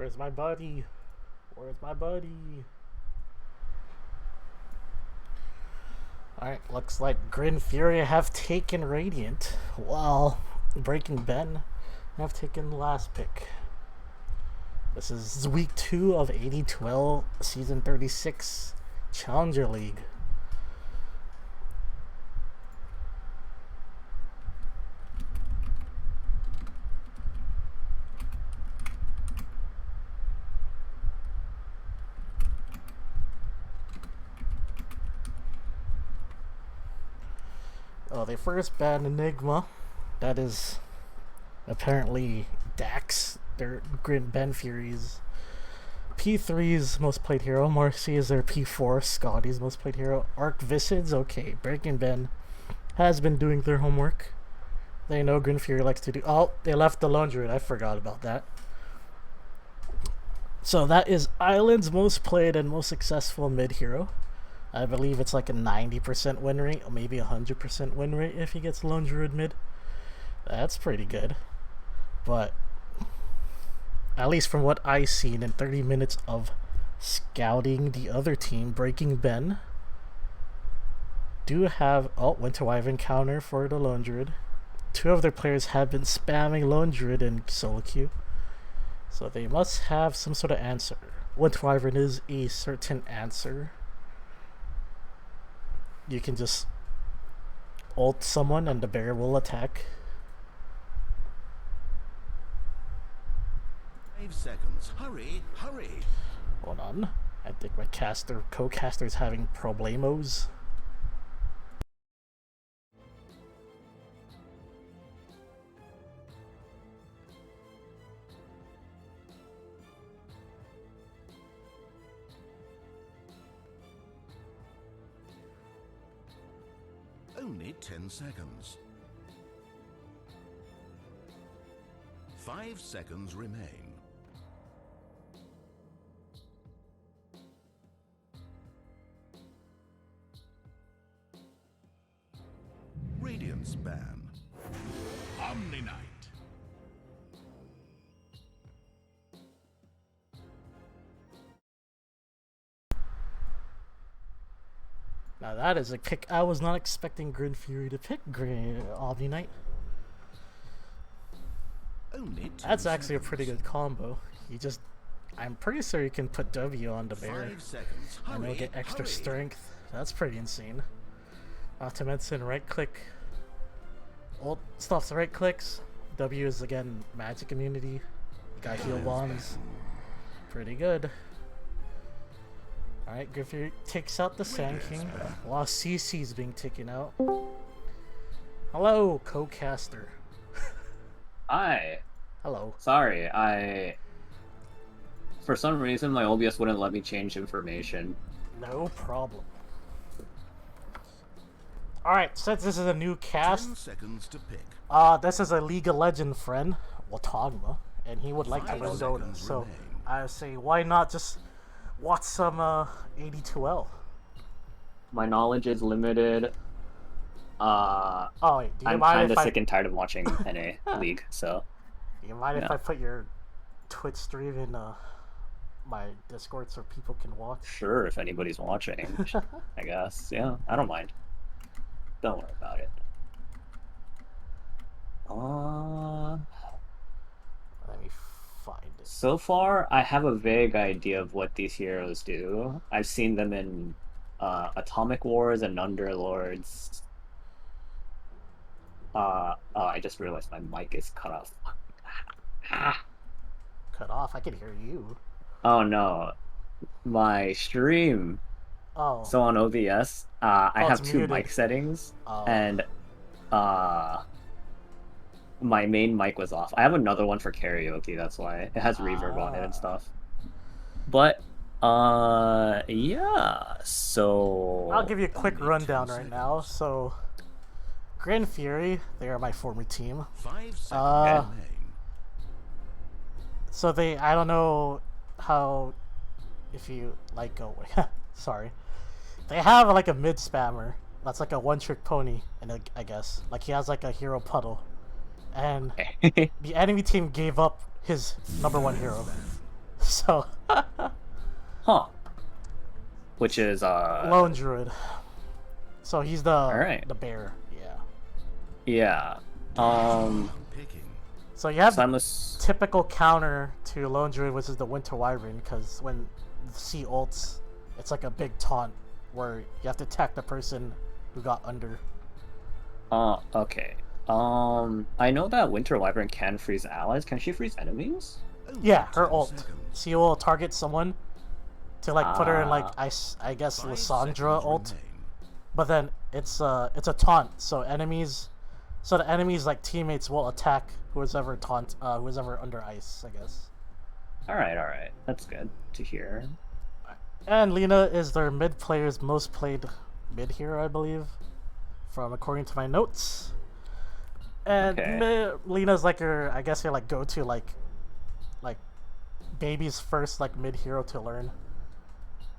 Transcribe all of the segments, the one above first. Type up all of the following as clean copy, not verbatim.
Where's my buddy? Where's my buddy? Alright, looks like Grin Fury have taken Radiant, while Breaking Ben have taken the last pick. This is week 2 of AD2L Season 36 Challenger League. Oh, they first banned Enigma. That is apparently Dax, their Ben Fury's P3's most played hero. Marcy is their P4, Scotty's most played hero. Arc Visids, okay. Breaking Ben has been doing their homework. They know Grin Fury likes to do. Oh, they left the Lone Druid. I forgot about that. So that is Island's most played and most successful mid hero. I believe it's like a 90% win rate, or maybe 100% win rate if he gets Lone Druid mid. That's pretty good. But at least from what I've seen in 30 minutes of scouting the other team, Breaking Ben do have Winter Wyvern counter for the Lone Druid. 2 of their players have been spamming Lone Druid in solo queue, so they must have some sort of answer. Winter Wyvern is a certain answer. You can just ult someone and the bear will attack. 5 seconds. Hurry, hurry. Hold on. I think my co-caster is having problemos. Only 10 seconds. 5 seconds remain. Radiance ban. Omni Knight. Now that is a pick I was not expecting Grin Fury to pick Omni Knight. Only 10 That's actually a seconds. pretty good combo. I'm pretty sure you can put W on the bear 5 seconds. and Hurry, he'll get extra hurry. strength. That's pretty insane. Not to mention right click. Ult stops right clicks. W is again magic immunity. You got heal bombs. Pretty good. Alright, Grin Fury takes out the Sand King while CC's being taken out. Hello, co-caster. Hi. Hello. Sorry, for some reason my OBS wouldn't let me change information. No problem. Alright, since this is a new 10 cast, seconds to pick. this is a League of Legends friend, watagma, and he would like to 5 learn Dota. seconds So remain. I say, why not just watch some AD2L? My knowledge is limited. Oh wait, do you I'm mind kind if of sick and tired of watching NA League, so... do you mind if yeah. I put your Twitch stream in my Discord so people can watch? Sure, if anybody's watching, I guess. Yeah, I don't mind. Don't worry about it. Let me find it. So far, I have a vague idea of what these heroes do. I've seen them in Atomic Wars and Underlords. Oh, I just realized my mic is cut off. Cut off. I can hear you. Oh no, my stream. Oh. So on OBS, I have it's 2 muted. mic settings, Oh. and my main mic was off. I have another one for karaoke, that's why. It has reverb on it and stuff. But, yeah, so... I'll give you a quick Only rundown 10 right now. So, Grin Fury, they are my former team. 5 seconds remain. So I don't know how, if you like go, sorry. They have like a mid spammer that's like a one-trick pony, and I guess like he has like a hero puddle, and the enemy team gave up his #1 hero. So, Huh. Which is lone druid. So he's Alright. the bear. Yeah. Yeah. Picking. So you have So I'm the a typical counter to lone druid, which is the winter wyvern, because when C ults, it's like a big taunt where you have to attack the person who got under. okay. I know that Winter Wyvern can freeze allies. Can she freeze enemies? Only Yeah, her 10 ult. seconds. She will target someone to like put her in like Ah. I guess 5 Lissandra seconds ult, remain. but then it's a taunt, so the enemies like teammates will attack who's ever under ice, I guess. Alright. That's good to hear. And Lina is their mid player's most played mid hero, I believe, from according to my notes. And Okay. Lina's like I guess your like go to like baby's first like mid hero to learn.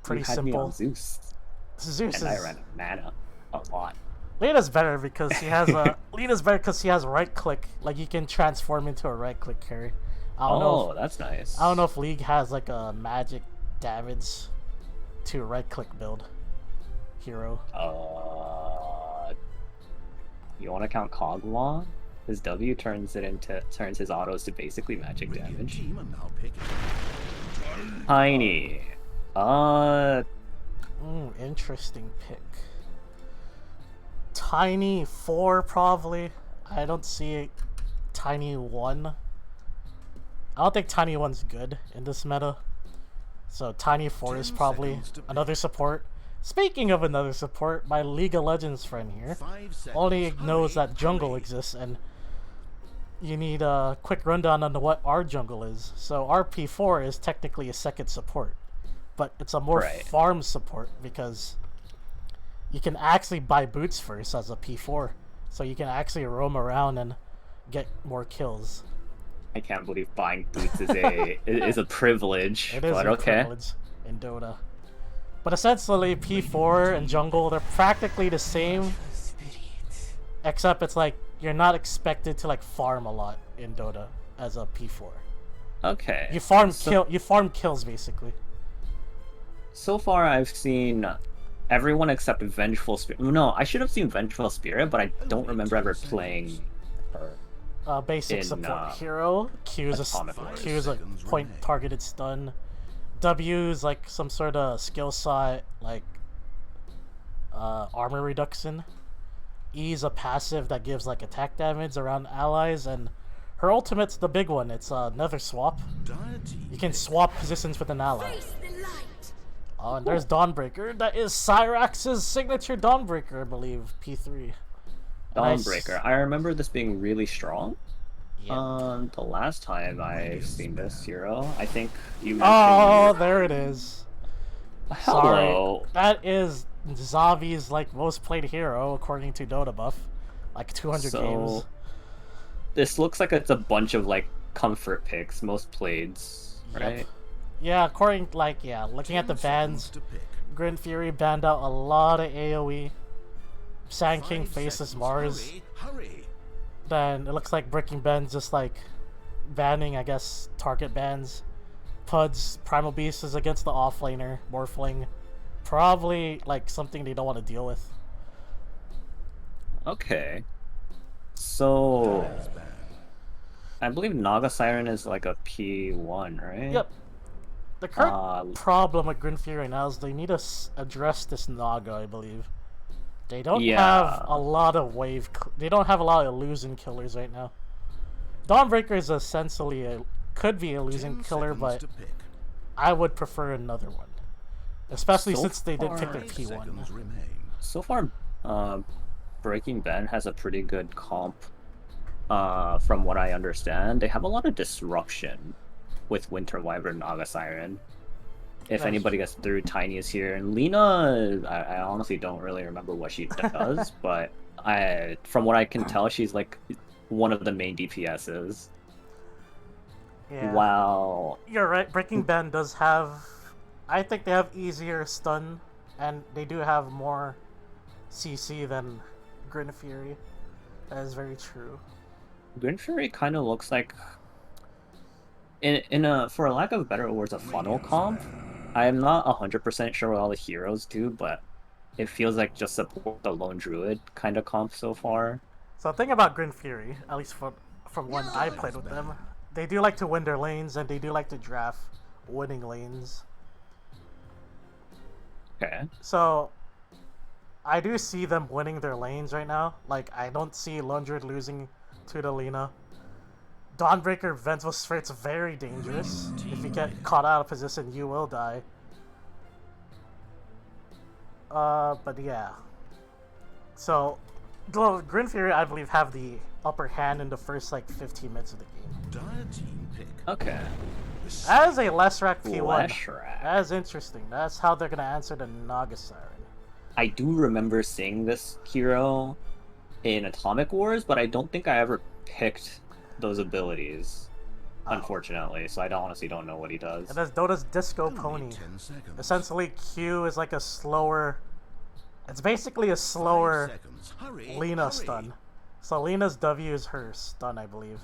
Pretty You had me on simple. Zeus, Zeus and I is ran mana a lot. Lina's better because she has right click. Like you can transform into a right click carry. That's nice. I don't know if League has like a magic damage to right click build hero. You want to count Coglaw? His W turns his autos to basically magic Radiant damage. team are now picking. Tiny. Interesting pick. Tiny 4 probably. I don't see Tiny 1. I don't think Tiny 1's good in this meta. So Tiny 4 is 10 probably seconds to pick. another support. Speaking of another support, my League of Legends friend here 5 seconds. only knows Hurry, that jungle hurry. exists, and you need a quick rundown on what our jungle is. So our P4 is technically a second support, but it's a more Right. farm support because you can actually buy boots first as a P4, so you can actually roam around and get more kills. I can't believe buying boots is a privilege. It is But a okay. privilege in Dota. But essentially, P4 and jungle, they're practically the same, except it's like you're not expected to like farm a lot in Dota as a P4. Okay. You farm So- kills basically. So far, I've seen everyone except Vengeful Spirit. No, I should have seen Vengeful Spirit, but I don't remember ever playing her. Basic In, support hero. Q's Atomic a Wars. point targeted stun. W's like some sort of skill shot like armor reduction. E's a passive that gives like attack damage around allies, and her ultimate's the big one. It's Nether Swap. Dire team You can pick. swap positions with an ally. Face the light. Oh, and there's Dawnbreaker. That is Cyrax's signature Dawnbreaker, I believe. P3. Dawnbreaker. I remember this being really strong. Yeah. The last time I've seen this hero, I think you Oh, mentioned. there it is. Hello. Sorry. That is Zavi's like most played hero according to Dota Buff. Like 200 games. So this looks like it's a bunch of like comfort picks, most playeds, right? Yep. Yeah, according looking at the 10 seconds bans, to pick. Grin Fury banned out a lot of AoE. Sand King 5 faces seconds. Mars. Hurry. Then it looks like Breaking Ben's just like banning, I guess, target bans. Pud's Primal Beast is against the offlaner, Morphling. Probably like something they don't want to deal with. Okay. So Dire's banned. I believe Naga Siren is like a P1, right? Yep. The current problem with Grin Fury right now is they need to address this Naga, I believe. They don't have a lot of they don't have a lot of illusion killers right now. Dawnbreaker is essentially could be a illusion 10 killer, seconds but to pick. I would prefer another one. Especially So since they did pick their 5 P1. seconds remain. So far, Breaking Ben has a pretty good comp. From what I understand, they have a lot of disruption with Winter Wyvern Naga Siren. If Nice. anybody gets through, Tiny is here. And Lena, I honestly don't really remember what she does, but from what I can tell, she's like one of the main DPSs. Yeah. Wow. You're right. Breaking Ben does have. I think they have easier stun, and they do have more CC than Grin Fury. That is very true. Grin Fury kind of looks like in a for a lack of better words, a funnel comp. I am not 100% sure what all the heroes do, but it feels like just support the lone druid kind of comp so far. So the thing about Grin Fury, at least from when I played with them, they do like to win their lanes and they do like to draft winning lanes. Okay. So I do see them winning their lanes right now. Like I don't see Lundred losing to the Lina. Dawnbreaker Vengeful Straight's very dangerous. If you get caught out of position, you will die. But yeah. So, Grin Fury, I believe, have the upper hand in the first, like, 15 minutes of the game. Dire team pick. Okay. That is a Leshrac P1. Leshrac. That is interesting. That's how they're gonna answer the Naga Siren. I do remember seeing this hero in Atomic Wars, but I don't think I ever picked those abilities, unfortunately. So I honestly don't know what he does. And there's Dota's Disco Only Pony. 10 seconds. Essentially, Q is like a slower... It's basically a 5 slower seconds. Hurry, Lina hurry. stun. So Lina's W is her stun, I believe.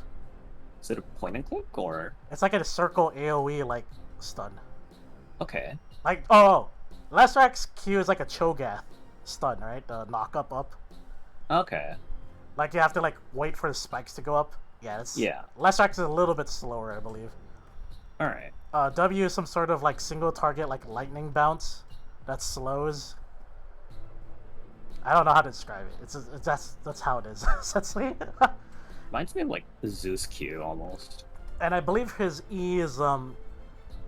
Is it a point and click or? It's like a circle AoE like stun. Okay. Like oh, Lesrac's Q is like a Cho'Gath stun, right? The knock up. Okay. Like you have to like wait for the spikes to go up. Yeah, it's Yeah. Lesrac's a little bit slower, I believe. All right. W is some sort of like single target like lightning bounce that slows. I don't know how to describe it. That's how it is essentially. Reminds me of like Zeus Q almost. And I believe his E is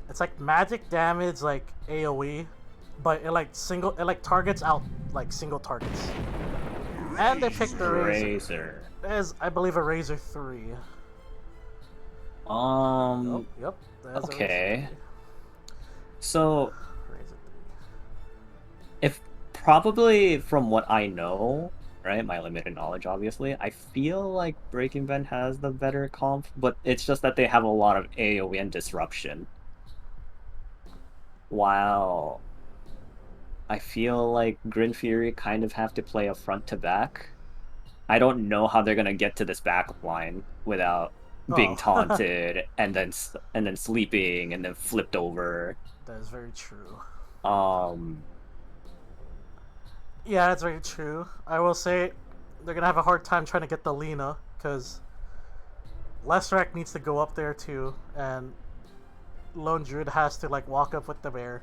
it's like magic damage like AoE, but it like targets out like single targets. And they picked the Razor. There's I believe a Razor 3. Yep. There's a Okay. Razor 3. So Razor 3. if probably from what I know, right, my limited knowledge obviously, I feel like Breaking Ben has the better comp, but it's just that they have a lot of AoE and disruption. While I feel like Grin Fury kind of have to play a front to back. I don't know how they're gonna get to this back line without being taunted and then sleeping and then flipped over. That is very true. Yeah, that's very true. I will say they're gonna have a hard time trying to get the Lina because Leshrac needs to go up there too, and Lone Druid has to like walk up with the bear.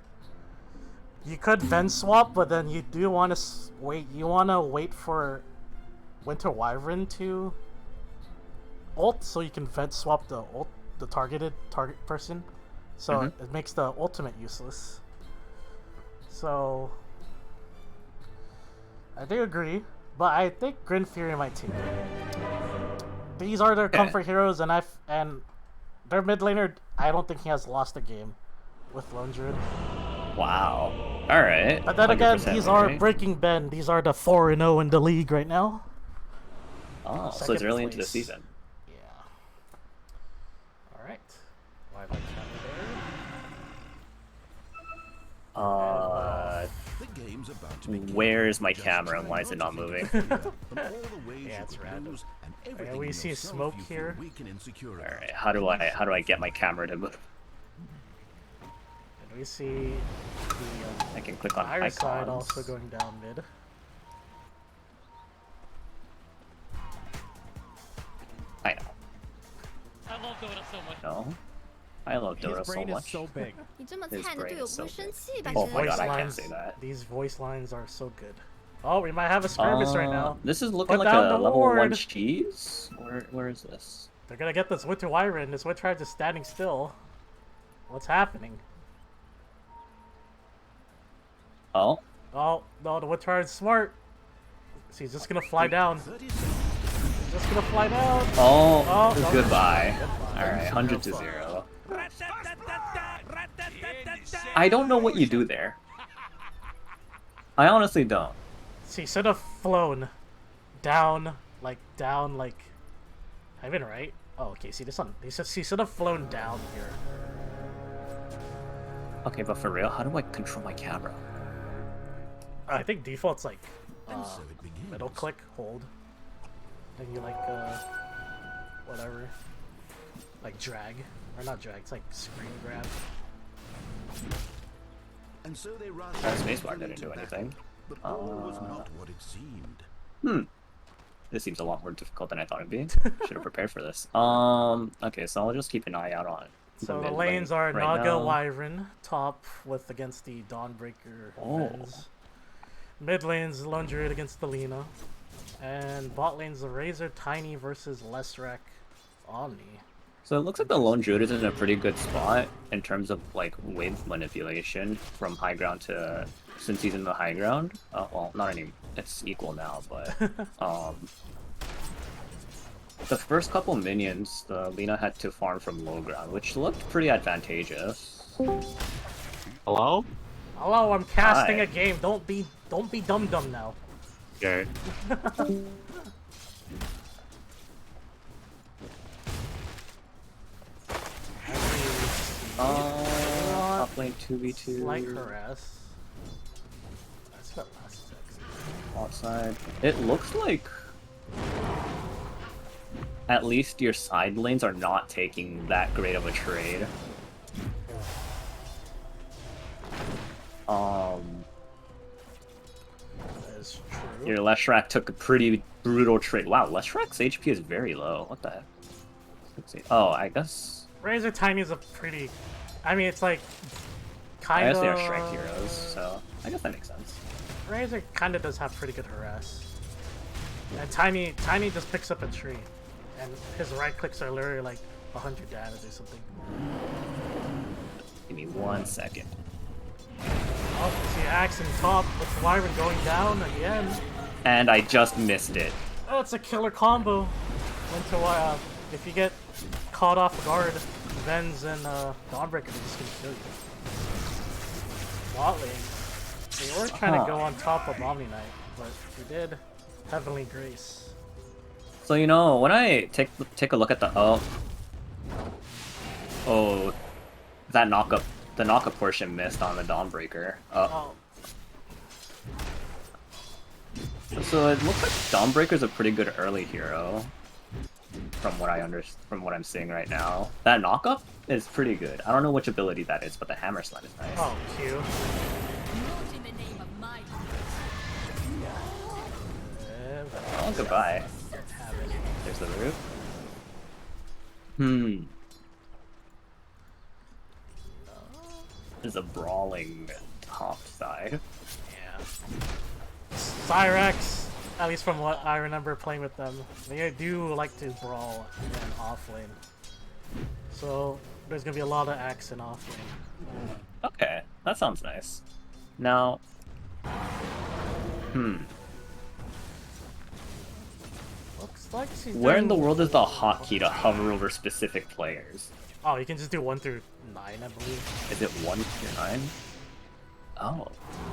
You could Ven swap, but then you do want to wait. You want to wait for Winter Wyvern to ult, so you can Ven swap the target person. So it makes the ultimate useless. So I do agree, but I think Grin Fury might take it. These are their comfort heroes, and their mid laner. I don't think he has lost a game with Lone Druid. Wow. All right. But then again, 100% these are right. Breaking Ben. These are the 4-0 in the league right now. Oh, so it's Second early into the place. season. Yeah. All right. Live on camera The game's about to begin. where's my Just camera and try why is it not to get moving? freedom from all the ways Yeah, you it's could random. lose and everything we in see yourself smoke you feel here. weak and insecure All about. right. How do I get my camera to move? And we see the I can click on fire side icons. also going down mid. I know. I love Dota so much. No. I love Dota His so brain much. is so big. 你这么 His 菜，你的 brain 队友 is 不会 so 生 big. 气吧？ These Oh my voice god, I can't lines, say that. These voice lines are so good. Oh, we might have a skirmish right now. This is looking Put like down a the level 1 ward. cheese. Where is this? They're gonna get this Winter Wyvern. This Winter is just standing still. What's happening? Oh. Oh, no, the Winter is smart. So he's just gonna fly down. 30 He's just gonna fly down. Oh, no. goodbye. Alright, 100 to 0. I don't know what you do there. I honestly don't. So he should have flown down, like, I've been right? Oh, okay, see this one. He should have flown down here. Okay, but for real, how do I control my camera? I think default's like, And so it begins. middle click, hold. Then you like, whatever. Like drag. Or not drag, it's like screen grab. And so they ran Spacebar didn't do into anything. battle, but all was not what it seemed. This seems a lot more difficult than I thought it'd be. Should have prepared for this. Okay, so I'll just keep an eye out on So the mid lanes lane are right Naga now. Wyvern, top with against the Dawnbreaker Vens. Mid lane's Lone Druid against the Lina. And bot lane's the Razor Tiny versus Lesrek Omni. So it looks like the Lone Druid is in a pretty good spot in terms of like wave manipulation from high ground to since he's in the high ground. Well, not any. It's equal now, but the first couple minions, the Lina had to farm from low ground, which looked pretty advantageous. Hello? Hello, I'm casting Hi. a game. Don't be dumb now. Okay. Top lane 2v2. Slight harass. That's what last Outside. It looks like at least your side lanes are not taking that great of a trade. That is true. Your Leshrac took a pretty brutal trade. Wow, Leshrak's HP is very low. What the heck? Let's see. Oh, I guess. Razor Tiny is a pretty. I mean, it's like I kind guess of. they are strike heroes, so I guess that makes sense. Razor kind of does have pretty good harass. And Tiny just picks up a tree, and his right clicks are literally like 100 damage or something. Give me 1 second. Oh, see Axe in top with Wyvern going down again. And I just missed it. Oh, it's a killer combo. Into if you get caught off guard, Vens and Dawnbreaker are just gonna kill you. Bot lane. They were trying to go on top of Omni Knight, but we did Heavenly Grace. So you know, when I take a look at the that knockup, the knockup portion missed on the Dawnbreaker. Oh, So it looks like Dawnbreaker's a pretty good early hero, from what I'm seeing right now. That knockup is pretty good. I don't know which ability that is, but the hammer slam is nice. oh, Q. Not in the name of my Oh, goodbye. Have it. There's the root. There's a brawling top side. Yeah. Cyrex, at least from what I remember playing with them, they do like to brawl in off lane. So there's gonna be a lot of axe in off lane. Okay, that sounds nice. Now, Looks like she's where in doing- the world is the hotkey to hover over specific players? Oh, you can just do 1 through 9, I believe. Is it 1 through 9? Oh,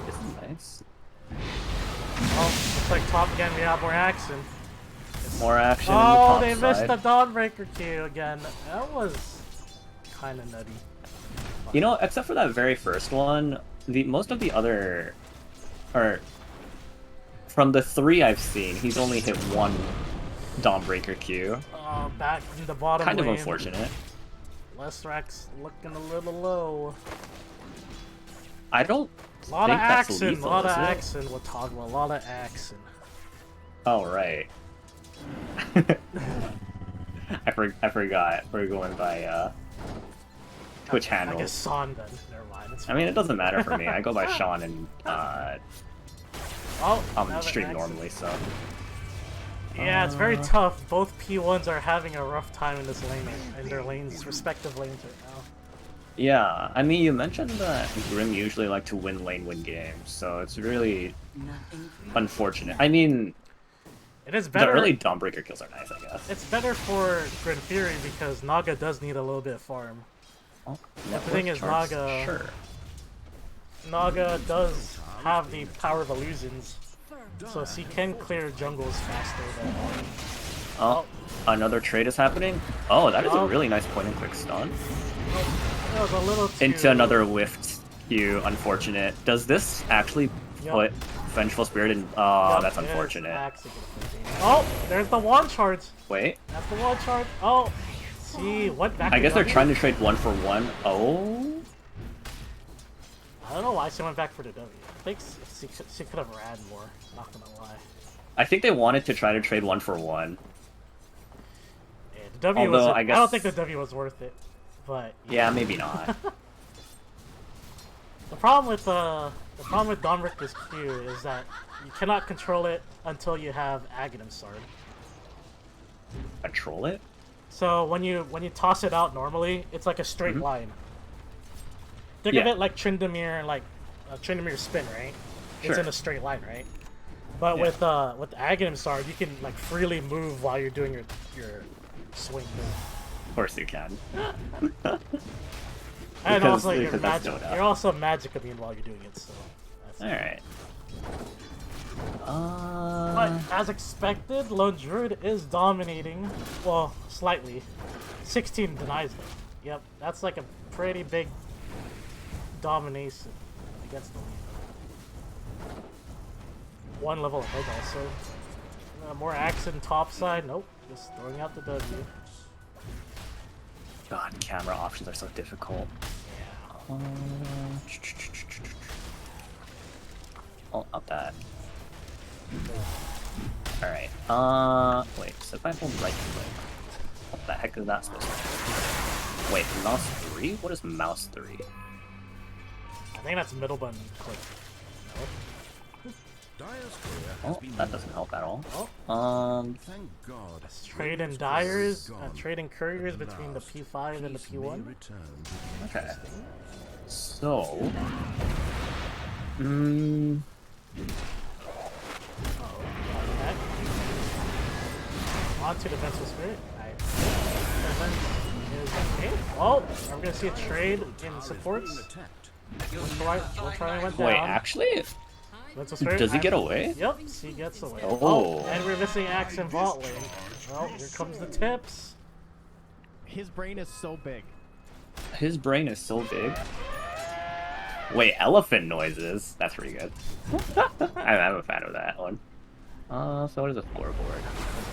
this is nice. Oh, looks like top again. We have more action. More action in the Oh, top they side. missed the Dawnbreaker Q again. That was kind of nutty. You know, except for that very first one, most of the other, or from the 3 I've seen, he's only hit 1 Dawnbreaker Q. Back in the bottom Kind of lane. unfortunate. Lesrax looking a little low. I don't A lot think of that's action, lethal, a lot of is it? action. Watagma, a lot of action. Oh, right. I forgot. We're going by Twitch I handles. guess Son then. Never mind. It's I mean, it doesn't matter for me. I go by Sean and oh, I'm another stream action. normally, so. Yeah, it's very tough. Both P1s are having a rough time in this lane, in their lanes, respective lanes right now. Yeah, I mean, you mentioned that Grim usually like to win games, so it's really unfortunate. I mean, It is the better. early Dawnbreaker kills are nice, I guess. It's better for Grin Fury because Naga does need a little bit of farm. Oh, The thing is, charts, Naga- Sure. Naga does have the power of illusions, so she can clear jungles faster than. Oh, another trade is happening. Oh, that is a Oh. really nice point and click stun. That was a little too... Into another whiffed Q, unfortunate. Does this actually Yup. put Vengeful Spirit in? Oh, Yup, that's it is unfortunate. accident. Oh, there's the wand charge. Wait, That's the wand charge. Oh, See, what back I to guess they're W? trying to trade 1-for-1. Oh, I don't know why she went back for the W. I think she could have ran more, not gonna lie. I think they wanted to try to trade 1-for-1. Yeah, the W Although, was, I I guess- don't think the W was worth it. But Yeah, maybe not. the problem with Don Richter's Q is that you cannot control it until you have Aghanim Sword. Control it? So when you toss it out normally, it's like a straight line. Think of Yeah. it like Tryndamere, like Tryndamere's spin, right? It's Sure. in a straight line, right? But Yeah. with Aghanim Sword, you can like freely move while you're doing your swing move. Of course you can. And Because- also you're because that's magic. Dota. You're also magic immune while you're doing it. So. That's Alright. But as expected, Lone Druid is dominating. Well, slightly. 16 denies them. Yep, that's like a pretty big domination against the lead. One level ahead also. More action top side. Nope, just throwing out the W. God, camera options are so difficult. Yeah. Oh, not that. Alright, wait, so if I hold right click, what the heck is that supposed to do? Wait, mouse 3? What is mouse 3? I think that's middle button click. Dyer's career has Oh, been that doesn't help at all. Oh, Thank God. trading Radiant's dyers, career is gone. trading couriers between the Last, P5 and the peace may P1. return to Okay. So... Okay. On to the Vengeful Spirit. Oh, are we gonna see a trade in supports? We'll try and went down. Wait, actually? Vengeful Spirit. Does he get away? Yep, he gets away. Oh. And we're missing Axe and Vault Lane. Well, here comes the tips. His brain is so big. His brain is so big. Wait, elephant noises? That's pretty good. I'm a fan of that one. So what is a floorboard?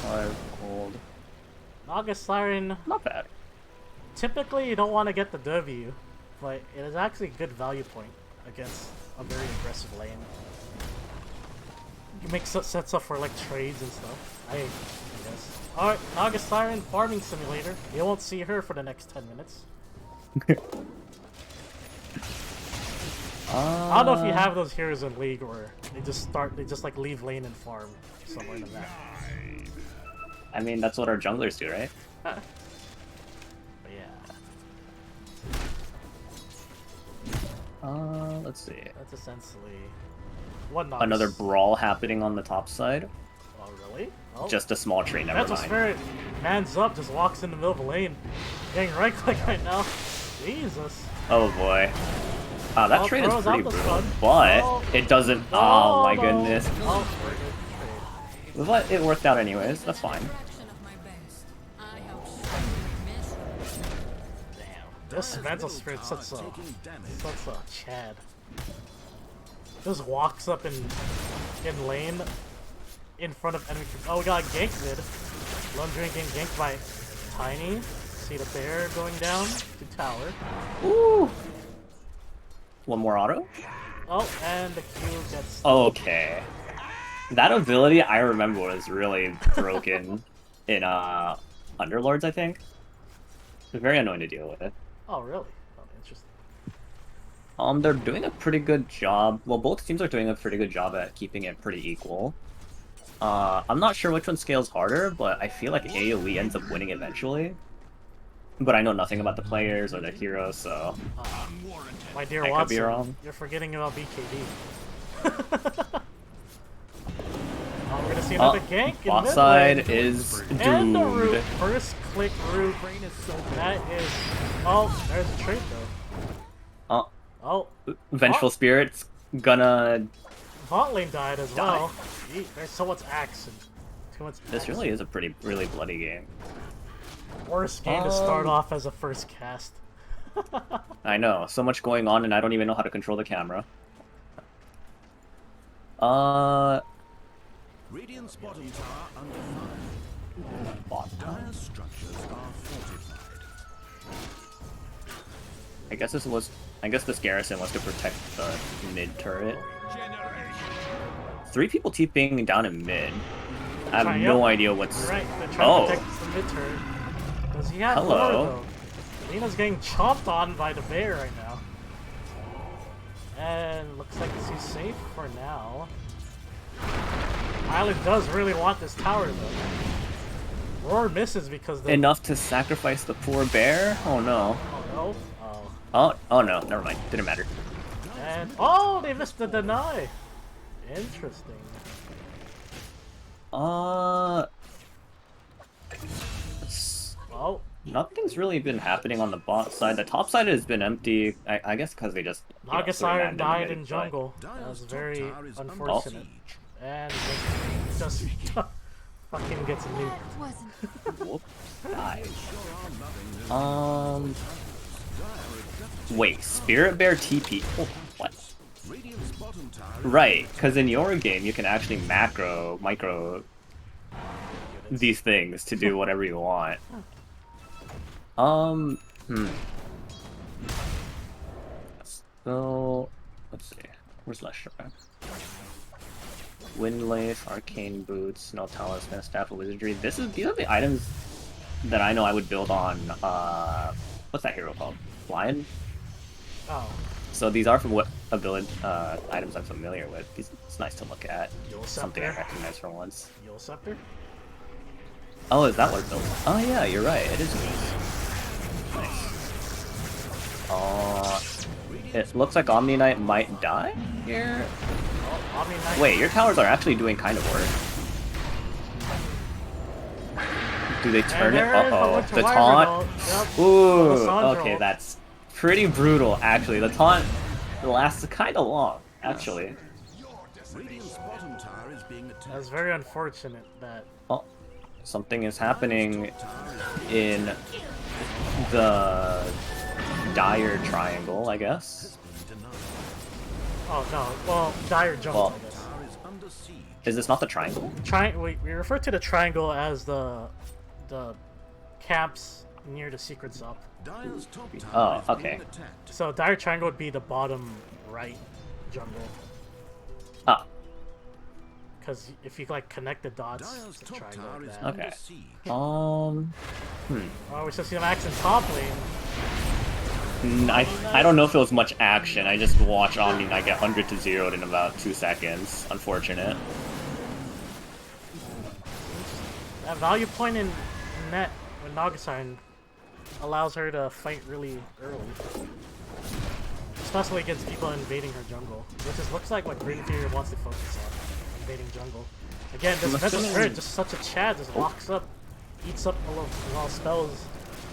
5 gold. Naga Siren, Not bad. typically you don't want to get the W, but it is actually a good value point against a very aggressive lane. You make sets up for like trades and stuff. I guess. Alright, Naga Siren Farming Simulator. You won't see her for the next 10 minutes. I don't know if you have those heroes in League or they just like leave lane and farm somewhere in the map. I mean, that's what our junglers do, right? But yeah, Let's see. that's essentially what Naga Another brawl happening on the top side. Oh really? Oh. Just a small tree, never Mental mind. Spirit, man's up, just walks in the middle of the lane. Getting right click right now. Jesus. Oh boy. That Oh, trade is throws out pretty the brutal, stun. but Oh. it doesn't. Oh my no. goodness. Oh, very good trade. But it worked out anyways. That's fine. Fraction of my best. I have shown you measure. Damn. This Mental Spirit such a taking damage. such a Chad. Just walks up in lane in front of enemy. Oh, we got ganked mid. Lone Druid getting ganked by Tiny. See the bear going down to tower. Ooh. One more auto. Oh, and the Q gets. Okay. That ability I remember was really broken in Underlords, I think. It's very annoying to deal with. Oh, really? Oh, interesting. They're doing a pretty good job. Well, both teams are doing a pretty good job at keeping it pretty equal. I'm not sure which one scales harder, but I feel like AoE ends up winning eventually. But I know nothing about the players or their heroes, so My dear I could Watson, be wrong. you're forgetting about BKB. Oh, we're gonna see another gank in bot mid side lane. is And the root. doomed. First click root. Brain is so big. That is. Oh, there's a trait though. Oh, Vengeful Spirit's gonna... bot lane died as Die. well. Gee, there's so much axe and too much. This axe. really is a really bloody game. Worst game to start off as a first cast. I know, so much going on and I don't even know how to control the camera. Radiant's bottom tower under fire. Bot. Dyer's structures are fortified. I guess this garrison was to protect the mid turret. 3 people TPing down in mid. I have no idea what's. You're right, they're trying to protect the mid turret. Does he have more though? Lena's getting chomped on by the bear right now. And looks like he's safe for now. Island does really want this tower though. Roar misses because the... Enough to sacrifice the poor bear? Oh no. Oh no. Oh no, never mind. Didn't matter. And oh, they missed the deny. Interesting. Well, nothing's really been happening on the bot side. The top side has been empty. I guess because they just. Nagasire died in jungle. That was very unfortunate. And just fucking gets nuked. Whoop. Died. Wait, Spirit Bear TP. Oh, what? Right, because in your game you can actually micro these things to do whatever you want. So let's see. Where's Leshrac? Windlace, Arcane Boots, Snow Talisman, Staff of Wizardry. These are the items that I know I would build on what's that hero called? Lion? Oh. So these are from what ability items I'm familiar with. It's nice to look at. Something I recognize for once. Yule Scepter? Oh, is that what it builds? Oh yeah, you're right. It is nice. It looks like Omni Knight might die here. Oh, Omni Knight. Wait, your towers are actually doing kind of work. Do they turn it? Uh-oh. The taunt? Yep. Ooh, okay, that's pretty brutal, actually. The taunt lasts kind of long, actually. That's very unfortunate that... Oh, something is happening in the dire triangle, I guess. Oh, no. Well, dire jungle, I guess. Is this not the triangle? We refer to the triangle as the camps near the secret zone. Oh, okay. So dire triangle would be the bottom right jungle. Ah. Because if you like connect the dots, it's a triangle like that. Okay. Oh, we still see them action top lane. I don't know if it was much action. I just watched Omni Knight get 100 to 0'd in about 2 seconds. Unfortunate. That value point in net with Nagasine allows her to fight really early. Especially against people invading her jungle. Which looks like what Grin Fury wants to focus on. Invading jungle. Again, this Vengeful Spirit, just such a Chad, just locks up, eats up a lot of spells.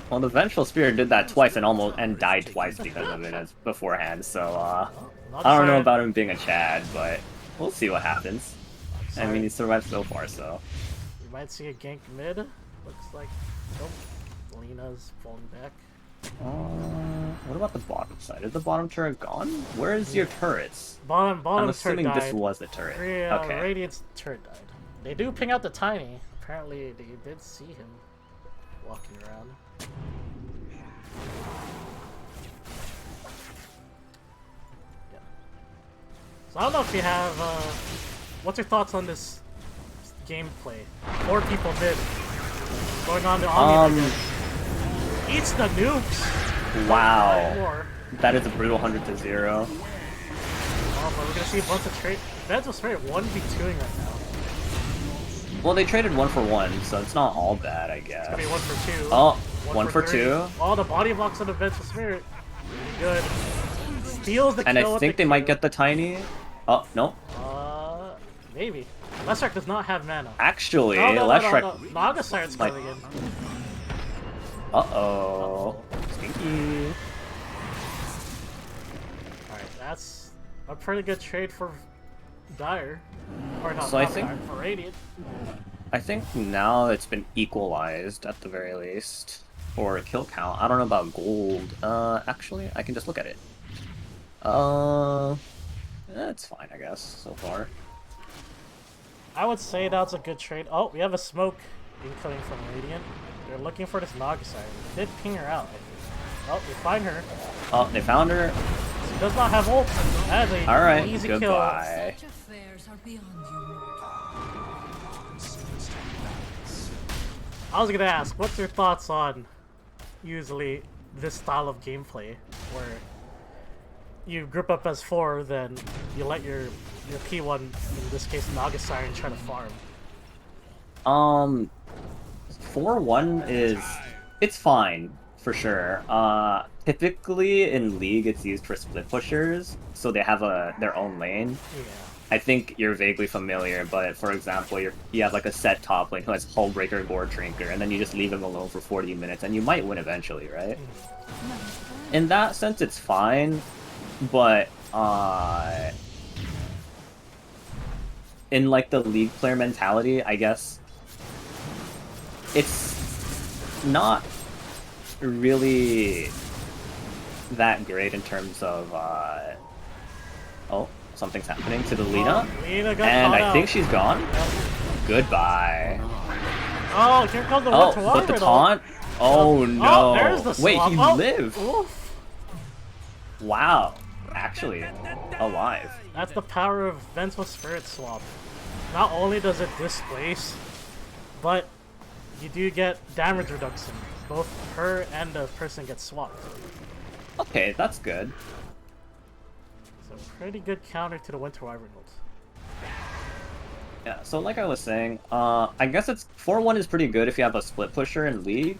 Well, the Vengeful Spirit did that twice and died twice because of it as beforehand, so I don't know about him being a Chad, but we'll see what happens. I mean, he survived so far, so. We might see a gank mid. Looks like, nope. Lena's falling back. What about the bottom side? Is the bottom turret gone? Where is your turrets? Bottom I'm assuming turret died. this was the turret. Okay. Radiant's turret died. They do ping out the Tiny. Apparently, they did see him walking around. Yeah. So I don't know if you have. What's your thoughts on this gameplay? 4 people mid. Going on to Omni again. Eats the nukes! Wow. That is a brutal 100 to 0. Oh, but we're gonna see a bunch of trade. Vengeful Spirit 1v2ing right now. Well, they traded 1 for 1, so it's not all bad, I guess. It's gonna be 1 for 2. Oh, 1 for 2. Oh, the body blocks on the Vengeful Spirit. Really good. Steals the kill. And I think they might get the tiny. Oh, no. Maybe. Leshrac does not have mana. Actually, no, Leshrac. Nagasire's coming in. Uh-oh. Stinky. Alright, that's a pretty good trade for Dire. Or not, So I not think- Dire, for Radiant. I think now it's been equalized at the very least. Or kill count. I don't know about gold. Actually, I can just look at it. It's fine, I guess, so far. I would say that's a good trade. Oh, we have a smoke incoming from Radiant. They're looking for this Nagasire. They did ping her out, I think. Oh, they find her. Oh, they found her. She does not have ult. That is a Alright, easy goodbye. Such affairs are beyond you. kill. I was gonna ask, what's your thoughts on usually this style of gameplay where you group up as 4, then you let your P1, in this case Naga Siren, try to farm? 4-1 is... It's fine, for sure. Typically in League it's used for split pushers, so they have their own lane. Yeah. I think you're vaguely familiar, but for example, you have like a set top lane who has Hullbreaker, Gore Drinker, and then you just leave him alone for 40 minutes, and you might win eventually, right? In that sense, it's fine, but in like the League player mentality, I guess it's not really that great in terms of oh, something's happening to the Lina, Lina got and caught I out. think she's gone. Goodbye. Oh, here comes the Oh, Winter but the Wyvern, though. taunt? Oh no! Oh, there's the Wait, swap. he Oh, lived. oof. Wow, actually alive. That's the power of Vengeful Spirit Swap. Not only does it displace, but you do get damage reduction. Both her and the person get swapped. Okay, that's good. So pretty good counter to the Winter Wyvern ult. Yeah, so like I was saying, I guess it's 4-1 is pretty good if you have a split pusher in League,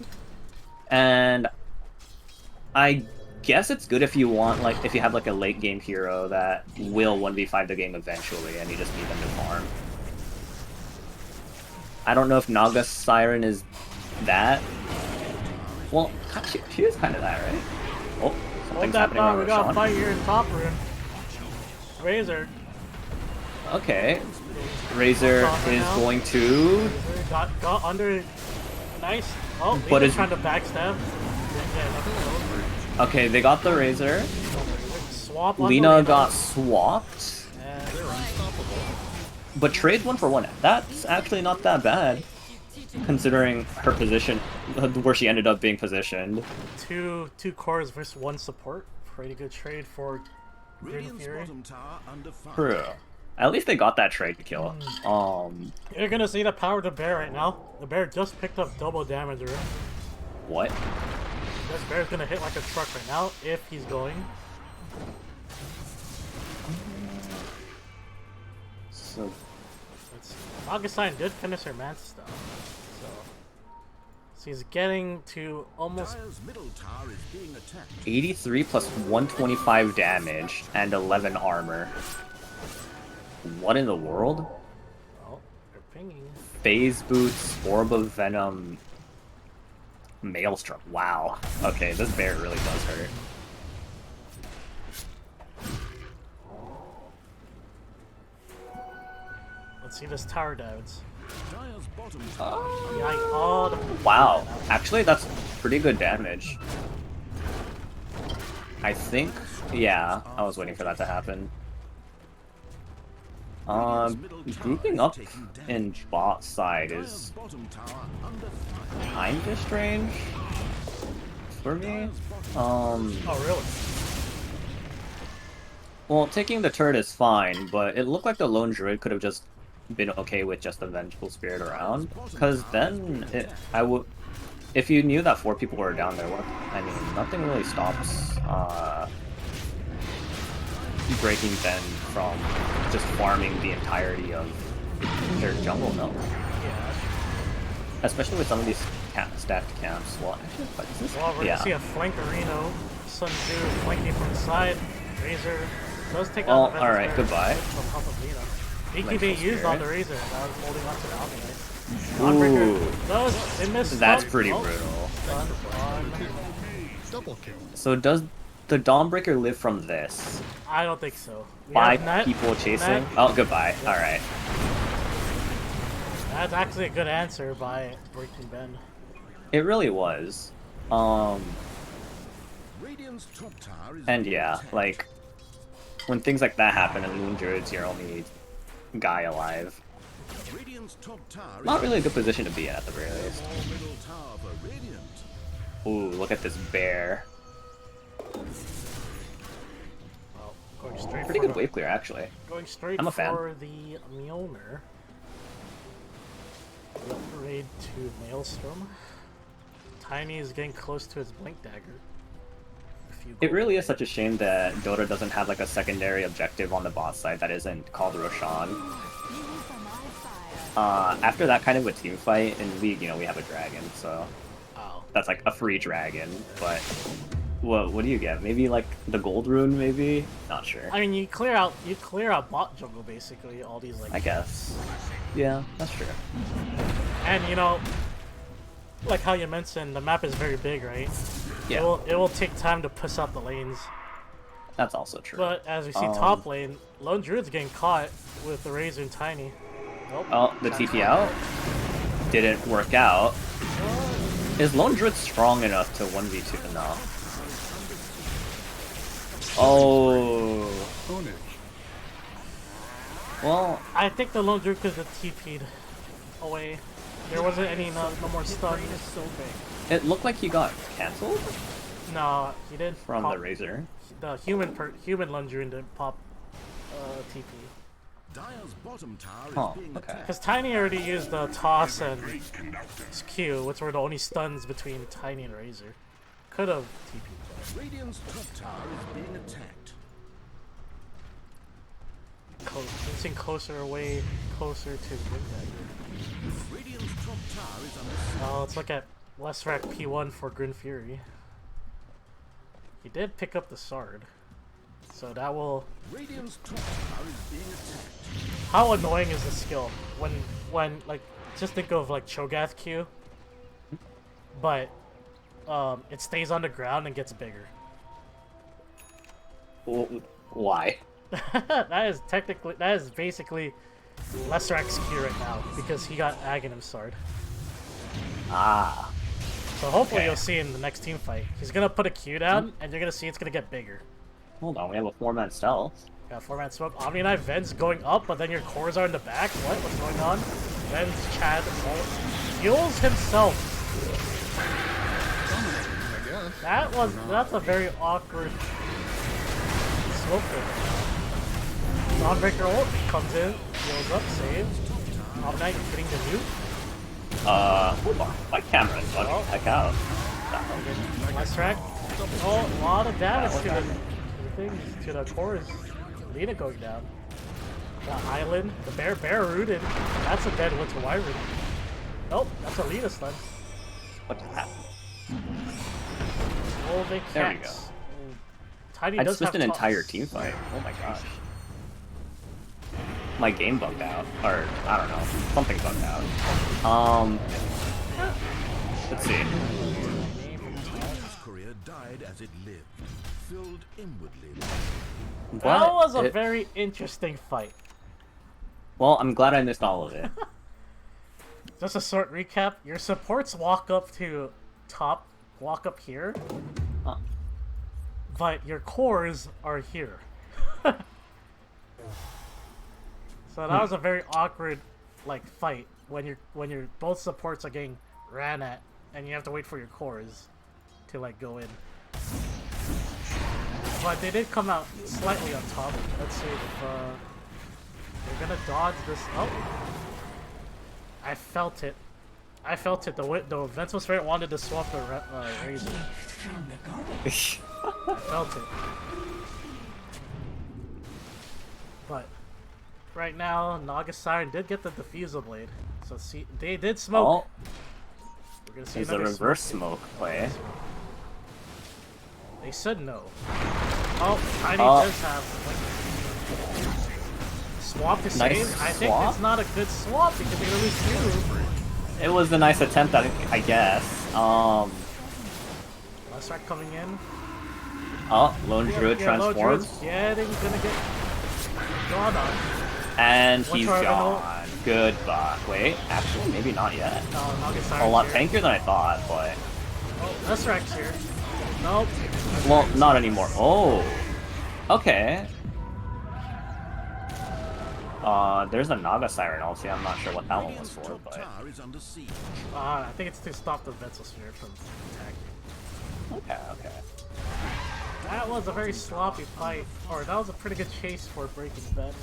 and I guess it's good if you want, like, if you have like a late game hero that will 1v5 the game eventually, and you just need them to farm. I don't know if Naga Siren is that. Well, she is kind of that, right? Oh, Hold something's that happening down, wrong we with got a Sean. fight here in top room. Razor. Okay. Razor Top is now. going to... Got under. Nice. Oh, But Lena's is- trying to backstab. Yeah, Okay, they got the Razor. swap on Lina the got swapped. And But trades 1-for-1. That's actually not that bad, considering her position, where she ended up being positioned. two cores versus 1 support. Pretty good trade for Grin Radiant's Fury. bottom tower under fire. True. At least they got that trade kill. You're gonna see the power of the bear right now. The bear just picked up double damager. What? This bear's gonna hit like a truck right now if he's going. So, Augustine did finish her Mantis though. So she's getting to almost Dire's middle tower is being attacked. 83 plus 125 damage and 11 armor. What in the world? oh, they're pinging. Phase Boots, Orb of Venom, Maelstrom. Wow. Okay, this bear really does hurt. Let's see this tower damage. Dire's bottom tower. Yeah, oh, the Wow. Actually, that's pretty good damage. I think... Yeah, I was waiting for that to happen. Grouping up in bot side Dire's is bottom tower under fire. kinda strange for me. oh really? Well, taking the turret is fine, but it looked like the lone druid could have just been okay with just the Vengeful Spirit around, because then I would, if you knew that 4 people were down there, I mean, nothing really stops breaking Ben from just farming the entirety of their jungle, no? Yeah. Especially with some of these stacked camps. Well, actually, what is this? Well, we're Yeah. gonna see a flankerino. Sun Tzu flanking from the side. Razor does take Well, out the alright, goodbye. From help of Lina. He Vengeful being used on Spirit. the Razor. That was holding on to the Omni-Knight. Ooh, Dawnbreaker. They missed. that's oh, pretty oh, brutal. stun on- So does the Dawnbreaker live from this? I don't think so. We 5 have Net- people chasing? Net. Oh, goodbye. Alright. That's actually a good answer by Breaking Ben. It really was. Radiant's top tower is And being yeah, attacked. like, when things like that happen and Moon Druid's your only guy alive, Radiant's top tower not is really a good position to be in at the very least. all middle tower for Radiant. Ooh, look at this bear. Well, going straight Pretty for good the, wave clear, actually. going straight I'm a fan. for the Mjolnir. The upgrade to Maelstrom. Tiny is getting close to his Blink Dagger. It really is such a shame that Dota doesn't have like a secondary objective on the boss side that isn't called Roshan. After that kind of a team fight in League, you know, we have a dragon, so that's like a free dragon. But what do you get? Maybe like the gold rune, maybe? Not sure. I mean, you clear out bot jungle basically. All these like. I guess. Yeah, that's true. And you know, like how you mentioned, the map is very big, right? Yeah. It will take time to push out the lanes. That's also true. But as we see top lane, Lone Druid's getting caught with the Razor and Tiny. Nope. Oh, the TP out didn't work out. Is Lone Druid strong enough to 1v2? No. Oh. Well, I think the Lone Druid could have TP'd away. There wasn't any no more stun. Brain is so big. it looked like he got cancelled No, he did from pop, the Razor. The human Lone Druid didn't pop TP. Dire's bottom tower is Huh, being okay. attacked. Because Tiny already used the toss and Q, which were the only stuns between Tiny and Razor. Could have TP'd. Radiant's top tower is being attacked. Inching closer away, closer to Blink Dagger. Radiant's top tower is under siege. Oh, let's look at Lessrac P1 for Grin Fury. He did pick up the Sword. So that will... Radiant's top tower is being attacked. How annoying is the skill? When like, just think of like Cho'Gath Q. But, it stays on the ground and gets bigger. Why? That is basically Lessrac's Q right now, because he got Aghanim Sword. Ah. So hopefully Okay. you'll see in the next team fight. He's gonna put a Q down, and you're gonna see it's gonna get bigger. Hold on, we have a 4-man stealth. Got 4-man smoke. Omni Knife Ven's going up, but then your cores are in the back. What's going on? Ven's Chad heals himself. That's a very awkward smoke there. Dawnbreaker ult comes in, heals up, saves. Omni Knight getting the nuke. Hold on. My camera's bugging the heck out. Lessrac. Oh, a lot of damage to the things, to the cores. Lena going down. The island, the bear rooted. That's a dead Winter Wyvern. Nope, that's a Lena stun. What just happened? Oh, they There we can't. go. Tiny I does just missed have an toss. entire team fight. Oh my gosh. My game bugged out. Or, I don't know. Something bugged out. Let's see. His career died as it lived, filled inwardly. That was a It- very interesting fight. Well, I'm glad I missed all of it. Just a short recap. Your supports walk up to top, walk up here, Huh. but your cores are here. So that was a very awkward, like, fight when your both supports are getting ran at, and you have to wait for your cores to like go in. But they did come out slightly on top. Let's see if they're gonna dodge this. Oh, I felt it. I felt it. The Ventus Spirit wanted to swap the Razor. I felt it. But right now, Naga Siren did get the Diffusal Blade. So see, they did smoke. Oh, We're gonna see there's a another reverse smoke play. They should know. Oh, Tiny Oh. does have swap to Nice save. I think swap. it's not a good swap because they're gonna lose two. It was a nice attempt, I guess. Lessrac coming in. Oh, Lone Druid Lone transforms. Druid's gonna get drawn on. And What's he's our gone. Goodbye. Wait, actually, maybe not yet. No, Naga A Siren's lot here. tankier than I thought, but... Oh, Lessrac's here. Nope. Well, not anymore. Oh! Okay. There's a Naga Siren ulti. I'm not sure what that one was Radiant's for, top but... tower is under siege. I think it's to stop the Ventus Spirit from attacking. Okay, okay. That was a very sloppy fight, or that was a pretty good chase for Breaking Ben.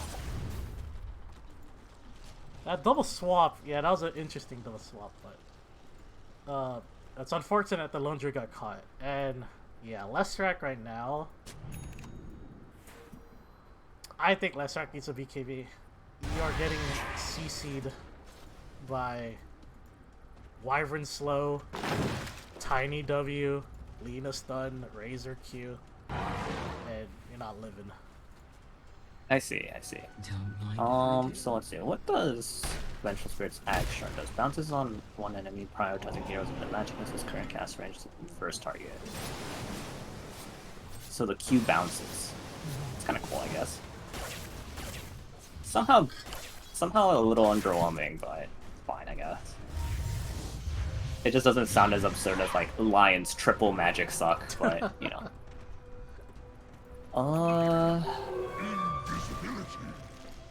That double swap, yeah, that was an interesting double swap, but it's unfortunate the Lone Druid got caught. And yeah, Lestrak right now, I think Lestrak needs a BKB. You are getting CC'd by Wyvern Slow, Tiny W, Lena Stun, Razor Q, and you're not living. I see. So let's see. What does Vengeful Spirit's action does? Bounces on one enemy, prioritizing heroes in the magic missile's current cast range to the first target. So the Q bounces. It's kind of cool, I guess. Somehow a little underwhelming, but fine, I guess. It just doesn't sound as absurd as like Lion's triple magic suck, but you know.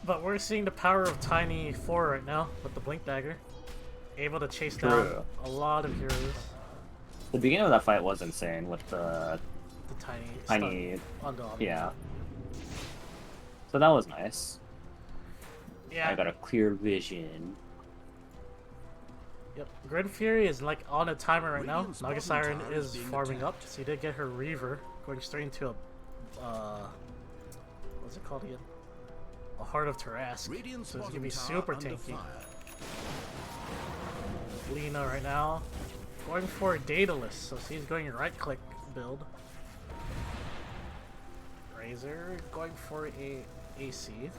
But we're seeing the power of Tiny 4 right now with the Blink Dagger. Able to chase down a lot of heroes. The beginning of that fight was insane with the tiny on the yeah. So that was nice. Yeah. I got a clear vision. Yep. Grin Fury is like on a timer right now. Naga Siren is farming up. She did get her Reaver, going straight into a what's it called again? A Heart of Tarrasque. So it's gonna be super tanky. Lena right now going for a Daedalus, so she's going right click build. Razor going for a AC.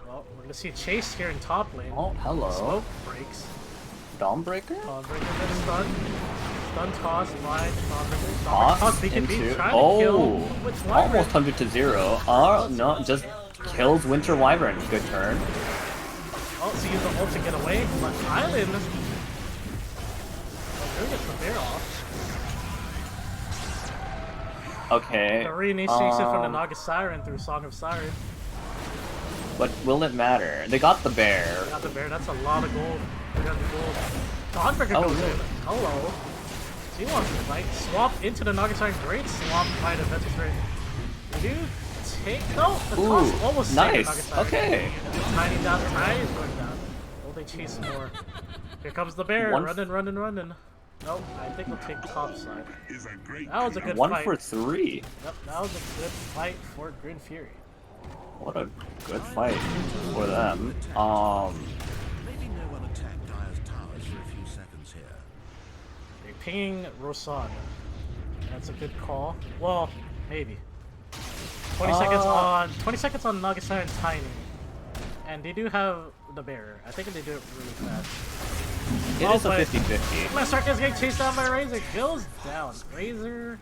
Well, we're gonna see a chase here in top lane. Oh, hello. Smoke breaks. Dawnbreaker? Dawnbreaker gets stunned. Stun toss by Dawnbreaker. Toss into... Oh! Almost 100 to 0. Oh, no, just kills Winter Wyvern. Good turn. Oh, so use the ult to get away, but Island... Who gets the bear off? Okay. The reinitiation from the Naga Siren through Song of Siren. But will it matter? They got the bear. They got the bear, that's a lot of gold. They got the gold. Dawnbreaker goes in. Hello. She wants to fight. Swap into the Naga Siren. Great swap by the Ventus Ray. You do take... No! The toss almost saved the Naga Siren. Okay. Tiny down. Tiny is going down. Will they chase more? Here comes the bear. Running. Nope, I think we'll take top side. That was a good fight. 1 for 3. Yep, that was a good fight for Grin Fury. What a good fight for them. Maybe no one attacked Dire's towers for a few seconds here. They're pinging Rosan. That's a good call. Well, maybe. 20 seconds on Naga Siren Tiny. And they do have the bearer. I think they do it really fast. It is a 50-50. Lestrak is getting chased down by Razor. Goes down. Razor.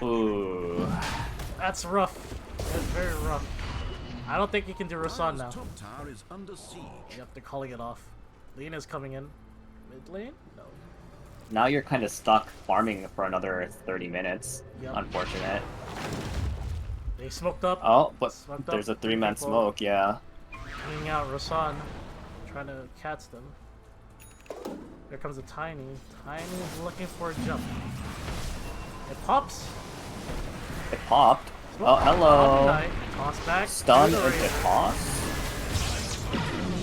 Ooh. That's rough. That's very rough. I don't think you can do Rosan now. Top tower is under siege. Yep, they're calling it off. Lena's coming in. Mid lane? No. Now you're kind of stuck farming for another 30 minutes. Yep. Unfortunate. They smoked up. Oh, but Smoked there's a up 3-man people. smoke, yeah. Pinging out Rosan. Trying to catch them. Here comes a Tiny. Tiny is looking for a jump. It pops. It popped. Smoke. Oh, hello. Toss back. Stun to the into Razor. toss.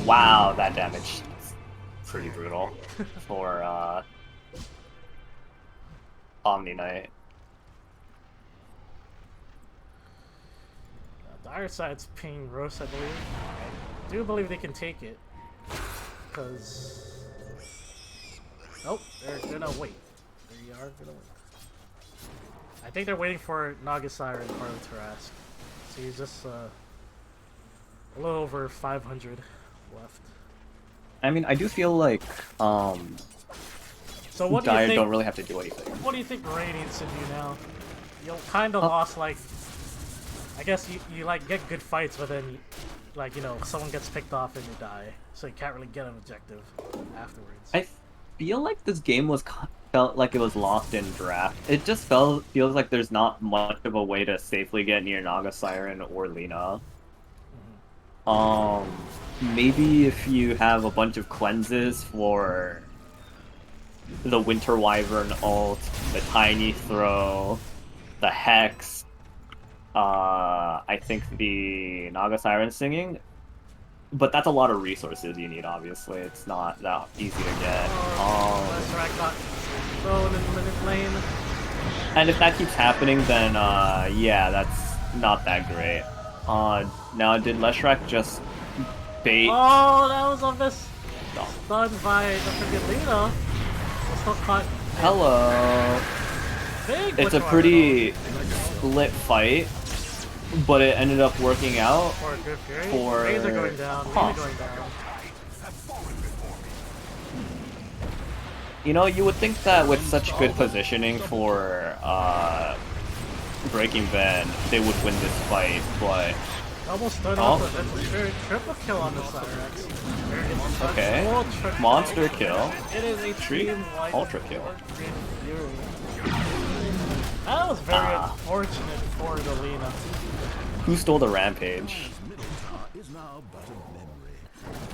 Wow, that damage is pretty brutal for Omni Knight. Dire side's ping Rose, I believe. I do believe they can take it. Because... Nope, they're gonna wait. They are gonna wait. I think they're waiting for Naga Siren Heart of Tarrasque. So he's just a little over 500 left. I mean, I do feel like So what do you Dire think? don't really have to do anything. What do you think Radiant should do now? You kind of lost, like, I guess you like get good fights, but then like, you know, someone gets picked off and you die, so you can't really get an objective afterwards. I feel like this game felt like it was lost in draft. It just feels like there's not much of a way to safely get near Naga Siren or Lena. Maybe if you have a bunch of cleanses for the Winter Wyvern ult, the Tiny Throw, the Hex, I think the Naga Siren singing. But that's a lot of resources you need, obviously. It's not that easy to get. Leshrac got thrown in the mid lane. And if that keeps happening, then, yeah, that's not that great. Now, did Leshrac just bait? Oh, that was a miss. No. Stunned by the freaking Lina. Still caught. Hello. Big It's a Winter pretty split fight, but it ended up working out. For a good Fury. For- Razor going down. Huh. Lina going down. You know, you would think that with such good positioning for Breaking Ben, they would win this fight, but Almost stunned off the Fury. Triple kill on the Cyrex. okay. Ultra Monster kill. It is a Treat. team-wide Ultra kill. Grin Fury. That was very unfortunate for the Lina. Who stole the rampage? Middle tower is now but a memory.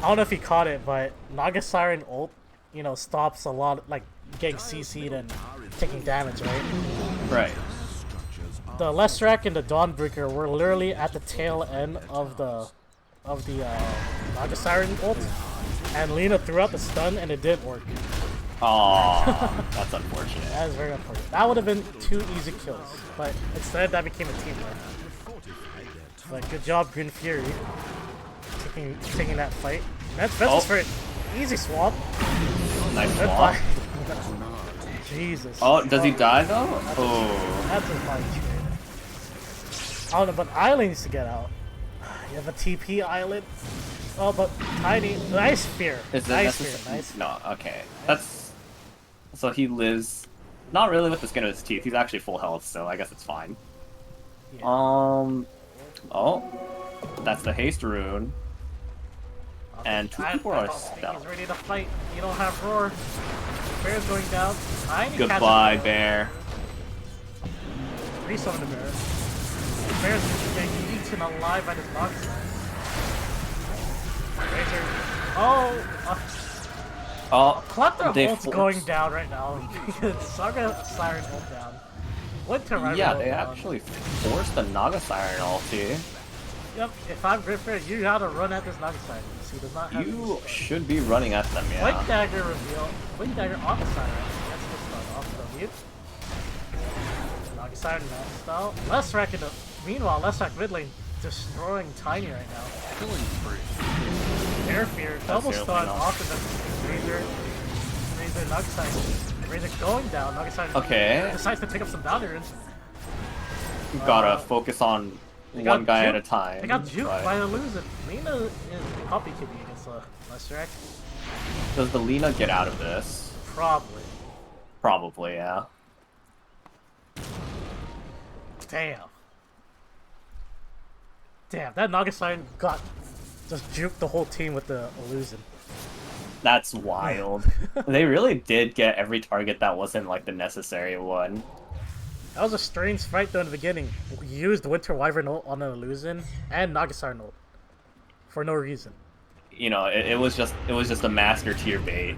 I don't know if he caught it, but Naga Siren ult, you know, stops a lot, like getting CC'd and taking damage, right? Right. The Leshrac and the Dawnbreaker were literally at the tail end of the Naga Siren ult, and Lina threw out the stun and it didn't work. Aw, that's unfortunate. That is very unfortunate. That would have been 2 easy kills, but instead that became a team fight. But good job, Grin Fury, taking that fight. That's Vestas for it. Easy swap. Nice Good swap. fight. Jesus. Oh, does he die though? Oh. That's a fine trade. I don't know, but Island needs to get out. You have a TP Island. Oh, but Tiny. Nice fear. Is it Nice necessary? fear. Nice. No, okay. That's... So he lives... Not really with the skin of his teeth. He's actually full health, so I guess it's fine. Yeah. Oh. That's the haste rune. And 2 people are He's stealth. ready to fight. You don't have roar. Bear's going down. Tiny Goodbye, catches bear. Resummon the bear. Bear's getting eaten alive by this box. Razor. Oh! Oh, Plethora they ult's forced- going down right now. Saga Siren ult down. Winter Rider yeah, ult they down. actually forced the Naga Siren ulti. Yep, if I'm Griffer, you gotta run at this Naga Siren. He does not have You should be running at them, Blink yeah. Dagger reveal. Blink Dagger on the Siren. That's the stun off the mute. Naga Siren maxed out. Leshrac in the... Meanwhile, Leshrac mid lane destroying Tiny right now. Killing spree. Air Fear, double your stun lane off the Razor Naga Siren. Razor going down, Naga Siren Okay. decides to pick up some bounty runes. You gotta focus on They one got guy at a juked. time. They got juked but- by the loser. Lina is puppy kicking against Leshrac. Does the Lina get out of this? Probably. Probably, yeah. Damn. Damn, that Naga Siren got just juked the whole team with the illusion. That's wild. They really did get every target that wasn't like the necessary one. That was a strange fight though in the beginning. We used Winter Wyvern ult on an illusion and Naga Siren ult for no reason. You know, it was just a master tier bait.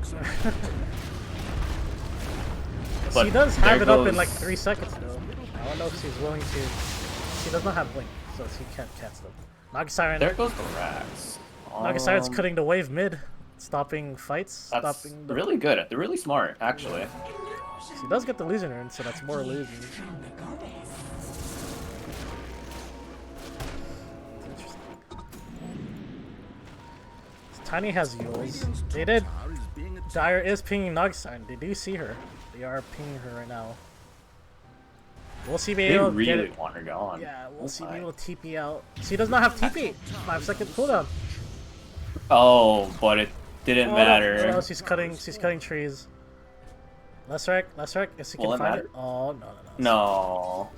But She does there have it up in goes- like 3 seconds though. I don't know if she's willing to. She does not have blink, so she can't catch them. Naga Siren. There goes the Rax. Naga Siren's cutting the wave mid, stopping fights, That's stopping the. really good. They're really smart, actually. She does get the illusion rune, so that's more illusion. Interesting. Tiny has Yules. They did. Tower is being attacked. Dire is pinging Naga Siren. They do see her. They are pinging her right now. We'll see They able to get really it. want her gone. Yeah, we'll Oh see my. able to TP out. She does not have TP. 5-second cooldown. Oh, but it didn't Oh, matter. no, she's cutting trees. Leshrac, if she Will can it find matter? it. Oh no. No.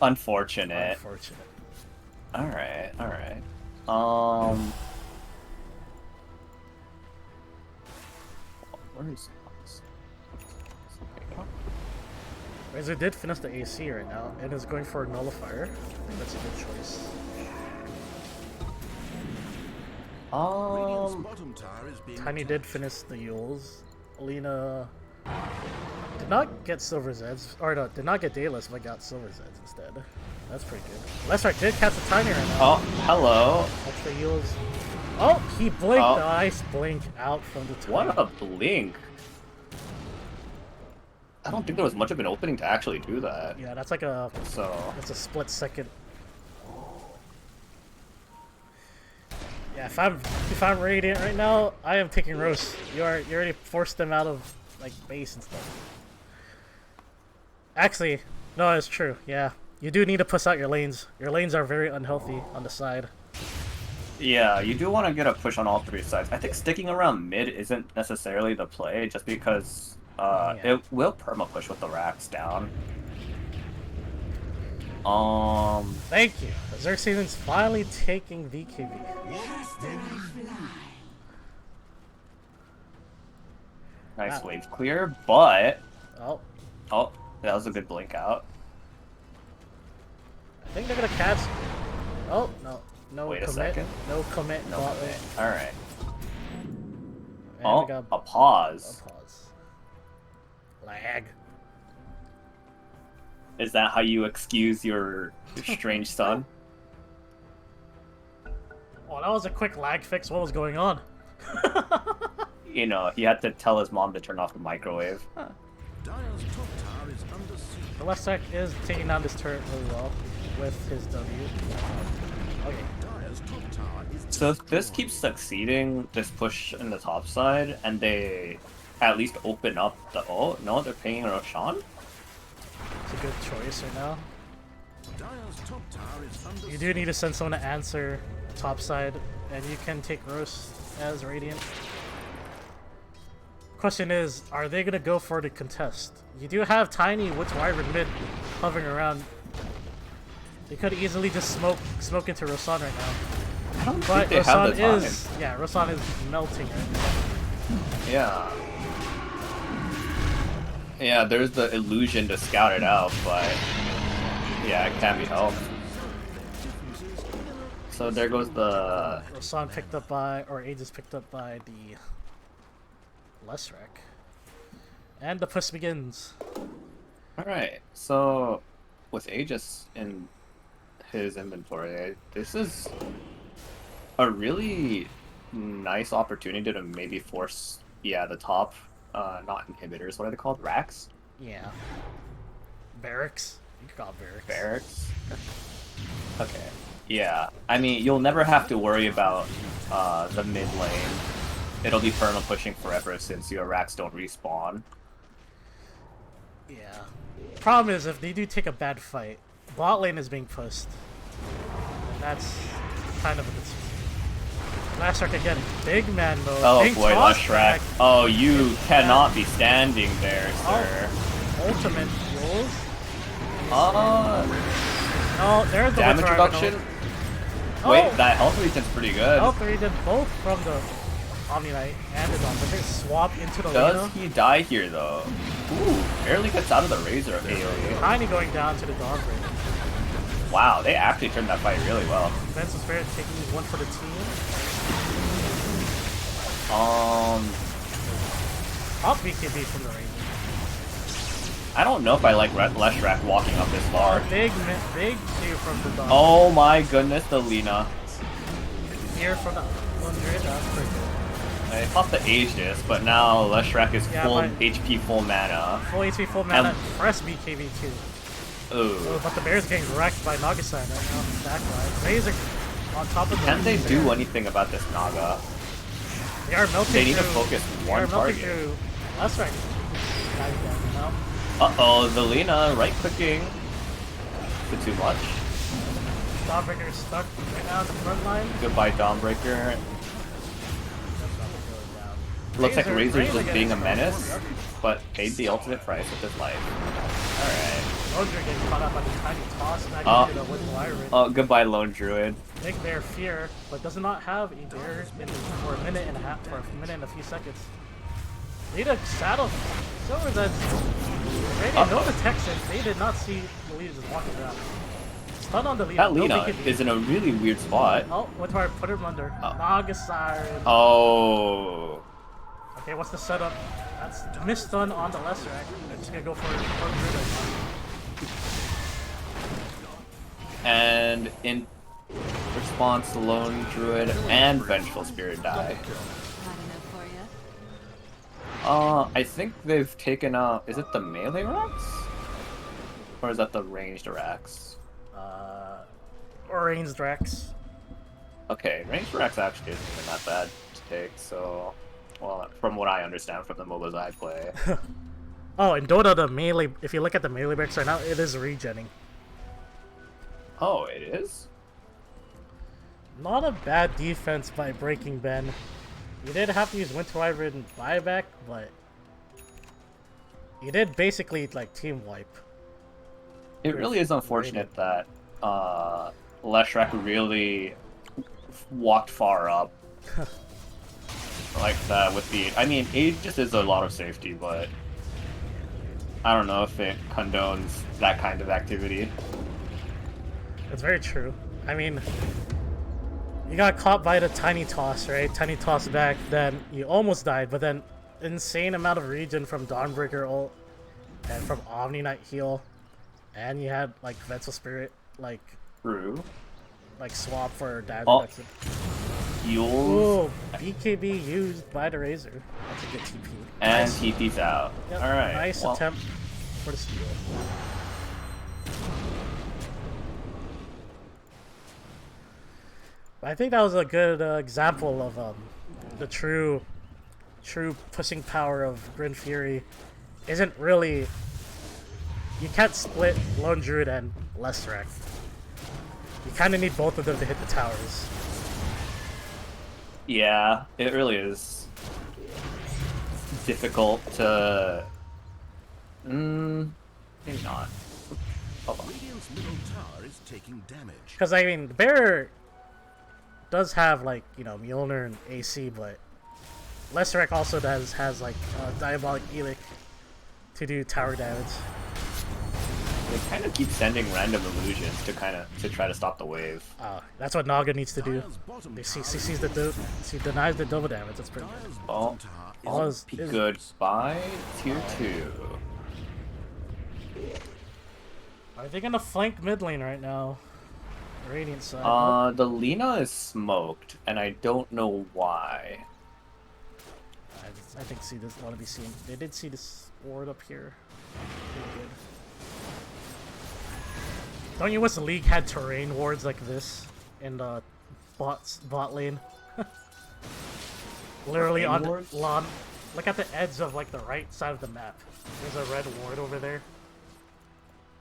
Unfortunate. Unfortunate. Alright. Where is Razor did finish the AC right now and is going for a nullifier. I think that's a good choice. Radiant's bottom tower is being Tiny attacked. did finish the Yules. Alina did not get Silver Zeds, or no, did not get Daedalus, but got Silver Zeds instead. That's pretty good. Lessart did catch the Tiny right now. Oh, hello. That's the Yules. Oh, he blinked. Oh. Nice blink out from the Tiny. What a blink. I don't think there was much of an opening to actually do that. Yeah, that's like a So, that's a split second. Yeah, if I'm Radiant right now, I am taking Roast. You already forced them out of like base and stuff. Actually, no, it's true. Yeah, you do need to push out your lanes. Your lanes are very unhealthy on the side. yeah, you do want to get a push on all three sides. I think sticking around mid isn't necessarily the play, just because Yeah. it will perma-push with the racks down. Thank you. Xerxes finally taking VKB. Nice Wow. wave clear, but... Oh, Oh, that was a good blink out. I think they're gonna catch. Oh no Wait a commit. second. No commit. No gauntlet. way. Alright. And we Oh, got a pause. a pause. Lag. Is that how you excuse your strange son? Oh, that was a quick lag fix. What was going on? You know, he had to tell his mom to turn off the microwave. Dire's top tower is under siege. The left side is taking down this turret really well with his W. Okay. Dire's top tower is So if this keeps succeeding, this push in the top side, and they at least open up the... Oh, no, they're pinging Roshan? It's a good choice right now. Dire's top tower is under You do need to send someone to answer top side, and you can take Roast as Radiant. Question is, are they gonna go for the contest? You do have Tiny Woods Wyvern mid hovering around. They could easily just smoke into Rosan right now. I don't But think they have Rosan the time. is Rosan is melting right now. Yeah. Yeah, there's the illusion to scout it out, but yeah, it can't be helped. So there goes the... Rosan picked up by, or Aegis picked up by the Lessrek. And the push begins. Alright, so with Aegis in his inventory, this is a really nice opportunity to maybe force, the top, not inhibitors, what are they called? Racks? Yeah. Barracks? You could call it barracks. Barracks? Okay. Yeah, I mean, you'll never have to worry about the mid lane. It'll be perma pushing forever since your racks don't respawn. Yeah. Problem is, if they do take a bad fight, bot lane is being pushed. And that's kind of a concern. Lashrak again, big man mode. Oh Big boy, toss Lashrak. back. Oh, you cannot be standing there, sir. Ultimate fuels. Oh, No, there's the damage Witcher reduction? Argonal. Wait, Oh. that health regen's pretty good. All three did both from the Omni Knight and the Dawnbreaker swap into the Does Luna. he die here, though? Ooh, barely gets out of the Razor AoE. Tiny going down to the Dawnbreaker. Wow, they actually turned that fight really well. Defensive Spirit taking one for the team. Up BKB from the Ranger. I don't know if I like Leshrak walking up this far. Big two from the Dawn. Oh my goodness, the Lina. Here from the 100, that's pretty good. I thought the Aegis, but now Leshrak is Yeah, full but- HP, full mana. Full HP, full mana, And- press BKB too. Ooh. Oh, but the Bears getting wrecked by Nagasai right now. Backline. Razor on top of the Can they do anything about this Naga? They are melting They need to through. focus They one are melting target. through. That's right. Guys down now. Uh-oh, the Lina right-clicking. Bit too much. Dawnbreaker is stuck right now in the front line. Goodbye, Dawnbreaker. Looks like Razor's just being a menace, but paid the ultimate price with his life. Alright. Roger getting caught up by the tiny toss back into the Wooden Lyran. Oh, goodbye, Lone Druid. Big Bear Fear, but does not have a bear for a minute and a half, for a minute and a few seconds. Need a saddle. Silver that Radiant, no detection. They did not see Louise just walking around. stun on the Lina. That No Lina BKB. is in a really weird spot. Oh, Winter put him under. Oh. Naga Siren. Oh. Okay, what's the setup? That's missed stun on the Lesser Act. They're just gonna go for And in response, the Lone Druid and Vengeful Spirit die. Hot enough for ya? I think they've taken out. Is it the melee Rex? Or is that the ranged Rex? Ranged Rex. Okay, ranged Rex actually isn't even that bad to take, so. Well, from what I understand from the MOBAs I play. Oh, in Dota, the melee. If you look at the melee Rex right now, it is regenning. Oh, it is? Not a bad defense by Breaking Ben. You did have to use Winter Wyvern buyback, but you did basically like team wipe. It really is unfortunate that Leshrac really walked far up like that with the. I mean, it just is a lot of safety, but I don't know if it condones that kind of activity. It's very true. I mean, you got caught by the Tiny Toss, right? Tiny Toss back, then you almost died, but then insane amount of regen from Dawnbreaker ult and from Omni Knight heal, and you had like Vengeful Spirit like True. swap for damage Oh. reduction. Heals Ooh, BKB used by the Razor. That's a good TP. and Nice. TP's out. Yep, Alright. nice well, attempt for the steal. I think that was a good example of the true pushing power of Grin Fury. Isn't really. You can't split Lone Druid and Leshrac. You kind of need both of them to hit the towers. Yeah, it really is difficult to. Maybe not. Hold on. Radiant's middle tower is taking damage. Because I mean, the bear does have like Mjolnir and AC, but Leshrac also has like Diabolic Elic to do tower damage. They kind of keep sending random illusions to try to stop the wave. That's what Naga needs to do. Dire's bottom He tower sees the she denies the double damage. That's pretty good. Dire's Oh, bottom tower is oh, is- is- goodbye, tier 2. Are they gonna flank mid lane right now? Radiant side. The Lina is smoked, and I don't know why. I think see this want to be seen. They did see this ward up here. Pretty good. Don't you wish the league had terrain wards like this in the bot lane? Literally Terrain on the wards? lawn. Look at the edge of like the right side of the map. There's a red ward over there.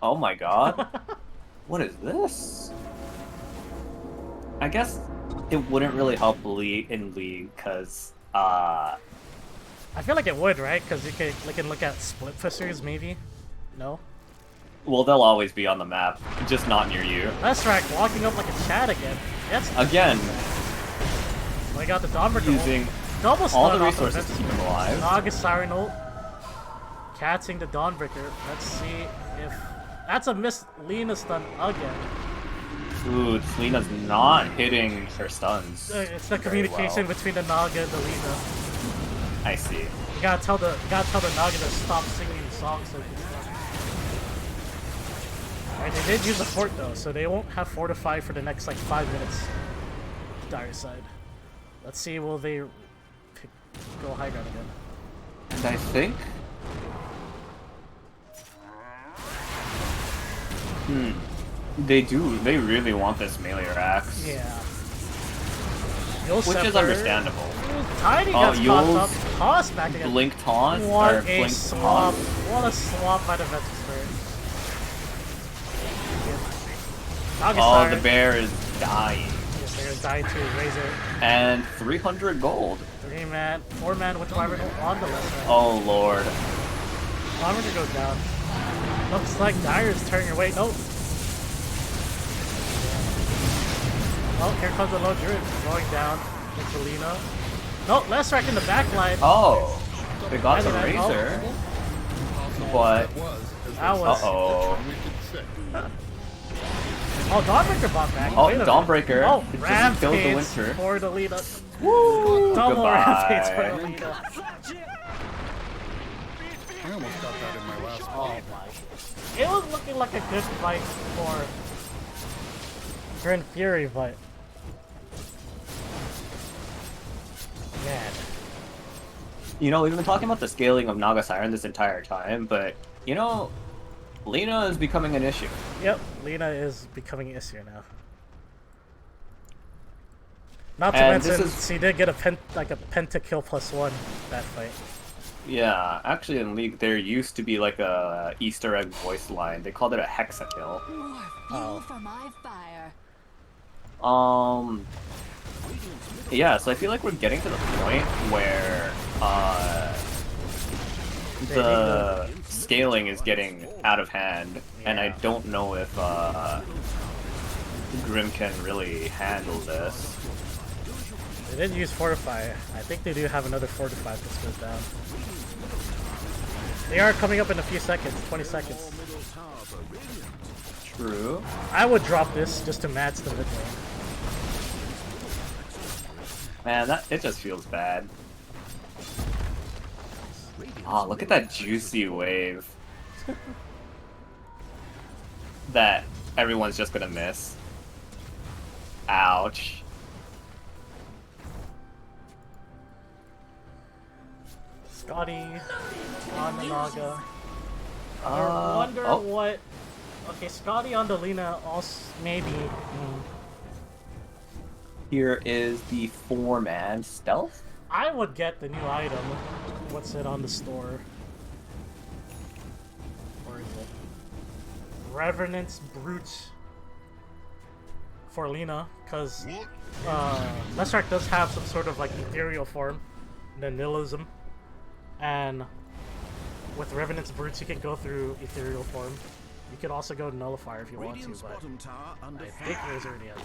Oh my god. What is this? I guess it wouldn't really help in League, because, I feel like it would, right? Because you can look at split pushers, maybe? No? well, they'll always be on the map, just not near you. Leshrac walking up like a Chad again. Yes. Again, I got the Dawnbreaker using ult. Double stun all the off resources to keep him alive. Naga Siren ult. Catching the Dawnbreaker. Let's see if... That's a missed Lina stun again. Ooh, Lena's not hitting her stuns. It's the very communication well. between the Naga and the Lina. I see. You gotta tell the Naga to stop singing the song so they can stun. Alright, they did use a fort though, so they won't have fortify for the next like 5 minutes. Dire side. Let's see, will they go high ground again? And I think... They do. They really want this melee axe. Yeah. Which is understandable. Tiny Oh, gets caught Yule's up. Toss back again. Blink taunt? What or a blink swap. taunt? What a swap by the Vengeful Spirit. Naga Oh, Siren. the bear is dying. Yes, they're dying to Razor. And 300 gold. 3-man, 4-man with Wyvern on the left side. Oh lord. Wyvern goes down. Looks like Dire's turning away. Nope. Oh, here comes the low druid going down. It's Selena. No, Leshrac in the back line. Oh, they got the Right, right. razor. But That was. uh-oh. Oh, Dawnbreaker bought back. Oh, Wait a minute. Dawnbreaker. Oh, It just killed the Rampage Winter. for the leader. Woo! Double Rampage for Goodbye. the leader. I almost got that in my last Oh fight. my. It was looking like a good fight for Grin Fury, but man. You know, we've been talking about the scaling of Naga Siren this entire time, but, you know, Lena is becoming an issue. Yep, Lena is becoming an issue now. Not to And this mention, is- she did get a pentakill +1 that fight. Yeah, actually in League there used to be like a Easter egg voice line. They called it a hexakill. More fuel for my fire. Yeah, so I feel like we're getting to the point where the scaling is getting out of hand, and I Yeah. don't know if Grim can really handle this. They did use Fortify. I think they do have another Fortify if this goes down. They are coming up in a few seconds, 20 seconds. True. I would drop this just to match the mid lane. Man, it just feels bad. Oh, look at that juicy wave. That everyone's just gonna miss. Ouch. Scotty on the Naga. I wonder oh. what. Okay, Scotty on the Lena also maybe. Here is the 4-man stealth. I would get the new item. What's it on the store? Where is it? Revenant's Brute for Lena, because Leshrac does have some sort of like ethereal form, the nihilism, and with Revenant's Brutes you can go through ethereal form. You could also go Nullifier if you want to, Radiant's but bottom tower under I fire. think Riz already has it.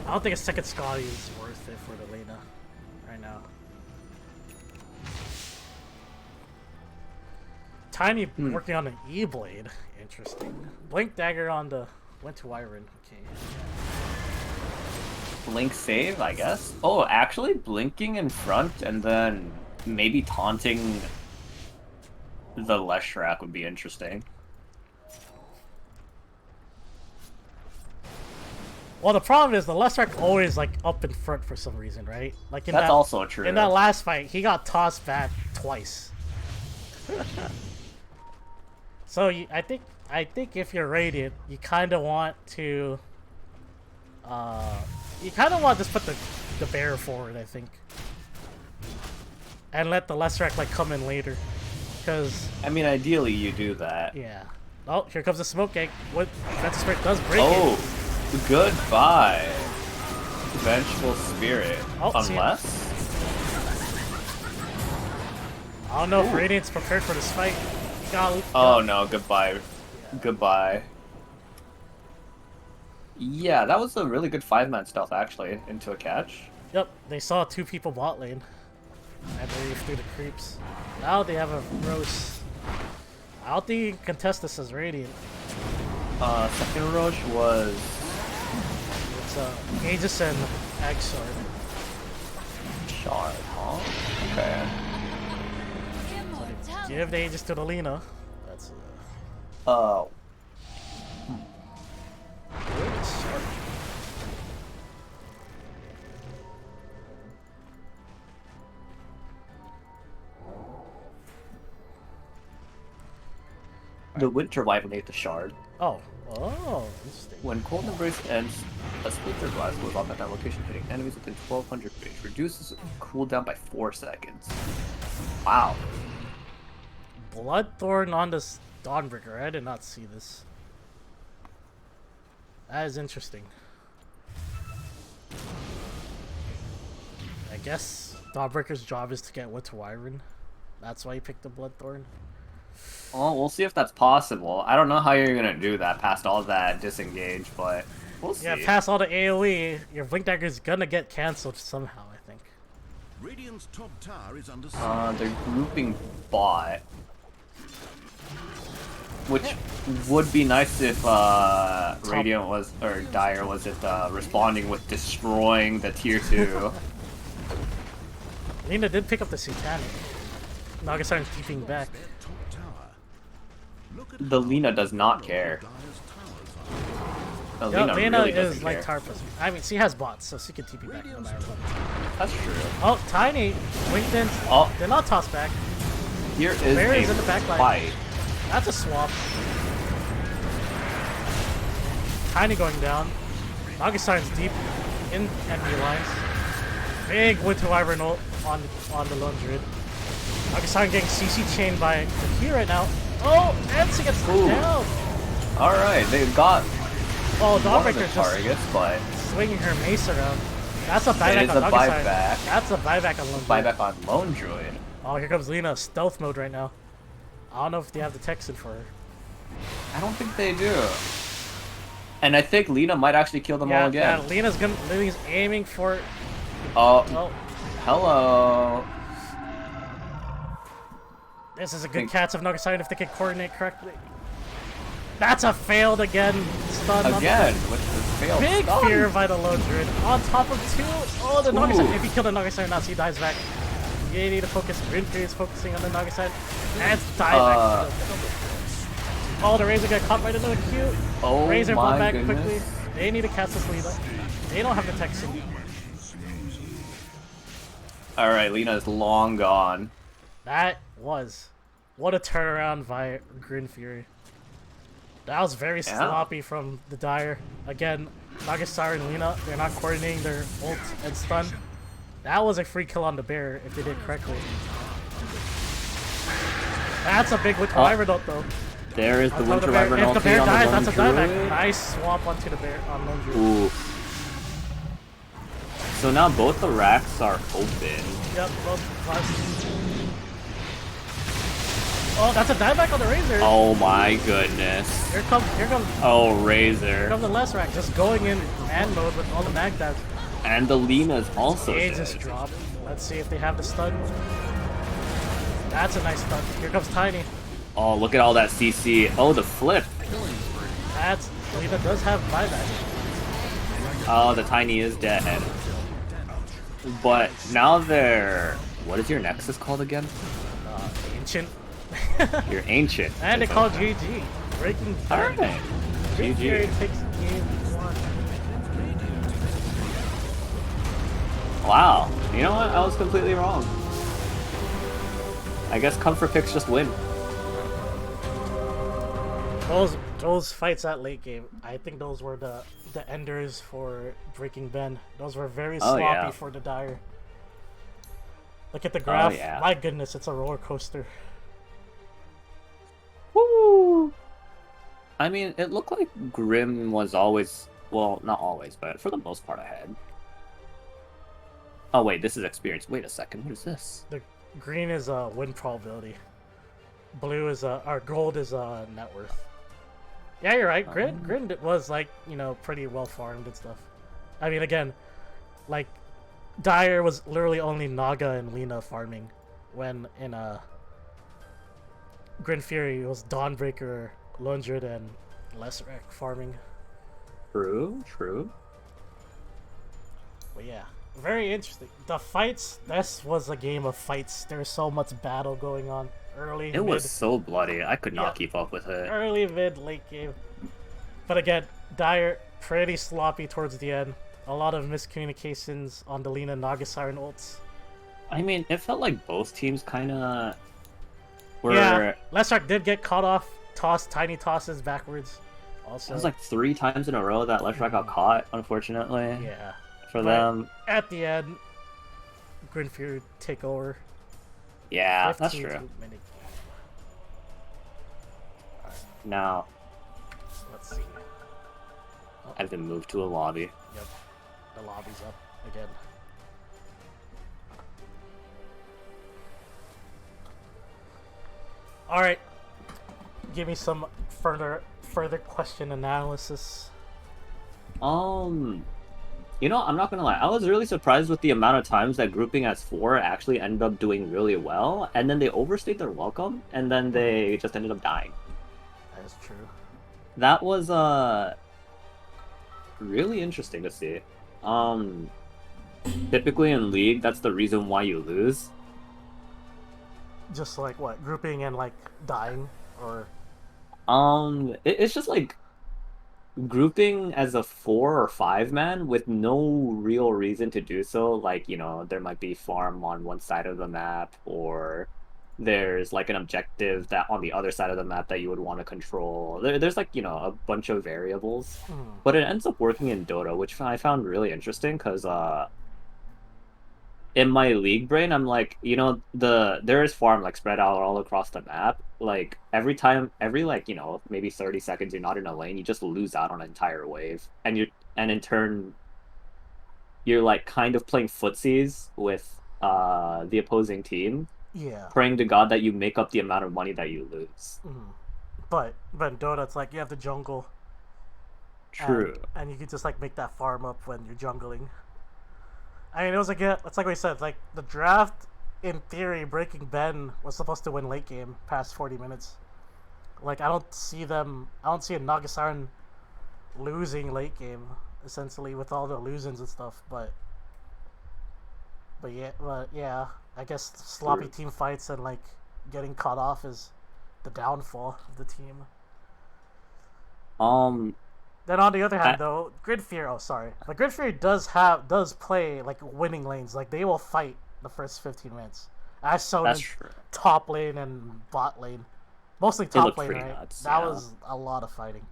I don't think a second Scotty is worth it for the Lena right now. Tiny working on an E-Blade. Interesting. Blink Dagger on the Winter Wyvern. Okay. Blink save, I guess. Oh, actually blinking in front and then maybe taunting the Leshrac would be interesting. Well, the problem is the Leshrac always like up in front for some reason, right? Like in That's that, also true. in that last fight, he got tossed back twice. So I think if you're Radiant, you kind of want to, just put the bear forward, I think, and let the Leshrac like come in later, because I mean, ideally you do that. yeah. Oh, here comes the smoke egg. What Defensive Spirit does break it. Oh, goodbye, Vengeful Spirit. Oh, see ya. Unless. I don't know if Ooh. Radiant's prepared for this fight. Oh no, goodbye. Goodbye. Yeah, that was a really good 5-man stealth actually, into a catch. Yep, they saw 2 people bot lane. I believe through the creeps. Now they have a Roche. I don't think you can contest this as Radiant. Second Roche was... It's Aegis and Egg Sword. Shard, huh? Okay. Immortality. Give the Aegis to the Lena. That's Oh. good start. The Winter Wyvern ate the Shard. Oh, interesting. When Cold Embrace ends, a splinter blast goes off at that location, hitting enemies within 1200 range. Reduces cooldown by 4 seconds. Wow. Bloodthorn on this Dawnbreaker. I did not see this. That is interesting. I guess Dawnbreaker's job is to get Winter Wyvern. That's why he picked the Bloodthorn. Well, we'll see if that's possible. I don't know how you're gonna do that past all that disengage, but we'll see. Yeah, past all the AoE, your Blink Dagger is gonna get cancelled somehow, I think. Radiant's top tower is under siege. They're grouping bot. Which would be nice if Radiant was, or Dire wasn't responding with destroying the tier 2. Lina did pick up the Satanic. Nagasiren's keeping back. The Lina does not care. The Yo, Lina Lina really is doesn't like care. tar plus. I mean, she has bots, so she can TP back no matter what. That's true. Oh, Tiny! Winkton Oh, did not toss back. here is Bear a is in the back line. fight. That's a swap. Tiny going down. Nagasiren's deep in enemy lines. Big Winter Wyvern ult on the Lone Druid. Nagasiren getting CC chained by the key right now. Oh, and she gets Ooh. down. Alright, they've got Oh, one of the Dawnbreaker just targets, but swinging her mace around. That's a it buyback is on a Nagasiren. buyback. That's a buyback on Lone Druid. Buyback on Lone Druid. Oh, here comes Lina, stealth mode right now. I don't know if they have the Texan for her. I don't think they do. And I think Lina might actually kill them all again. Yeah, Lina's aiming for. Oh, Oh, hello. this is a good catch of Nagasiren if they can coordinate correctly. That's a failed again. Stun on the- Again, with the failed Big stun. fear by the Lone Druid. On top of 2. Oh, the Nagasiren. If he killed the Nagasiren now, he dies back. You need to focus. Grin Fury is focusing on the Nagasiren. And it's die back. Oh, the Razor got caught by the Q. Oh Razor my pulled back goodness. quickly. They need to catch this Lina. They don't have the Texan. Alright, Lina is long gone. That was. What a turnaround by Grin Fury. That was very Yeah. sloppy from the Dire. Again, Nagasiren and Lina, they're not coordinating their ult and stun. That was a free kill on the bear if they did correctly. That's a big Winter Wyvern ult though. There is the On top of Winter the bear. Wyvern If the ulti bear on the dies, Lone that's a dieback. Druid. Nice swap onto the bear on Lone Druid. Ooh. So now both the racks are open. Yep, both plus. Oh, that's a dieback on the Razor. Oh my goodness. Here comes Oh, Razor. the last rack, just going in man mode with all the mag dabs. And the Lina's also They dead. just drop. Let's see if they have the stun. That's a nice stun. Here comes Tiny. Oh, look at all that CC. Oh, the flip. That's Lina does have buyback. Oh, the Tiny is dead. But now they're... What is your Nexus called again? Ancient. Your Ancient. And they call GG. Breaking Alright. Grin Fury GG. takes game 1. Wow. You know what? I was completely wrong. I guess comfort picks just win. Those fights at late game, I think those were the enders for Breaking Ben. Those were very sloppy yeah. for the Dire. Look at the graph. yeah. My goodness, it's a roller coaster. Woo! I mean, it looked like Grim was always... Well, not always, but for the most part ahead. Oh wait, this is experience. Wait a second, what is this? The green is win probability. Blue is or gold is net worth. Yeah, you're right. Grin was like, you know, pretty well farmed and stuff. I mean, again, like Dire was literally only Naga and Lina farming, when in Grin Fury it was Dawnbreaker, Lone Druid, and Lesrek farming. True, true. But yeah, very interesting. The fights. This was a game of fights. There's so much battle going on early. It was so bloody. I could not keep up with it. Early, mid, late game. But again, Dire pretty sloppy towards the end. A lot of miscommunications on the Lina Nagasiren ults. I mean, it felt like both teams kind of were... Yeah, Lesrek did get caught off. Tiny tosses backwards. Also, It was like 3 times in a row that Lesrek got caught, unfortunately, yeah. for But them. at the end, Grin Fury take over. Yeah, that's 15 true. minute. Now, Let's see. I have to move to a lobby. Yep, the lobby's up again. All right, give me some further question analysis. You know, I'm not gonna lie. I was really surprised with the amount of times that grouping as 4 actually ended up doing really well, and then they overstayed their welcome, and then they just ended up dying. That is true. That was really interesting to see. Typically in League, that's the reason why you lose. Just like what, grouping and like dying, or It's just like grouping as a 4 or 5 man with no real reason to do so. Like, you know, there might be farm on one side of the map, or there's like an objective that on the other side of the map that you would want to control. There's like, you know, a bunch of variables. But it ends up working in Dota, which I found really interesting because in my League brain, I'm like, you know, there is farm like spread out all across the map. Like every like, you know, maybe 30 seconds you're not in a lane, you just lose out on an entire wave, and in turn you're like kind of playing footsies with the opposing team, yeah. praying to God that you make up the amount of money that you lose. But in Dota, it's like you have the jungle. True. And you can just like make that farm up when you're jungling. I mean, it was like it's like we said, like the draft. In theory, Breaking Ben was supposed to win late game past 40 minutes. Like I don't see a Nagasaran losing late game essentially with all the illusions and stuff. But yeah, I guess sloppy team fights and like getting caught off is the downfall of the team. Then on the other hand, though, Grin Fury. Oh, sorry, but Grin Fury does play like winning lanes. Like they will fight the first 15 minutes. I saw in top lane and bot lane, mostly top lane. Right, nuts, that was a lot of fighting.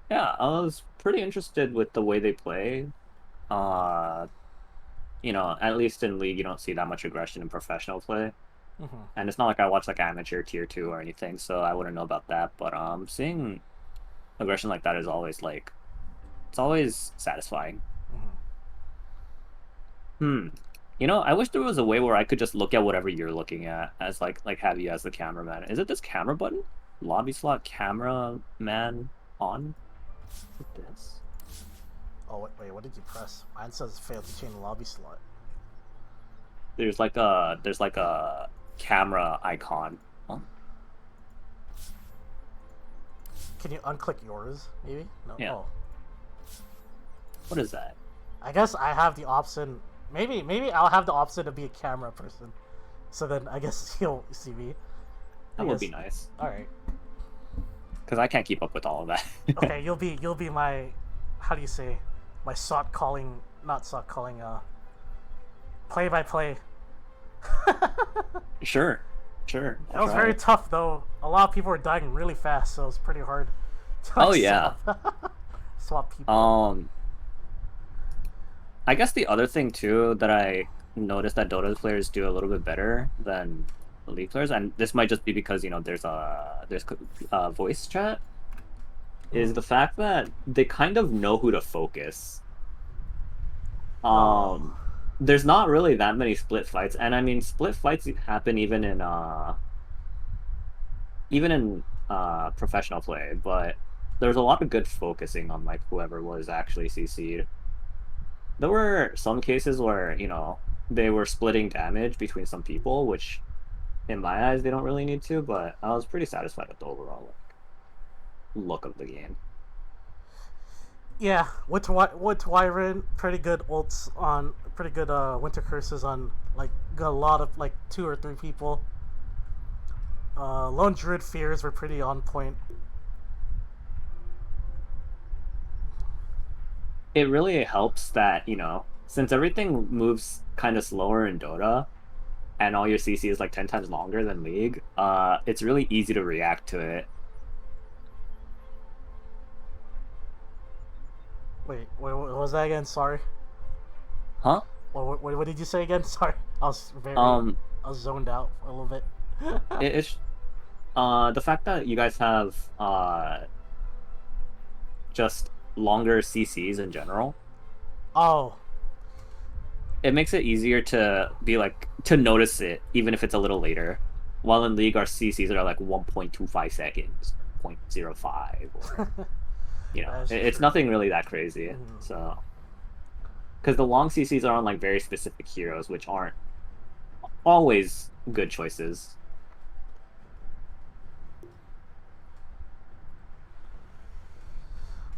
Yeah, I was pretty interested with the way they play. You know, at least in League, you don't see that much aggression in professional play. And it's not like I watch like amateur tier 2 or anything, so I wouldn't know about that. But seeing aggression like that is always like, it's always satisfying. You know, I wish there was a way where I could just look at whatever you're looking at as like have you as the cameraman. Is it this camera button? Lobby slot cameraman on? This. Oh wait, what did you press? Mine says failed to change the lobby slot. There's like a camera icon. Huh? Can you unclick yours? Maybe no. Yeah. Oh. What is that? I guess I have the option. Maybe I'll have the option to be a camera person. So then I guess he'll see me. That would be nice. All right. Because I can't keep up with all of that. Okay, you'll be my, how do you say, my play by play. Sure. That was very tough though. A lot of people were dying really fast, so it was pretty hard to swap people. I guess the other thing too that I noticed that Dota players do a little bit better than League players, and this might just be because, you know, there's voice chat, is the fact that they kind of know who to focus. There's not really that many split fights, and I mean split fights happen even in professional play, but there's a lot of good focusing on like whoever was actually CC'd. There were some cases where, you know, they were splitting damage between some people, which in my eyes they don't really need to, but I was pretty satisfied with the overall look of the game. Yeah, with Wyvern, pretty good ults on, pretty good winter curses on, like, got a lot of, like, 2 or 3 people. Lone Druid fears were pretty on point. It really helps that, you know, since everything moves kind of slower in Dota, and all your CC is like 10 times longer than League, it's really easy to react to it. Wait, what was that again? Sorry. Huh? What did you say again? Sorry, I was zoned out a little bit. It's the fact that you guys have just longer CCs in general. Oh. It makes it easier to be like, to notice it, even if it's a little later. While in League, our CCs are like 1.25 seconds, 0.05, or, you know, it's nothing really that crazy. So, because the long CCs are on like very specific heroes, which aren't always good choices.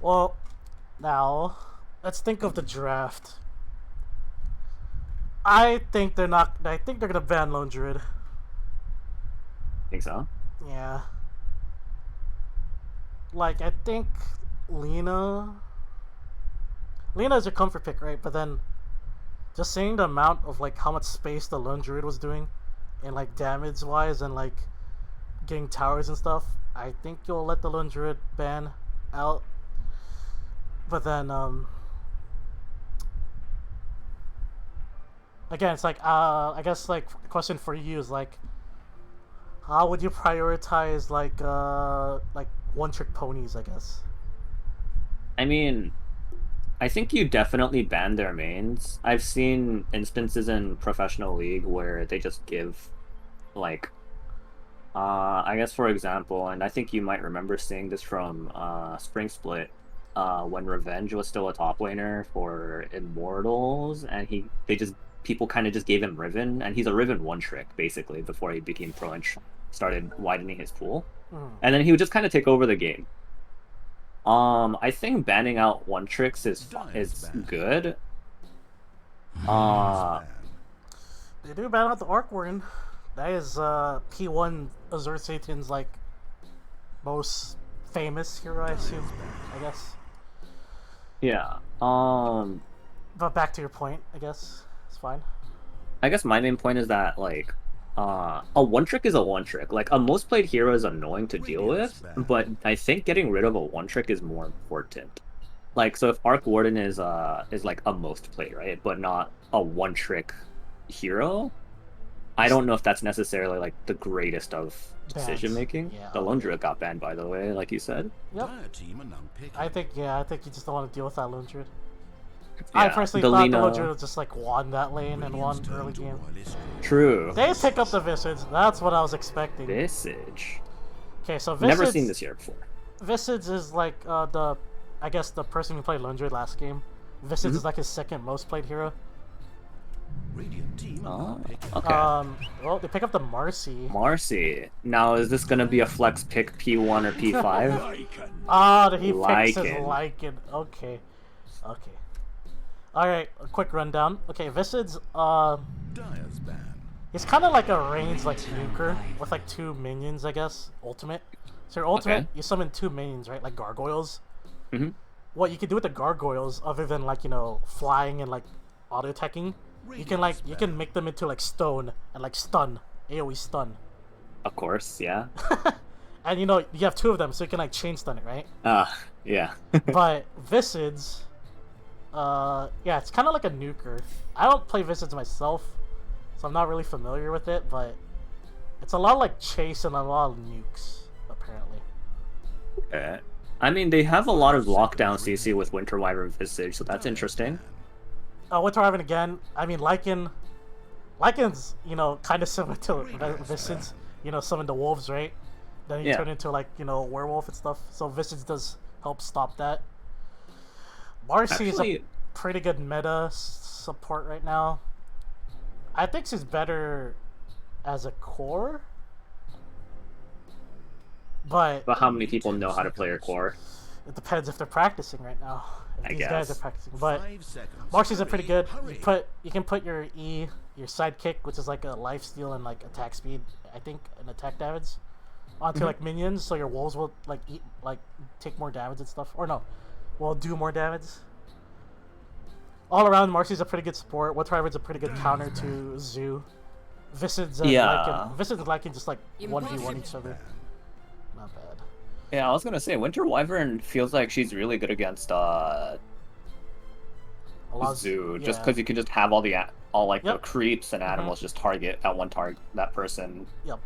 Well, now let's think of the draft. I think they're not. I think they're gonna ban Lone Druid. Think so? Yeah. Like I think Lena. Lena is a comfort pick, right? But then, just seeing the amount of like how much space the Lone Druid was doing, and like damage wise, and like getting towers and stuff, I think you'll let the Lone Druid ban out. But then, again, it's like, I guess like the question for you is like, how would you prioritize like one-trick ponies? I guess. I mean, I think you definitely ban their mains. I've seen instances in professional league where they just give, like, I guess for example, and I think you might remember seeing this from Spring Split, when Revenge was still a top laner for Immortals, and people kind of just gave him Riven, and he's a Riven one trick basically before he became pro and started widening his pool, and then he would just kind of take over the game. I think banning out one tricks is good. They do ban out the Arc Warden. That is P1 Azure Satan's like most famous hero, I assume. I guess. Yeah. But back to your point, I guess it's fine. I guess my main point is that like a one trick is a one trick. Like a most played hero is annoying to deal with, but I think getting rid of a one trick is more important. Like so if Arc Warden is like a most played, right? But not a one trick hero, I don't know if that's necessarily like the greatest of decision making. Yeah. The Lone Druid got banned, by the way, like you said. Yep. Dire team are now picking. I think you just don't want to deal with that Lone Druid. Yeah, I personally the thought Lina- the Lone Druid just like won that lane and won Radiant's early turn to game. wireless grid. True. They pick up the Visage. That's what I was expecting. Visage. Okay, so Visage. Never seen this here before. Visage is like I guess the person who played Lone Druid last game. Visage is like his second most played hero. Radiant team are now picking. Okay. Well, they pick up the Marcy. Marcy. Now, is this gonna be a flex pick P1 or P5? Ah, he picks his Lycan. Lycan. Okay. Alright, a quick rundown. Okay, Visage, Dire's ban. he's kind of like a range like nuker with like two minions, I guess. Ultimate. So your ultimate, Okay. you summon two minions, right? Like gargoyles. Mm-hmm. What you can do with the gargoyles, other than like flying and like auto attacking, you can make them into like stone and like stun, AOE stun. Of course, yeah. And you have two of them, so you can like chain stun it, right? Yeah. But Visage, yeah, it's kind of like a nuker. I don't play Visage myself, so I'm not really familiar with it, but it's a lot like chase and a lot of nukes, apparently. Okay. I mean, they have a lot of lockdown CC with Winter Wyvern Visage, so that's interesting. Winter Wyvern again. I mean, Lycan's, kind of similar to Visage. Summon the wolves, right? Then you turn into like, werewolf and stuff. So Visage does help stop that. Marcy is a pretty good meta support right now. I think she's better as a core. But how many people know how to play her core? it depends if they're practicing right now. If I these guys are guess. practicing. But 5 seconds. Marcy's a pretty good. Hurry. You can put your E, your sidekick, which is like a lifesteal and like attack speed, I think, and attack damage, onto like minions, so your wolves will take more damage and stuff. Or no, will do more damage. All around, Marcy's a pretty good support. Winter Wyvern's a pretty good counter to Zoo. Visage and Lycan just like 1v1 each other. Not bad. Yeah, I was gonna say, Winter Wyvern feels like she's really good against A lot of- Zoo, just yeah. because you can just have all the Yep. creeps and animals just target that person. Yep.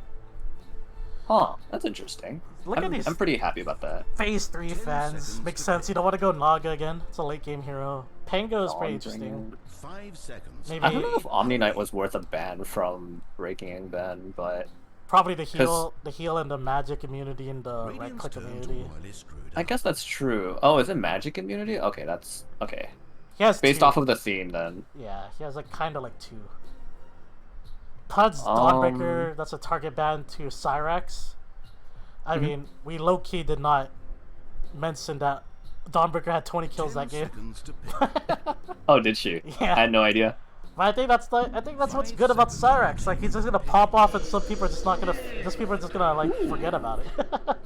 Huh, that's interesting. Look at these I'm pretty happy about that. Phase 3 fans. seconds Makes to sense. You don't want to go Naga again. It's a late game hero. Pango is pretty Dawnbringer. interesting. 5 seconds. Maybe I don't know if Omni Knight was worth a ban from Breaking Ben, but probably the heal and the magic immunity and the right Radiant's click turn to immunity. wireless grid. I guess that's true. Oh, is it magic immunity? Okay, that's okay. He has Based two. off of the theme, then. Yeah, he has like kind of like two. Pud's Dawnbreaker, that's a target ban to Cyrax. I mean, we low-key did not mention that Dawnbreaker had 20 kills 10 that game. seconds to pick. Oh, did she? Yeah. I had no idea. But I think that's what's good about Cyrax. Like he's just gonna pop off, and some people are just not gonna. Just people are just gonna like forget about it.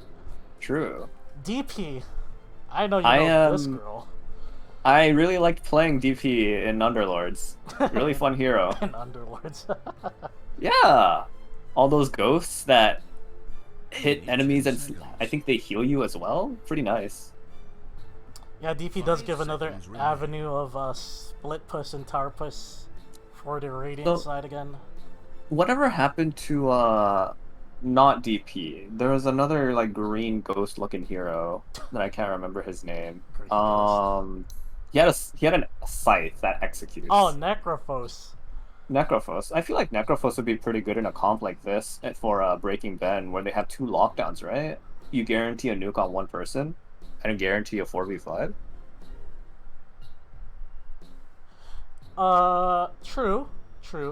True. DP, I know you know this girl. I really liked playing DP in Underlords. Really fun hero. In Underlords. Yeah! All those ghosts that hit enemies and I think they heal you as well. Pretty nice. Yeah, DP does give another avenue of split push and tower push for the Radiant side again. Whatever happened to not DP? There was another like green ghost looking hero that I can't remember his name. He had a scythe that executes. Oh, Necrophos. Necrophos. I feel like Necrophos would be pretty good in a comp like this for Breaking Ben, where they have 2 lockdowns, right? You guarantee a nuke on one person, and guarantee a 4v5. True.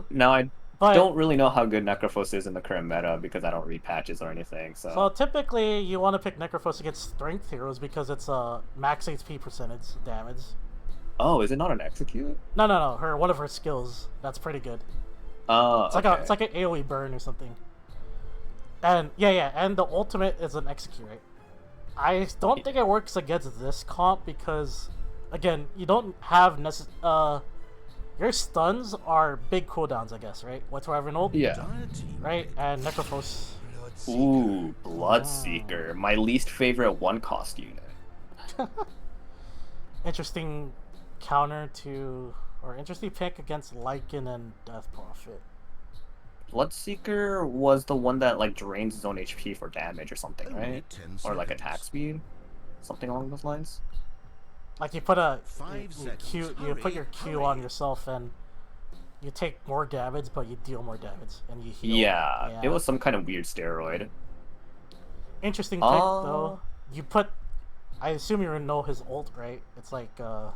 Now I But don't really know how good Necrophos is in the current meta because I don't read patches or anything. so typically you want to pick Necrophos against strength heroes because it's a max HP percentage damage. Oh, is it not an execute? No. One of her skills. That's pretty good. Oh, It's like it's like an AoE burn or something. And yeah, and the ultimate is an execute, right? I don't think it works against this comp because, again, you don't have your stuns are big cooldowns, I guess, right? What's Revenant? Yeah. Right, and Necrophos. Ooh, Bloodseeker, my least favorite 1-cost unit. Interesting counter to, or interesting pick against Lycan and Death Prophet. Bloodseeker was the one that like drains his own HP for damage or something, right? 10 Or like seconds. attack speed, something along those lines. Like you put a 5 you seconds. put your Q on yourself and you take more damage, but you deal more damage and you heal. Yeah, it was some kind of weird steroid. Interesting pick though. You put, I assume you know his ult, right? It's like Do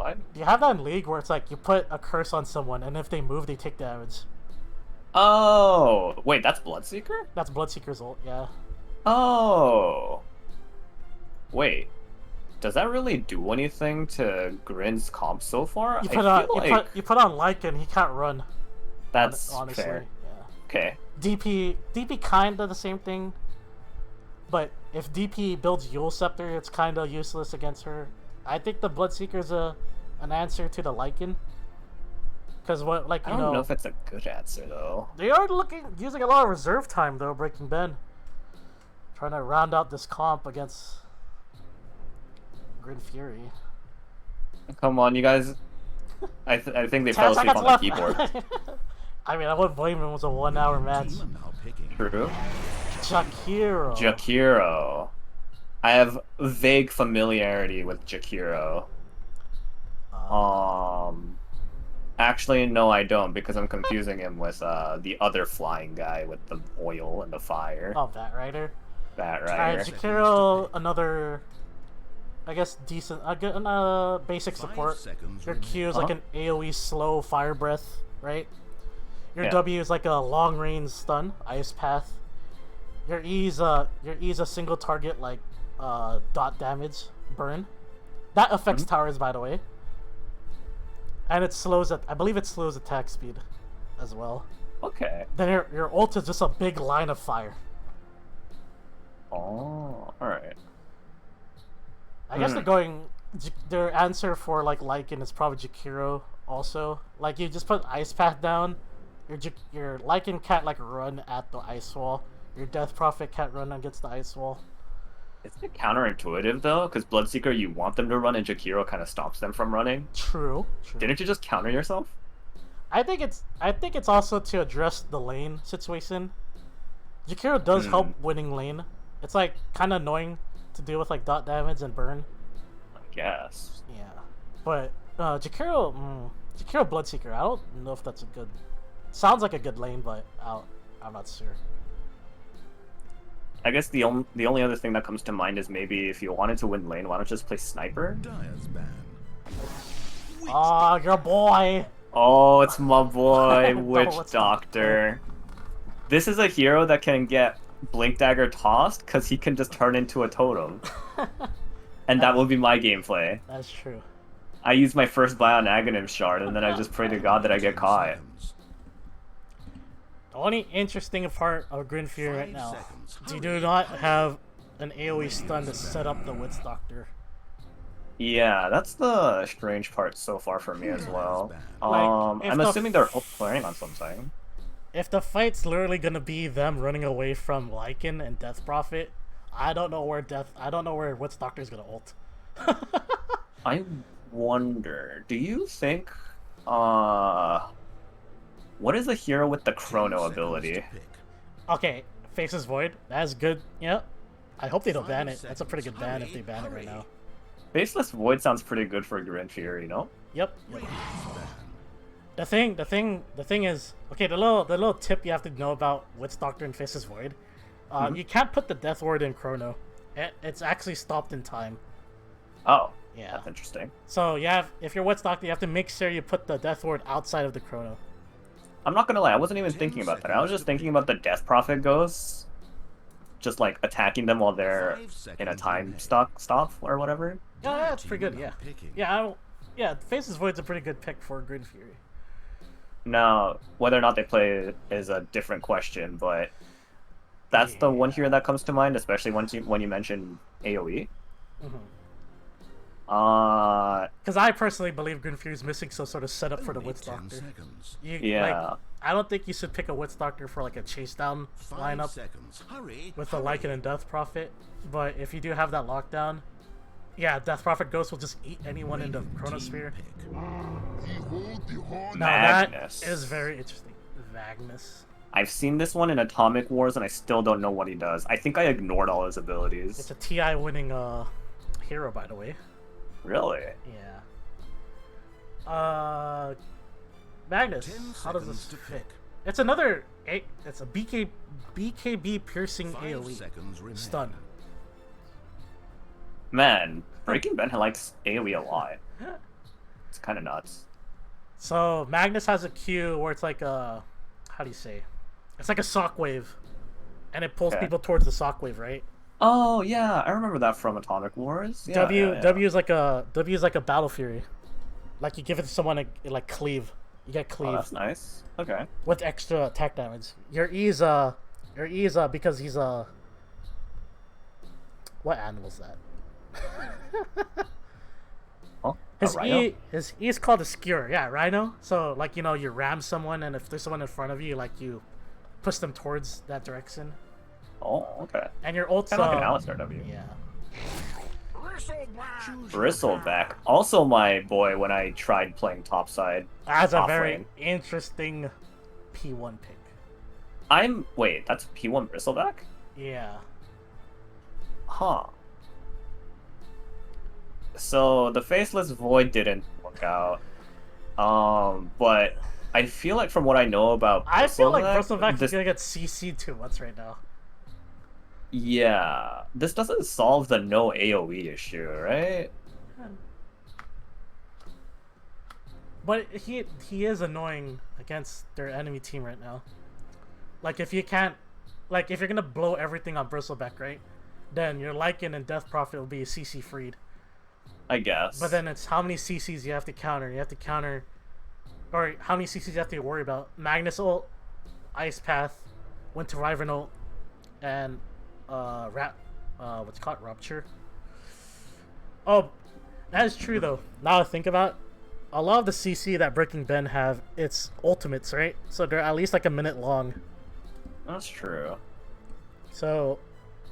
I? do you have that in League where it's like you put a curse on someone and if they move they take damage? Oh, wait, that's Bloodseeker? That's Bloodseeker's ult, yeah. Oh. Wait. Does that really do anything to Grin's comp so far? You I put on feel like you put on Lycan, he can't run. that's Honestly, fair. yeah. Okay. DP kinda the same thing, but if DP builds Yule Scepter, it's kinda useless against her. I think the Bloodseeker's an answer to the Lycan, because what I don't know if it's a good answer though. they are using a lot of reserve time though. Breaking Ben, trying to round out this comp against Grin Fury. Come on, you guys. I think they 10 fell asleep seconds on the left. keyboard. I mean, I wouldn't blame him. It was a 1-hour match. Team are now picking. True. Jakiro. Jakiro. I have vague familiarity with Jakiro. Actually, no, I don't, because I'm confusing him with the other flying guy with the oil and the fire. Oh, that Rider. That Alright, right. Jakiro, another, I guess, decent, basic 5 support. seconds Your remaining. Q is like an AoE slow fire breath, right? Your Yeah. W is like a long range stun, ice path. Your E is a single target like dot damage burn. That affects towers, by the way. And it slows I believe it slows attack speed as well. Okay. Then your ult is just a big line of fire. Oh, alright. I guess they're going. Their answer for like Lycan is probably Jakiro. Also, like you just put Ice Path down. Your Lycan can't like run at the ice wall. Your Death Prophet can't run against the ice wall. Isn't it counterintuitive though? Because Bloodseeker, you want them to run, and Jakiro kind of stops them from running. True. Didn't you just counter yourself? I think it's also to address the lane situation. Jakiro does help winning lane. It's like kind of annoying to deal with like dot damage and burn. I guess. Yeah, but Jakiro Bloodseeker. I don't know if that's a good. Sounds like a good lane, but I'm not sure. I guess the only other thing that comes to mind is maybe if you wanted to win lane, why don't you just play sniper? Dire's ban. Oh, your boy. Oh, it's my boy, Witch What's Doctor. This is a hero that can get Blink Dagger tossed because he can just turn into a totem. And that will be my gameplay. That's true. I use my first Bion Aghanim shard, and then I just pray to God that I get 10 caught. seconds. The only interesting part of Grin Fury right 5 now, seconds. you Hurry, do not hurry. have an AoE stun to set up the Witch Doctor. Yeah, that's the strange part so far for me as well. Like, if I'm the assuming they're planning on something. If the fight's literally gonna be them running away from Lycan and Death Prophet, I don't know where Witch Doctor's gonna ult. I wonder, do you think, what is the hero with the 10 Chrono seconds ability? to pick. Okay, Faces Void. That's good. Yeah. I hope they don't 5 ban it. That's a pretty good ban if seconds. they ban it right Hurry, now. Faceless Void sounds pretty good for Grin Fury, no? Yep. Radiant's ban. The thing is, okay. The little tip you have to know about Witch Doctor and Faces Void, you can't put the Death Ward in Chrono. It's actually stopped in time. Oh, Yeah. that's interesting. So if you're Witch Doctor, you have to make sure you put the Death Ward outside of the Chrono. I'm not gonna lie, I wasn't even 10 thinking about that. I was seconds just to thinking pick. about the Death Prophet ghosts, just like attacking them while they're 5 seconds in a time remaining. stop or whatever. Yeah, that's pretty good. Team Yeah. picking. Yeah. Faces Void's a pretty good pick for Grin Fury. Now, whether or not they play is a different question, but that's the one hero that comes to mind, especially when you mention AoE. Because I personally believe Grin Fury's missing some sort of setup for the Only Witch 10 Doctor. seconds. Yeah. I don't think you should pick a Witch Doctor for like a chase down 5 lineup seconds. Hurry. with the hurry. Lycan and Death Prophet. But if you do have that lockdown, yeah, Death Prophet Ghost will just eat anyone in the Team Chronosphere. pick. Now that Magnus. is very interesting. Magnus. I've seen this one in Atomic Wars, and I still don't know what he does. I think I ignored all his It's abilities. a TI winning hero, by the way. Really? Yeah. Magnus. 10 How does seconds this to fit? pick. It's another. It's a BKB piercing 5 AoE seconds remaining. stun. Man, Breaking Ben likes AoE a lot. It's kind of nuts. So Magnus has a Q where it's like a, how do you say? It's like a shockwave, and it pulls Okay. people towards the shockwave, right? Oh yeah, I remember that from Atomic Wars. Yeah, W yeah. W is like a battle fury, like you give it to someone and it, like cleave. You get Oh, cleave that's nice. Okay. with extra attack damage. Your E is because he's a. What animal's that? Oh, His a Rhino? E is called a skewer. Yeah, Rhino. So like you ram someone, and if there's someone in front of you, like you push them towards that direction. Oh, okay. And your ult's Kind of like an Alistar W. Yeah. Bristleback, also my boy when I tried playing topside. That's a Off very lane. interesting P1 pick. Wait, that's P1 Bristleback? Yeah. Huh. So the Faceless Void didn't work out. But I feel like from what I know about I feel like Bristleback, Bristleback is gonna get CC'd too much right now. yeah, this doesn't solve the no AoE issue, right? But he is annoying against their enemy team right now. Like if you can't, like if you're gonna blow everything on Bristleback, right? Then your Lycan and Death Prophet will be CC freed. I guess. But then it's how many CCs you have to counter. You have to counter, or how many CCs you have to worry about. Magnus ult, Ice Path, Winter Wyvern ult, and what's it called, Rupture. Oh, that is true though. Now I think about it, a lot of the CC that Breaking Ben have, it's ultimates, right? So they're at least like a minute long. That's true. So,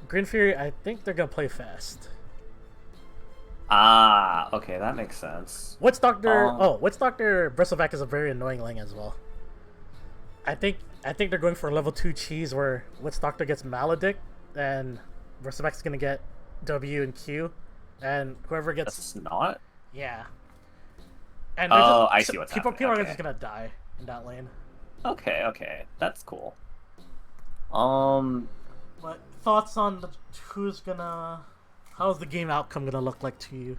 Grin Fury, I think they're gonna play fast. Ah, okay, that makes sense. Witch Doctor Witch Doctor Bristleback is a very annoying lane as well. I think they're going for a level 2 cheese where Witch Doctor gets Maledict and Bristleback's gonna get W and Q, and whoever gets That's not? yeah. And I see what's people happening, are okay. just gonna die in that lane. Okay, that's cool. But thoughts on how's the game outcome gonna look like to you?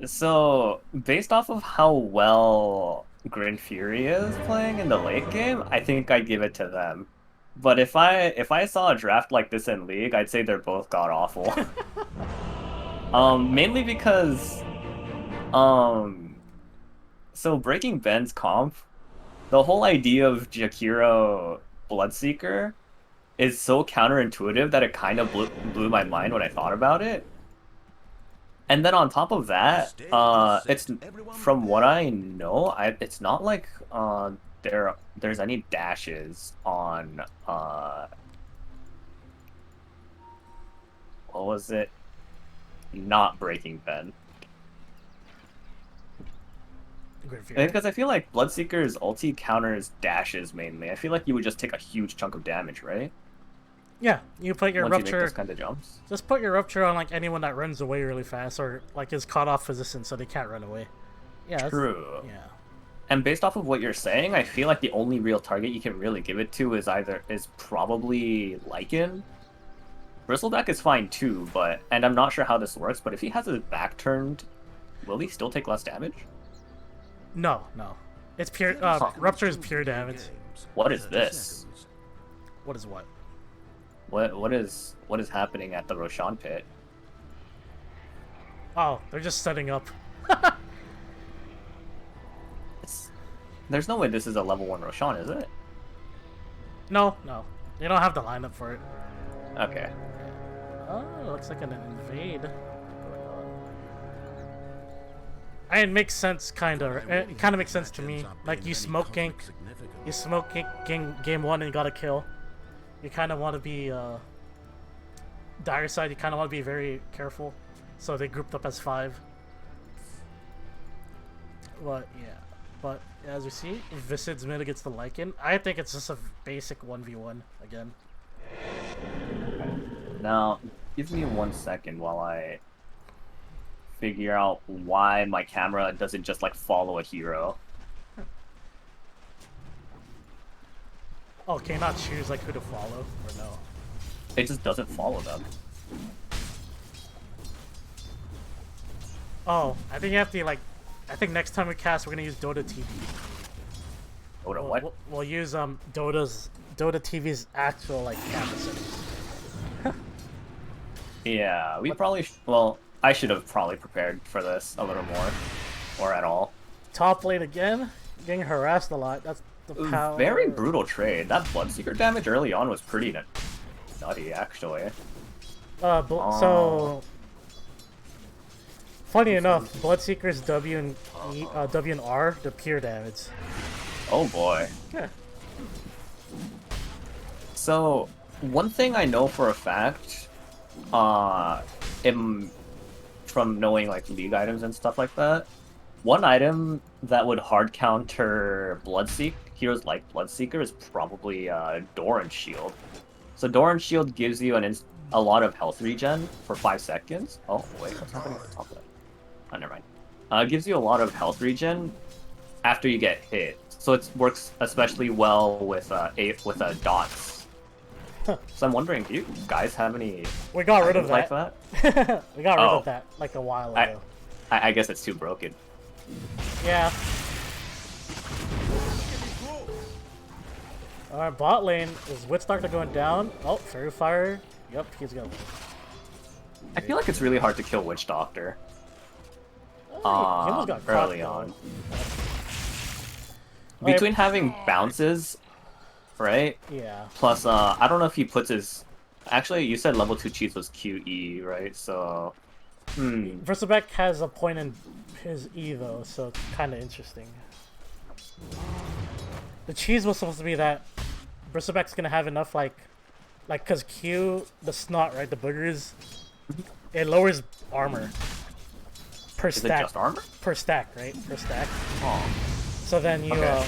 So, based off of how well Grin Fury is playing in the late game, I think I'd give it to them. But if I saw a draft like this in League, I'd say they're both god awful. Mainly because um, so breaking Ben's comp, the whole idea of Jakiro Bloodseeker is so counterintuitive that it kind of blew my mind when I thought about it. And then on top of that, it's from what I know, it's not like there's any dashes on what was it? Not breaking Ben. Grin Fury. Because I feel like Bloodseeker's ulti counters dashes mainly. I feel like you would just take a huge chunk of damage, right? Yeah, you put your Once you make rupture. those kind of jumps. Just put your rupture on like anyone that runs away really fast or like is caught off position so they can't run away. Yeah. True. Yeah. And based off of what you're saying, I feel like the only real target you can really give it to is probably Lycan. Bristleback is fine too, and I'm not sure how this works, but if he has his back turned, will he still take less damage? No. It's pure. Rupture is pure damage. What is this? What is what? What is happening at the Roshan pit? Oh, they're just setting up. There's no way this is a level 1 Roshan, is it? No. They don't have the lineup for it. Okay. Oh, it looks like an invade going on. It makes sense, kind of. It kind of makes sense to me. Like, you smoke gank game 1 and you got a kill. You kind of want to be, dire side, you kind of want to be very careful. So they grouped up as 5. But, yeah. But, as we see, Visid's mid against the Lycan. I think it's just a basic 1v1 again. Now, give me 1 second while I figure out why my camera doesn't just, like, follow a hero. Oh, can you not choose, like, who to follow, or no? It just doesn't follow them. Oh, I think you have to, like... I think next time we cast, we're gonna use Dota TV. Dota what? We'll use, Dota TV's actual, like, camera settings. Yeah, we probably... Well, I should have probably prepared for this a little more. Or at all. Top lane again? Getting harassed a lot. That's the power. Very brutal trade. That Bloodseeker damage early on was pretty nutty, actually. So... Funny enough, Bloodseeker's W and R, the pure damage. Oh boy. Yeah. So, one thing I know for a fact, from knowing like League items and stuff like that, one item that would hard counter heroes like Bloodseeker is probably Doran's Shield. So Doran's Shield gives you a lot of health regen for 5 seconds. Oh wait, what's happening at the top lane? Oh, never mind. It gives you a lot of health regen after you get hit. So it works especially well with dots. So I'm wondering, do you guys have any? We got rid of like that. that? We got rid of that like a while ago. I guess it's too broken. Yeah. Alright, bot lane is Witch Doctor going down. Oh, Fairy Fire. Yep, he's going. I feel like it's really hard to kill Witch Doctor. He almost got caught, Early on. Oh, Between having bounces, right? Yeah. Plus, I don't know if he puts his... Actually, you said level 2 cheese was QE, right? So... Bristleback has a point in his E, though, so it's kind of interesting. The cheese was supposed to be that Bristleback's gonna have enough, cause Q, the snot, right, the boogers, it lowers armor. Per Is stack. it just armor? Per stack, right? Per stack. Oh. So then you Okay.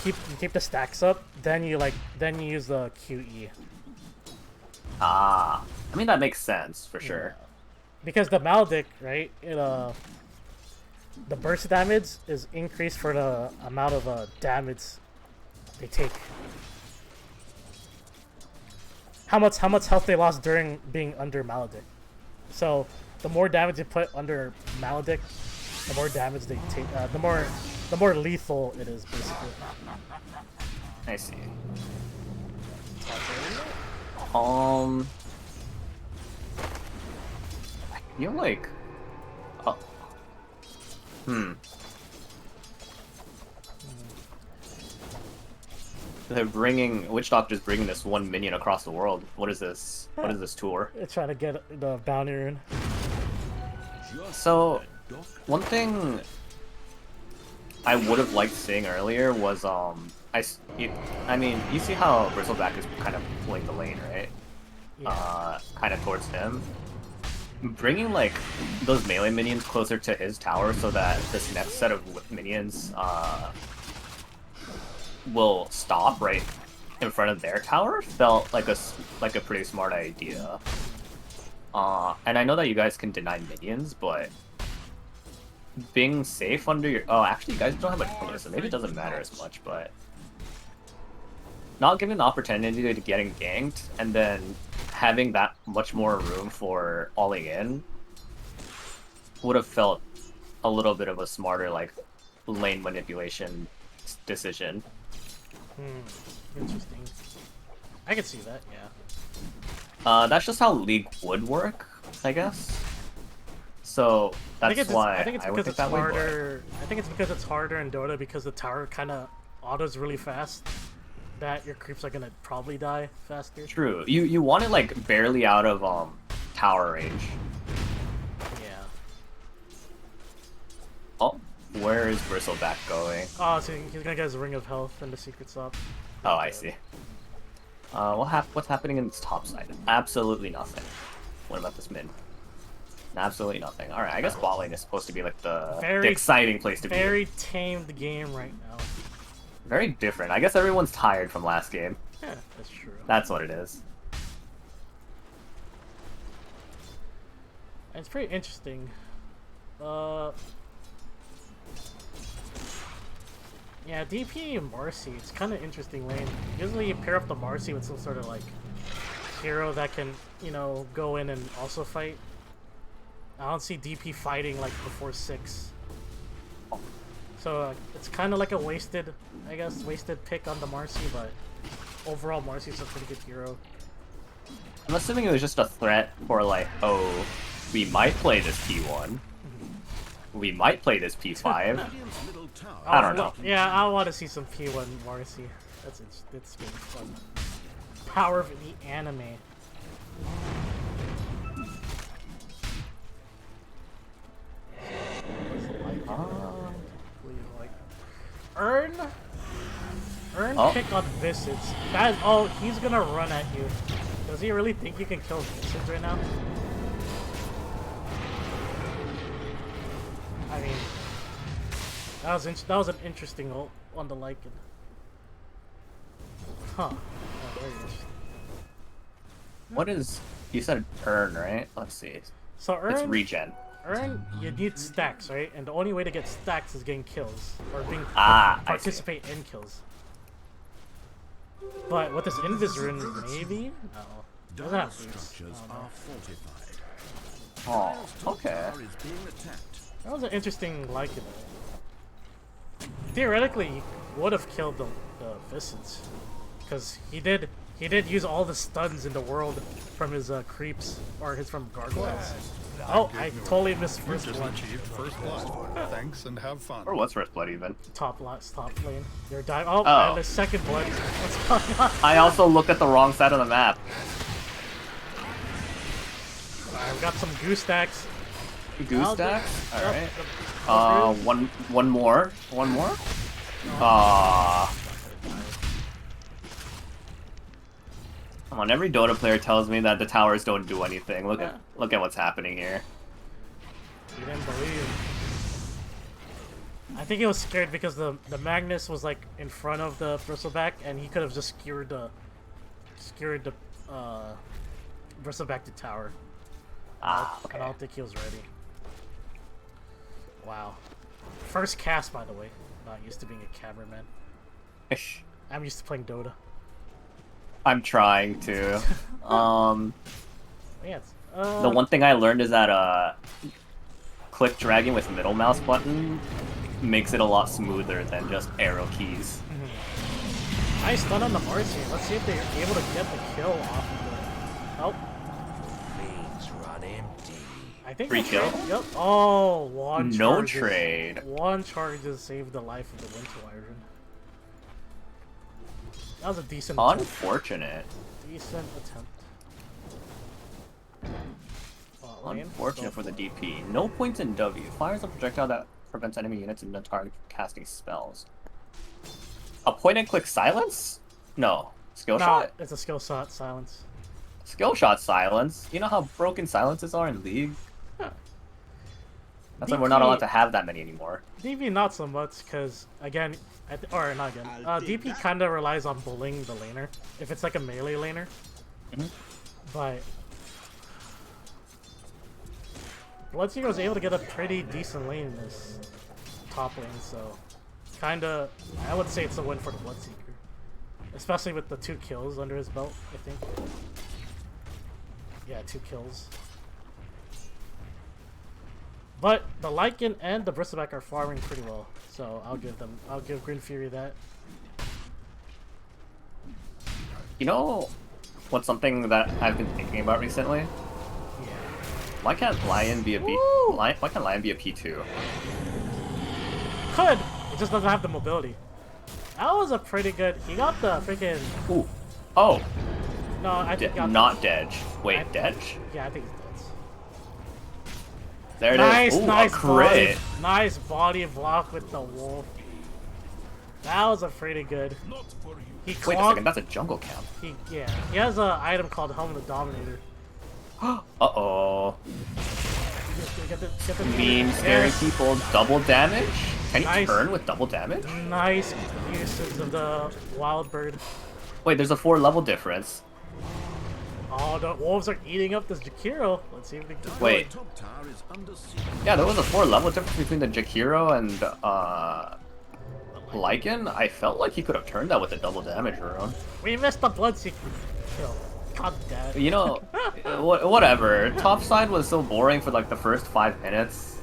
you keep the stacks up, then you use the QE. Ah. I mean, that makes sense, for sure. Because the Maledict, right, the burst damage is increased for the amount of damage they take. How much health they lost during being under Maledict. So the more damage you put under Maledict, the more damage they take. The more lethal it is, basically. I see. top I feel like. Oh. They're bringing Witch Doctor's bringing this one minion across the world. What is this? What is this tour? They're trying to get the bounty rune. So, one thing I would have liked seeing earlier was I mean, you see how Bristleback is kind of pulling the lane, right? Yeah. Kind of towards him. Bringing like those melee minions closer to his tower so that this next set of minions will stop right in front of their tower felt like a pretty smart idea. And I know that you guys can deny minions, but being safe under your... Oh, actually, you guys don't have a jungler, so maybe it doesn't matter as much, but... Not giving the opportunity to getting ganked, and then having that much more room for alling in would have felt a little bit of a smarter, like, lane manipulation decision. Interesting. I can see that, yeah. That's just how League would work, I guess. So that's why I think it's would because think it's that way, harder. I think it's because it's harder in Dota because the tower kind of autos really fast. That your creeps are gonna probably die faster. True. You want it like barely out of tower range. Yeah. Oh, where is Bristleback going? Oh, so he's gonna get his Ring of Health and the secret stop. Oh, I see. What's happening in this top side? Absolutely nothing. What about this mid? Absolutely nothing. Alright, I guess bot lane is supposed to be like the exciting place to be. Very tamed game right now. Very different. I guess everyone's tired from last game. Yeah, that's true. That's what it is. It's pretty interesting. Yeah, DP and Marcy, it's kind of interesting lane. Usually you pair up the Marcy with some sort of like hero that can, you know, go in and also fight. I don't see DP fighting like before 6. So it's kind of like a wasted, I guess, wasted pick on the Marcy, but overall Marcy's a pretty good hero. I'm assuming it was just a threat for like, oh, we might play this P1. We might play this P5. I don't know. Yeah, I want to see some P1 Marcy. That's gonna be fun. Power of the anime. Earn pick on Visits. That he's gonna run at you. Does he really think you can kill Visits right now? I mean, that was an interesting ult on the Lycan. Huh. Oh, very interesting. What is... You said Earn, right? Let's see. So It's regen. Earn, you need stacks, right? And the only way to get stacks is getting kills. Or being participate in kills. But with this Invis rune, maybe? No. Doesn't have boots. Oh, okay. That was an interesting Lycan. Theoretically, he would have killed the Visits. Because he did use all the stuns in the world from his creeps, or from gargoyles. Oh, I totally missed first Just blood. achieved first blood. Thanks and have fun. Or what's first blood even? Top lane. You're dying. Oh, and the second blood. What's going on? I also looked at the wrong side of the map. Alright, we got some goose stacks. Goose stacks? Alright. Yep. One more. One more? Come on, every Dota player tells me that the towers don't do anything. Look at what's happening here. He didn't believe. I think he was scared because the Magnus was like in front of the Bristleback, and he could have just skewered the Bristleback to tower. Okay. I don't think he was ready. Wow. First cast, by the way. Not used to being a cameraman. I'm used to playing Dota. I'm trying to. Yeah, the one thing I learned is that click dragging with middle mouse button makes it a lot smoother than just arrow keys. Nice stun on the Marcy. Let's see if they're able to get the kill off of the... Oh. Lanes run empty. I think Free they kill? trade- Yep. Oh, one No charge trade. One charge just saved the life of the Winter Wyvern. That was a decent attempt. Unfortunate. Decent attempt. Unfortunate for the DP. No points in W. Fires a projectile that prevents enemy units in the target from casting spells. A point and click silence? No. Skill shot? It's a skill shot silence. Skill shot silence? You know how broken silences are in League? Huh. That's why we're not allowed to have that many anymore. DP not so much, because again, or not again, DP kind of relies on bullying the laner, if it's like a melee laner. But Bloodseeker was able to get a pretty decent lane in this top lane, so kinda, I would say it's a win for the Bloodseeker. Especially with the 2 kills under his belt, I think. Yeah, 2 kills. But the Lycan and the Bristleback are farming pretty well, so I'll give Grin Fury that. You know what's something that I've been thinking about recently? Yeah. Why can't Lion be a why can't Lion be a P2? Could! It just doesn't have the mobility. That was a pretty good... He got the freaking... Ooh. Oh. No, I think he got not Dedge. Wait, Dedge? Yeah, I think it's Dedge. There it Nice, is. Ooh, nice a crit. Nice body block with the wolf. That was a pretty good. He Wait a second, that's a jungle camp. Yeah, he has an item called Helm of the Dominator. Uh-oh. Get the Mean, scary people. Double damage? Can Nice. you turn with double damage? Nice uses of the Wild Bird. Wait, there's a 4-level difference. Oh, the wolves are eating up this Jakiro. Let's see if we can. Wait. Top tower is under siege. Yeah, there was a 4-level difference between the Jakiro and Lycan. I felt like he could have turned that with a double damage rune. We missed the Bloodseeker kill. God damn it. You know, whatever. Topside was so boring for like the first 5 minutes.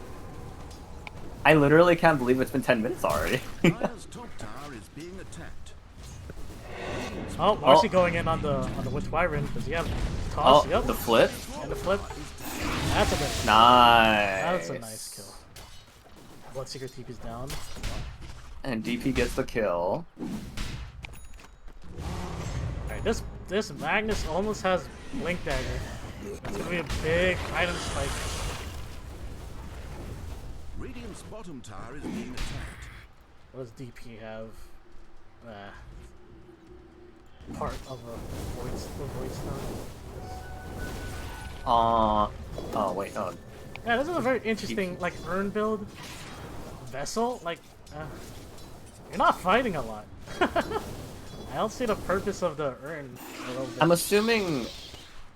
I literally can't believe it's been 10 minutes already. Dire's top tower is being attacked. Oh, Marcy going in on the Witch Wyvern. Does he have toss? Oh, Yep. the flip? And the flip. That's a good kill. Nice. That's a nice kill. Bloodseeker TP's down. And DP gets the kill. Alright, this Magnus almost has Blink Dagger. It's gonna be a big item spike. Radiant's bottom tower is being attacked. What does DP have? Part of a void stone. Oh wait, oh. Yeah, this is a very interesting like urn build. Vessel, like you're not fighting a lot. I don't see the purpose of the urn a little bit. I'm assuming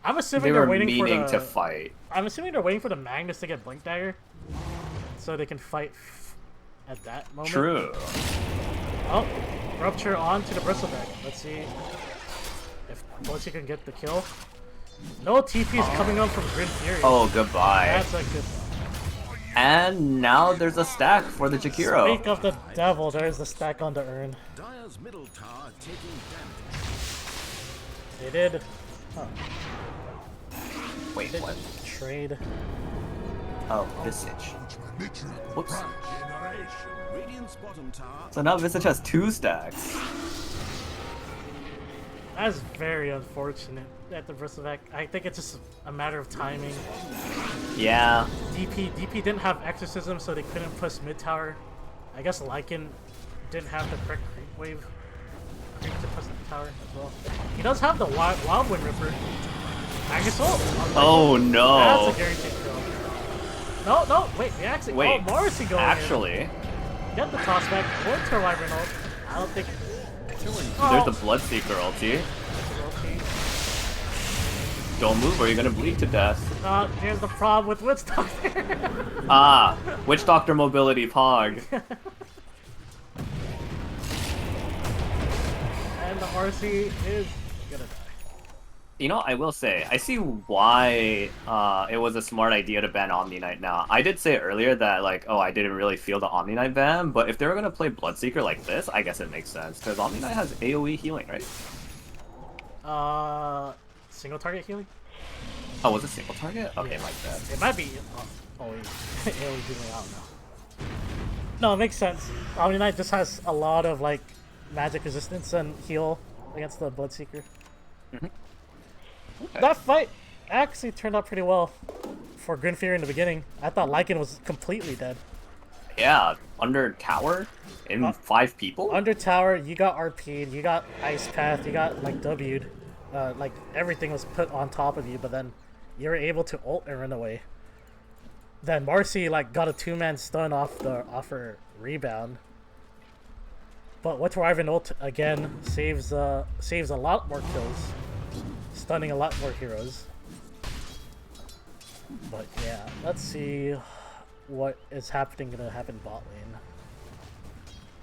they they're were waiting for meaning the, to fight. I'm assuming they're waiting for the Magnus to get Blink Dagger, so they can fight at that moment. True. Oh, Rupture onto the Bristleback. Let's see if Bloodseeker can get the kill. No TP is coming up from Grin Fury. Oh, goodbye. That's a good. And now there's a stack for the Jakiro. Speak of the devil, there's the stack on the urn. Dire's middle tower taking damage. They did. Huh. Wait, what? Trade. Oh, Visage. Whoops. Radiant's bottom tower. So now Visage has 2 stacks. That's very unfortunate at the Bristleback. I think it's just a matter of timing. Yeah. DP didn't have Exorcism, so they couldn't push mid tower. I guess Lycan didn't have the correct creep wave creep to push the tower as well. He does have the Wild Wind Ripper. Magnus ult. Oh no. That's a guaranteed kill. No, wait, we actually. Wait, oh, Morrissey going actually. in. Get the toss back. Winter Wyvern ult. I don't think. There's the Bloodseeker ulti. Don't move or you're gonna bleed to death. Here's the problem with Witch Doctor. Ah, Witch Doctor mobility pog. And the RC is gonna die. You know, I will say, I see why it was a smart idea to ban Omni Knight now. I did say earlier that, like, oh, I didn't really feel the Omni Knight ban, but if they were going to play Bloodseeker like this, I guess it makes sense, because Omni Knight has AoE healing, right? Single target healing? Oh, was it single target? Okay, Yeah. like that. It might be always AoE healing, I don't know. No, it makes sense. Omni Knight just has a lot of, like, magic resistance and heal against the Bloodseeker. Okay. That fight actually turned out pretty well for Grin Fury in the beginning. I thought Lycan was completely dead. Yeah, under tower in 5 people? Under tower, you got RP'd, you got Ice Path, you got, like, W'd. Like, everything was put on top of you, but then you were able to ult and run away. Then Marcy, like, got a 2-man stun off her rebound. But What's Wyvern ult, again, saves a lot more kills. Stunning a lot more heroes. But yeah, let's see what is gonna happen bot lane.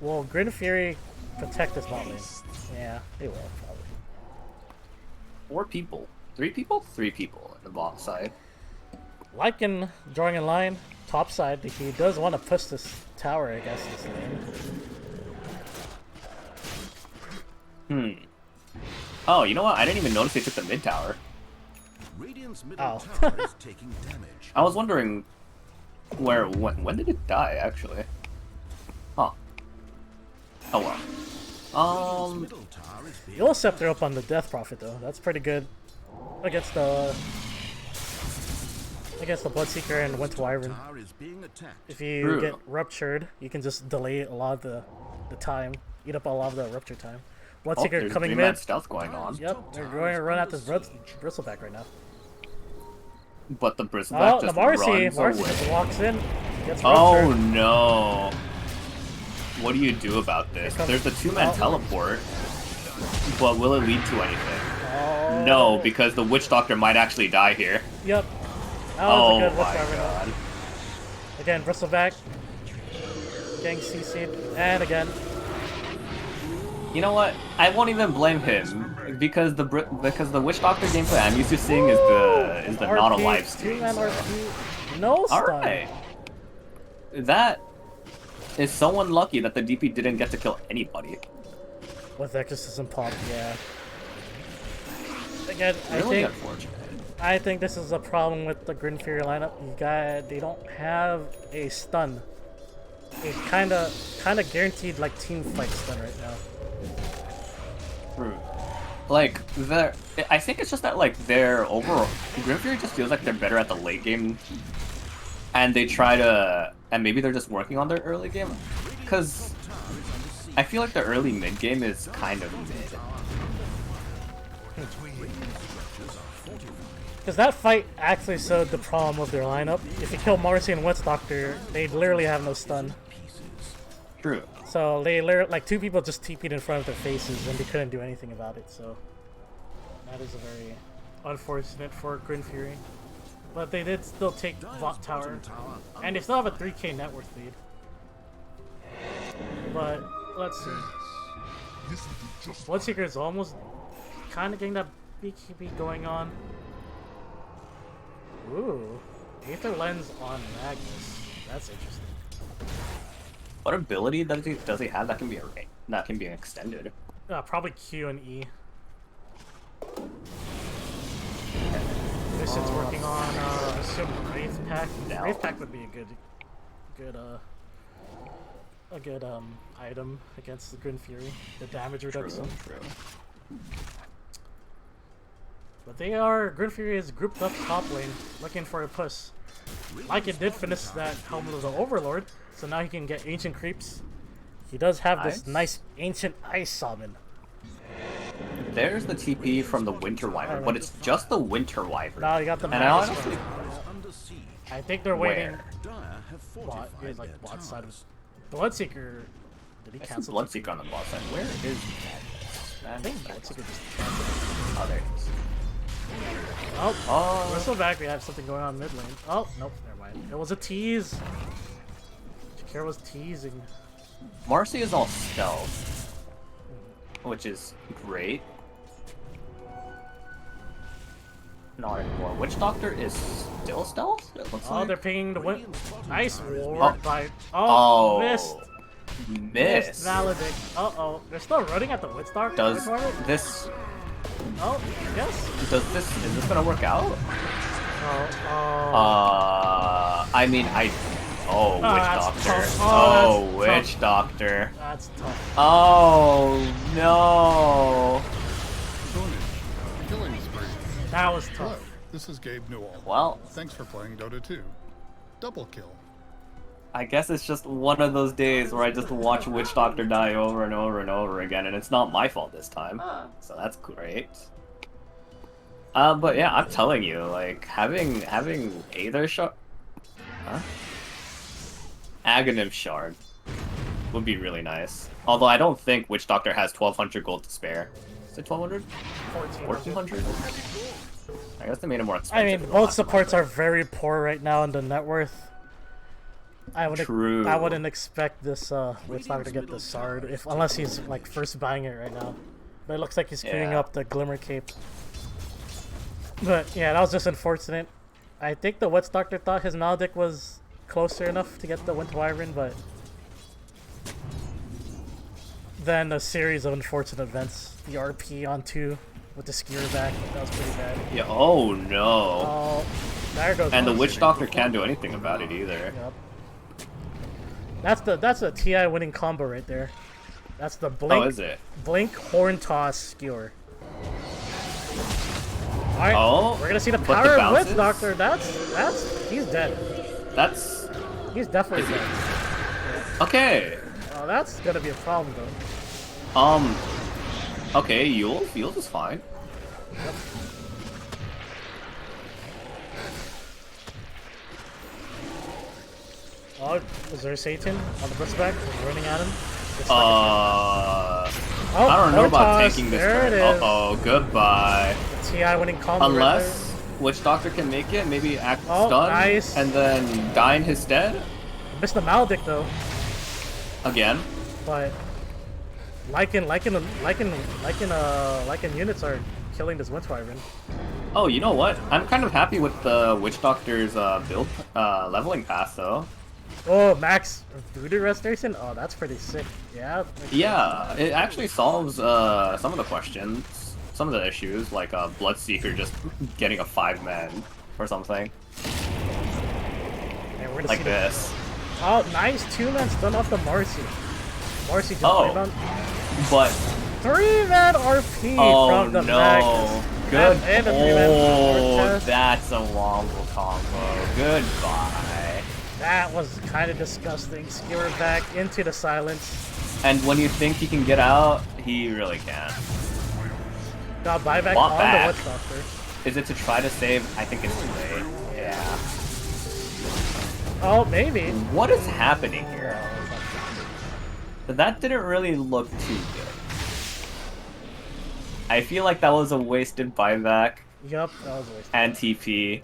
Will Grin Fury protect this bot lane? Yeah, they will, probably. 4 people. 3 people? 3 people on the bot side. Lycan drawing a line, top side, he does want to push this tower, I guess, this lane. Oh, you know what? I didn't even notice they took the mid tower. Radiant's middle Oh. tower is taking damage. I was wondering when did it die actually? Huh. Oh well. Middle tower is being You'll Scepter up on the Death Prophet though. That's pretty good against the Bloodseeker and Winter Wyvern. tower is being attacked. If you True. get ruptured, you can just delay a lot of the time, eat up a lot of the rupture time. Oh, Bloodseeker there's coming 3-man mid. stealth going on. Yep, they're going to run at this Bristleback right now. But the Bristleback Oh, the just Marcy runs just away. walks in, gets Oh ruptured. no! What do you do about this? Here There's the comes- 2-man oh. teleport, but will it lead to anything? Oh. No, because the Witch Doctor might actually die here. Yep. That was Oh a good my Witch Wyvern. god. Again, Bristleback. Getting CC'd. And again. You know what? I won't even blame him because the Witch Doctor gameplay I'm used to seeing is the not RP, alive stream. 2-man So. RP. No stun. Alright. That is so unlucky that the DP didn't get to kill anybody. With Exorcism pop, yeah. Again, Really unfortunate. I think this is a problem with the Grin Fury lineup. They don't have a stun. A kinda guaranteed like team fight stun right now. Like, I think it's just that, like, their overall... Grim Fury just feels like they're better at the late game. And they try to... And maybe they're just working on their early game. Because I feel like the early mid game is kind of mid. Because that fight actually showed the problem with their lineup. If you kill Marcy and Witch Doctor, they literally have no stun. True. So they literally, like, 2 people just TP'd in front of their faces and they couldn't do anything about it. So that is a very unfortunate for Grin Fury. But they did still take Bot Tower, and they still have a 3k net worth lead. But let's see. Bloodseeker is almost kind of getting that BKB going on. Ooh, Aether Lens on Magnus. That's interesting. What ability does he have that can be extended? Probably Q and E. This is working on assume Wraith Pack. No. Wraith Pack would be a good item against the Grin Fury. The damage reduction. True. But Grin Fury is grouped up top lane, looking for a push. Lycan did finish that Helmet of the Overlord, so now he can get Ancient Creeps. He does have this nice Ancient Ice Summon. There's the TP from the Winter Wyvern, but it's just the Winter Wyvern. Now you got the And I Magus honestly, one. under siege. I think they're waiting. where? Dire have Bot, fortified he's like their bot side of towers. Bloodseeker. Did he It's cancel? Bloodseeker on the boss side. Where is I that? think Bloodseeker just canceled. Oh, there it is. Oh, we're still back. We have something going on mid lane. Oh, nope, never mind. It was a tease. Jakira was teasing. Marcy is all stealth, which is great. Not anymore. Witch Doctor is still stealth? It looks Oh, like. they're pinging the win. Nice ward Oh. by. Oh, Oh, missed. Miss. Valedict. Uh-oh. They're still running at the Witch Doctor. Does this? Oh, yes. Is this gonna work out? Oh. I mean, Oh, Witch that's Doctor. tough. Oh, That's Witch tough. Doctor. That's tough. Oh no. Killing spree. That was Hello, tough. this is Gabe Newell. Well, Thanks for playing Dota 2. Double kill. I guess it's just one of those days where I just watch Witch Doctor die over and over and over again, and it's not my fault this time. So that's great. But yeah, I'm telling you, like having Aether Shard, Aghanim Shard would be really nice. Although I don't think Witch Doctor has 1,200 gold to spare. Is it 1,200? 1,400? I guess they made it more expensive. I mean, both supports are very poor right now in the net worth. True. I wouldn't expect this Witch Doctor to get the Shard unless he's like first buying it right now. But it looks like he's queuing Yeah. up the Glimmer Cape. But yeah, that was just unfortunate. I think the Witch Doctor thought his Maledict was closer enough to get the Winter Wyvern, but then a series of unfortunate events. The RP on 2 with the skewer back, that was pretty bad. Yeah. Oh no. Oh, there goes. And the one. Witch Doctor can't do anything about it either. Yep. That's a TI winning combo right there. That's the blink. Oh, is it? Blink, horn toss, skewer. Alright, Oh, we're gonna see the but the power of bounces? Witch Doctor. He's dead. That's He's definitely dead. okay. Oh, that's gonna be a problem though. Okay, Yules is fine. Oh, is there Satan on the bristleback? Running at him? I Oh, don't know horn about toss. taking this There turn. it is. Uh-oh, goodbye. TI winning combo. Unless Witch Doctor can make it, maybe act Oh, stun nice. and then die in his stead Missed the Maledict though, again. but Lycan units are killing this Winter Wyvern. Oh, you know what? I'm kind of happy with the Witch Doctor's build leveling path though. Oh, max voodoo restoration? Oh, that's pretty sick. Yeah. Yeah, it actually solves some of the questions, some of the issues, like Bloodseeker just getting a 5-man or something. And we're gonna Like see this. Oh, nice 2-man stun off the Marcy. Marcy just Oh. played on But 3-man RP oh from the no, Magnus. good. And a 3-man Oh, Vortex. that's a wombo combo. Goodbye. That was kind of disgusting. Skewer back into the silence. And when you think he can get out, he really can't. Got buyback Walk on back. the Witch Doctor. Is it to try to save? I think it's too late. Yeah. Oh, maybe. What is happening here? That didn't really look too good. I feel like that was a wasted buyback Yup, that was a waste. and TP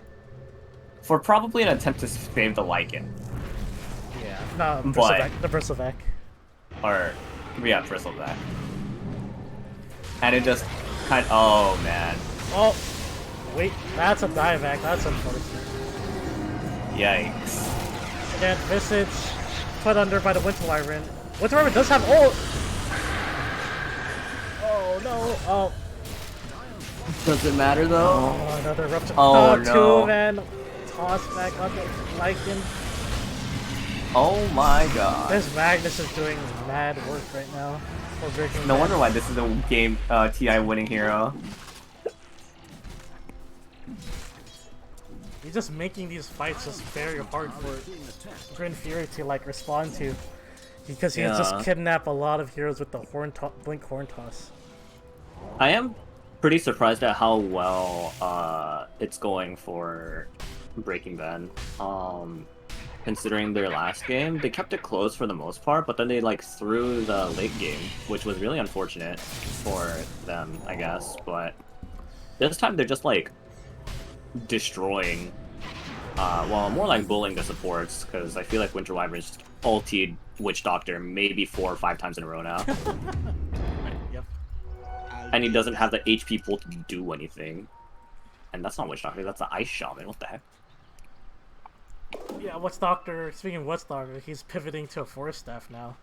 for probably an attempt to save the Lycan. Yeah. No, But- Bristleback. The Bristleback. Or, yeah, Bristleback. And it just kind of, oh man. Oh, wait. That's a dieback. That's unfortunate. Yikes. Again, Visage put under by the Winter Wyvern. Winter Wyvern does have ult. Oh no. Oh, Does it matter though? oh another rupture. Oh, no. 2-man toss back on the Lycan. Oh my god. This Magnus is doing mad work right now. For breaking No bad. wonder why this is a game TI winning hero. He's just making these fights just very hard for Grin Fury to like respond to, because he Yeah. just kidnap a lot of heroes with the blink horn toss. I am pretty surprised at how well it's going for Breaking Ben. Considering their last game, they kept it close for the most part, but then they like threw the late game, which was really unfortunate for them, I guess. But this time they're just like destroying, well, more like bullying the supports, because I feel like Winter Wyvern's just ultied Witch Doctor maybe 4 or 5 times in a row now. Yep. And he doesn't have the HP pool to do anything. And that's not Witch Doctor, that's the Ice Shaman. What the heck? Yeah, What's Doctor? Speaking of What's Doctor, he's pivoting to a Force Staff now.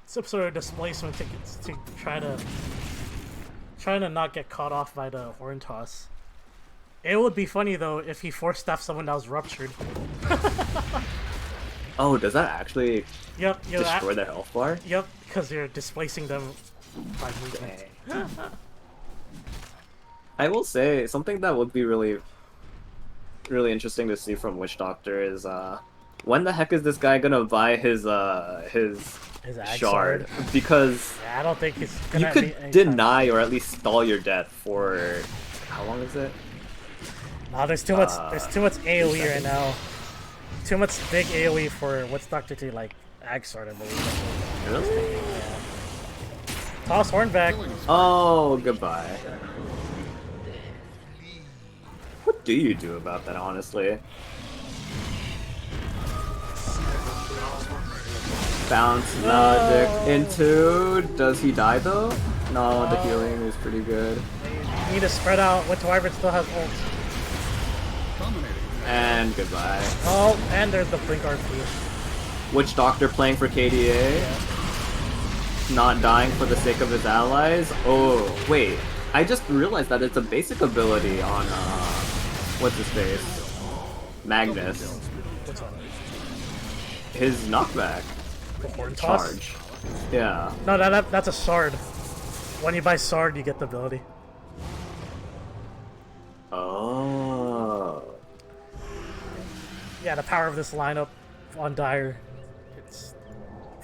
Some sort of displacement to trying to not get caught off by the Horn Toss. It would be funny though if he Force Staffed someone that was ruptured. Oh, does that actually Yep. destroy their health bar? Yep, because you're displacing them by movement. I will say something that would be really interesting to see from Witch Doctor is when the heck is this guy gonna buy his Ag shard? Because Yeah, I don't think he's you gonna could deny or at least stall your death for how long is it? No, there's too much. There's too much AOE right now. Too much big AOE for What's Doctor to like Ag Sword, I believe. Really? Yeah. Toss Horn back. Oh, goodbye. What do you do about that, honestly? Bounce magic into... Does he die, though? No, the healing is pretty good. You need to spread out. Winter Wyvern still has ult. Dominating. And goodbye. Oh, and there's the Blink RP. Witch Doctor playing for KDA. Not dying for the sake of his allies. Oh, wait. I just realized that it's a basic ability on, what's his face? Magnus. What's on it? His knockback. The Horn Toss? Charge. Yeah. No, that's a Sword. When you buy Sword, you get the ability. Oh. Yeah, the power of this lineup on Dire. It's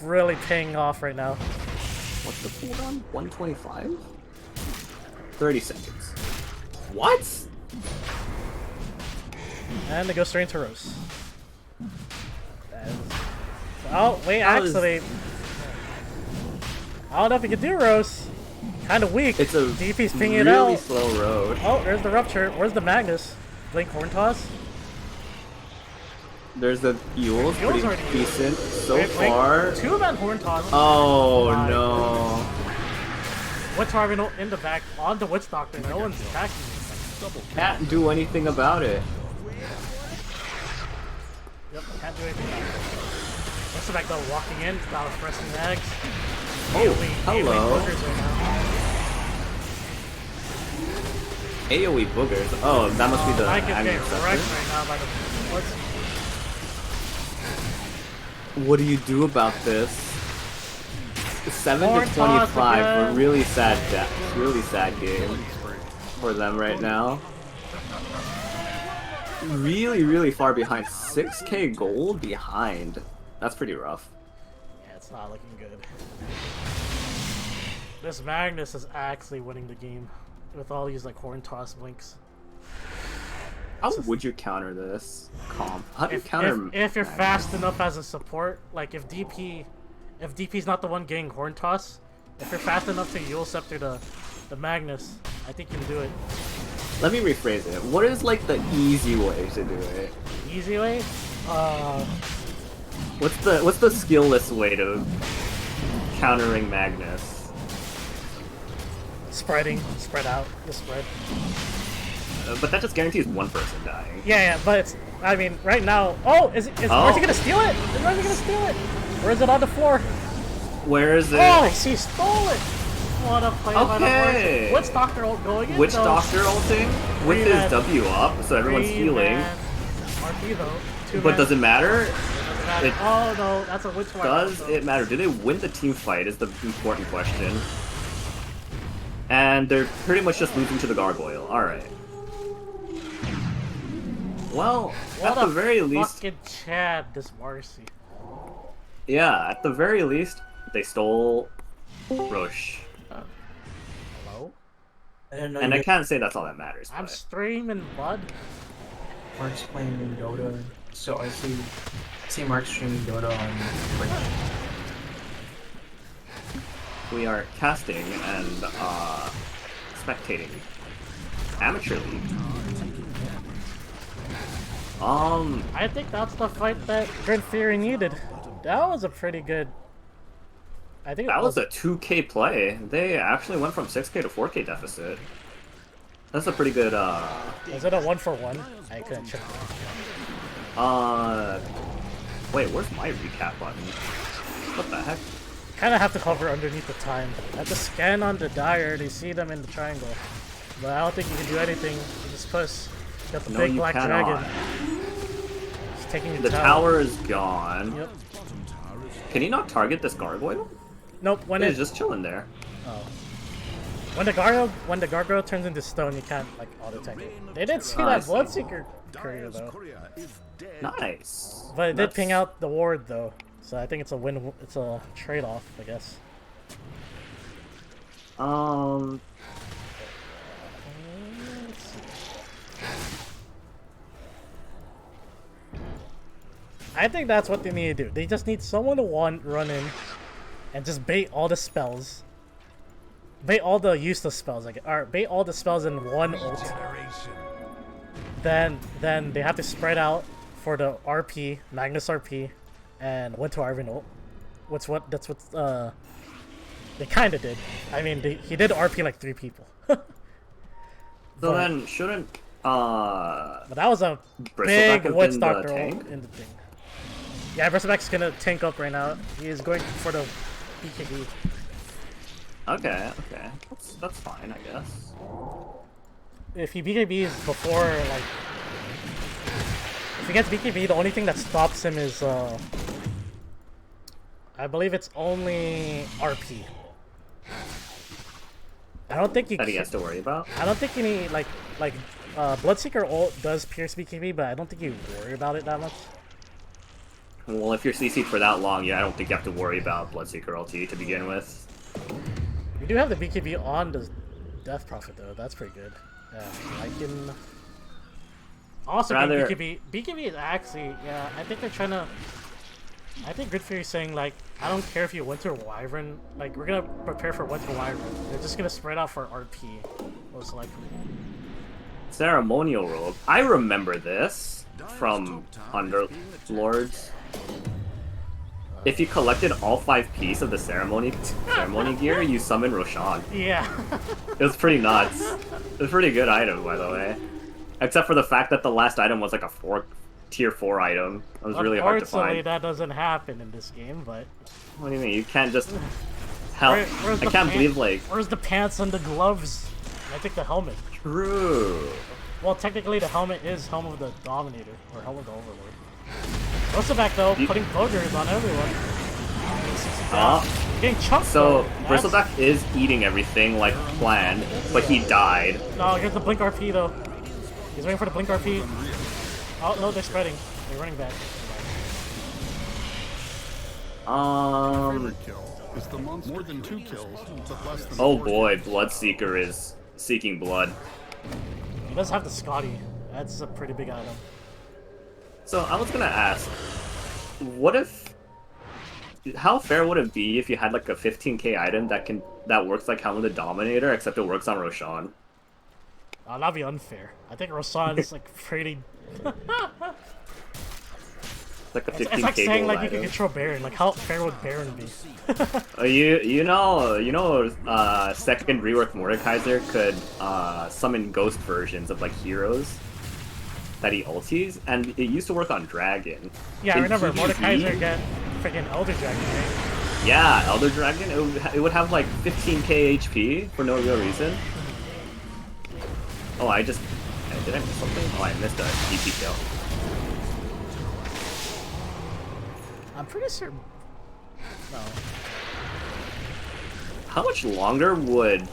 really paying off right now. What's the cooldown? 125? 30 seconds. What? And it goes straight into Rose. Oh, wait, actually. I don't know if you can do Rose. Kind of weak. It's a DP's pinging it really out. slow road. Oh, there's the Rupture. Where's the Magnus? Blink Horn Toss? There's the Yule's Yule's pretty already- decent so Wait, far. Two man Horn Toss. Oh My no. Witch Wyvern in the back, on the Witch Doctor. No one's attacking me. Can't do anything about it. Yep, can't do anything about it. What's the back though? Walking in, without pressing the eggs. Oh, AOE hello. boogers right now. AoE boogers. Oh, that must be the Mike is getting Agnes wrecked Scepter. right now by the... What's... What do you do about this? 7 Horn to toss 25. again. A really sad really sad game for them right now. Really far behind. 6k gold behind. That's pretty rough. Yeah, it's not looking good. This Magnus is actually winning the game with all these like Horn Toss blinks. How would you counter this comp? How do you counter? If you're fast enough as a support, like if DP's not the one getting Horn Toss, if you're fast enough to Yule Scepter the Magnus, I think you can do it. Let me rephrase it. What is like the easy way to do it? Easy way? What's the skillless way to countering Magnus? Spread out, the spread. But that just guarantees one person dying. Yeah, but it's, I mean, right now, is Marcy gonna steal it? Is Marcy gonna steal it? Or is it on the floor? Where is it? Oh, she stole it! What a play by the Okay. Marcy. Witch Doctor ult going in, Witch though. Doctor ulting with Three his man. W up, so everyone's healing. RP though. Two But man. does it matter? Doesn't matter. it- Oh no, that's a Witch Wyvern. Does so- it matter? Do they win the team fight is the important question. And they're pretty much just losing to the Gargoyle. Alright. Well, What at the a very least... fucking Chad, this Marcy. Yeah, at the very least, they stole Roche. Hello? And I can't say that's all that matters. I'm But streaming, bud. Mark's playing Dota, so I see Mark streaming Dota on Twitch. we are casting and spectating. Amateur League. I think that's the fight that Grin Fury needed. That was a pretty good... I think That was a 2k play. They actually went from 6k to 4k deficit. That's a pretty good, Is it a 1-for-1? I couldn't check. Wait, where's my recap button? What the heck? Kind of have to hover underneath the time. I have to scan on the dial to see them in the triangle. But I don't think you can do anything. You just push. You got the No, big you black cannot. dragon. He's taking The tower is gone. Yep. Can he not target this gargoyle? Nope. When He's it just chilling there. when the gargoyle turns into stone, you can't like auto attack it. They did see I that see. Bloodseeker courier though, Courier is dead. Nice. but it did That's- ping out the ward though. So I think it's a win. It's a trade-off, I guess. I think that's what they need to do. They just need someone to run in and just bait all the spells. Bait all the useless spells, or bait all the spells in one ult. Then they have to spread out for the RP, Magnus RP, and Winter Arvin ult. That's what they kinda did. I mean, he did RP like 3 people. So then, shouldn't, But that was a Bristleback big have Witch been the Doctor tank? ult in the thing. Yeah, Bristleback's gonna tank up right now. He is going for the BKB. Okay. That's fine, I guess. If he BKBs before, like... If he gets BKB, the only thing that stops him is, I believe it's only RP. I don't think you That he has to worry about? I don't think you need, Bloodseeker ult does pierce BKB, but I don't think you worry about it that much. Well, if you're CC'd for that long, yeah, I don't think you have to worry about Bloodseeker LT to begin with. We do have the BKB on the Death Prophet, though. That's pretty good. Yeah, I can... Also, Rather- BKB. BKB is actually... Yeah, I think they're trying to... I think Grid Fury's saying, like, I don't care if you Winter Wyvern. Like, we're gonna prepare for Winter Wyvern. They're just gonna spread out for RP, most likely. Ceremonial robe. I remember this from Underlords. If you collected all 5 pieces of the ceremony gear, you summon Roshan. Yeah. It was pretty nuts. It was a pretty good item, by the way. Except for the fact that the last item was like a tier 4 item. It was really hard to Unfortunately, find. that doesn't happen in this game, but... What do you mean? You can't just... Help. Where's I the can't believe, like... Where's the pants and the gloves? I think the helmet. True. Well, technically the helmet is Helm of the Dominator, or Helm of the Overlord. Bristleback, though, putting bogers on everyone. Getting chunked, So, though. That's- Bristleback is eating everything like planned, but he died. No, here's the Blink RP, though. He's waiting for the Blink RP. Oh, no, they're spreading. They're running back. Is the monster more than 2 kills, but less than Oh 4 boy, Bloodseeker is seeking blood. He does have the Scotty. That's a pretty big item. So, I was gonna ask, what if... How fair would it be if you had like a 15k item that works like Helm of the Dominator, except it works on Roshan? That'd be unfair. I think Roshan's like pretty... Like a 15k It's like saying gold like you can item. control Baron. Like how fair would Baron be? You know, second rework Mordekaiser could summon ghost versions of like heroes that he ultis, and it used to work on Dragon. Yeah, I In remember PvP, Mordekaiser get freaking Elder Dragon, right? Yeah, Elder Dragon. It would have like 15k HP for no real reason. Oh, did I miss something? Oh, I missed a DP kill. I'm pretty sure. No. How much longer would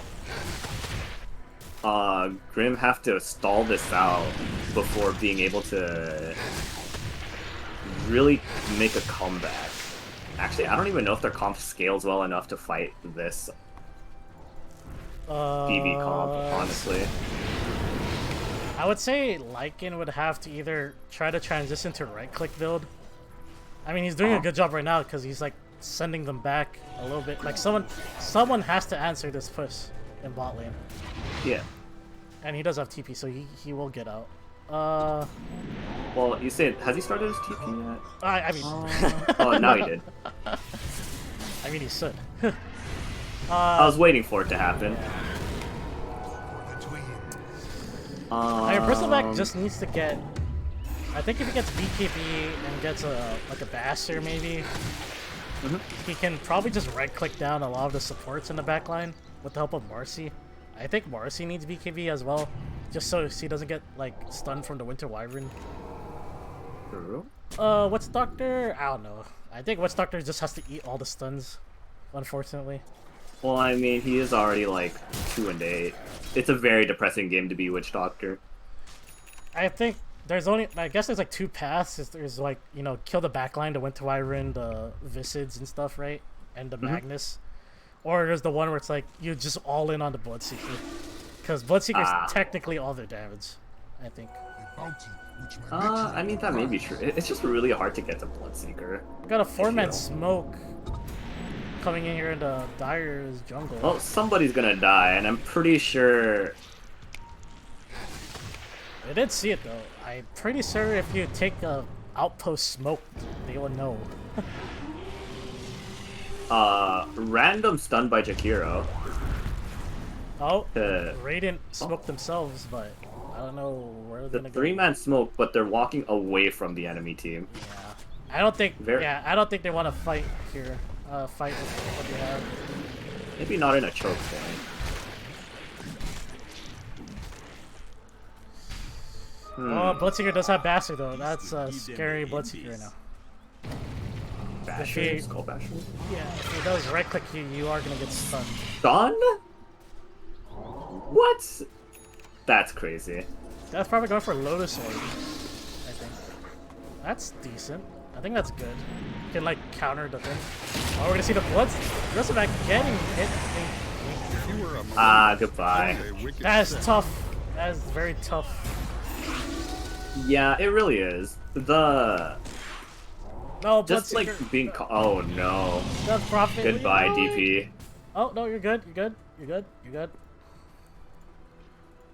Grim have to stall this out before being able to really make a comeback? Actually, I don't even know if their comp scales well enough to fight this BB comp, honestly. I would say Lycan would have to either try to transition to right-click build. I mean, he's doing a good job right now because he's like sending them back a little bit. Like someone has to answer this push in bot lane. Yeah. And he does have TP, so he will get out. Well, you say, has he started his TP yet? I mean, Oh, now he did. I mean he should. I was waiting for it to happen. I mean, Bristleback just needs to get. I think if he gets BKB and gets a Bastard maybe, he can probably just right-click down a lot of the supports in the backline with the help of Marcy. I think Marcy needs BKB as well, just so he doesn't get like stunned from the Winter Wyvern. What's Doctor? I don't know. I think What's Doctor just has to eat all the stuns, unfortunately. Well, I mean, he is already like 2-8. It's a very depressing game to be Witch Doctor. I think there's only, I guess there's like two paths. There's like, you know, kill the backline, the Winter Wyvern, the Visage and stuff, right? And the Magnus. Or there's the one where it's like, you just all in on the Bloodseeker. Because Bloodseeker's technically all their damage, I think. I mean, that may be true. It's just really hard to get to Bloodseeker. We got a 4-man smoke coming in here in the Dire's jungle. Well, somebody's gonna die, and I'm pretty sure... I did see it though. I'm pretty sure if you take a outpost smoke, they will know. Random stun by Jakiro. Oh, Radiant smoked themselves, but I don't know where they're gonna go. 3-man smoke, but they're walking away from the enemy team. Yeah, I don't think. Yeah, I don't think they want to fight here. Fight with what they have. Maybe not in a choke point. Oh, Bloodseeker does have Bastard though. That's a scary Bloodseeker right now. Basher? Skull Basher? Yeah, if he does right click you are gonna get stunned. Stun? What? That's crazy. That's probably going for Lotus Orb, I think. That's decent. I think that's good. You can like counter the thing. Oh, we're gonna see the Bloods. Bristleback getting hit. Goodbye. That is tough. That is very tough. Yeah, it really is. No, just like being oh no. That's profit. Goodbye, DP. Oh no, you're good. You're good. You're good. You're good.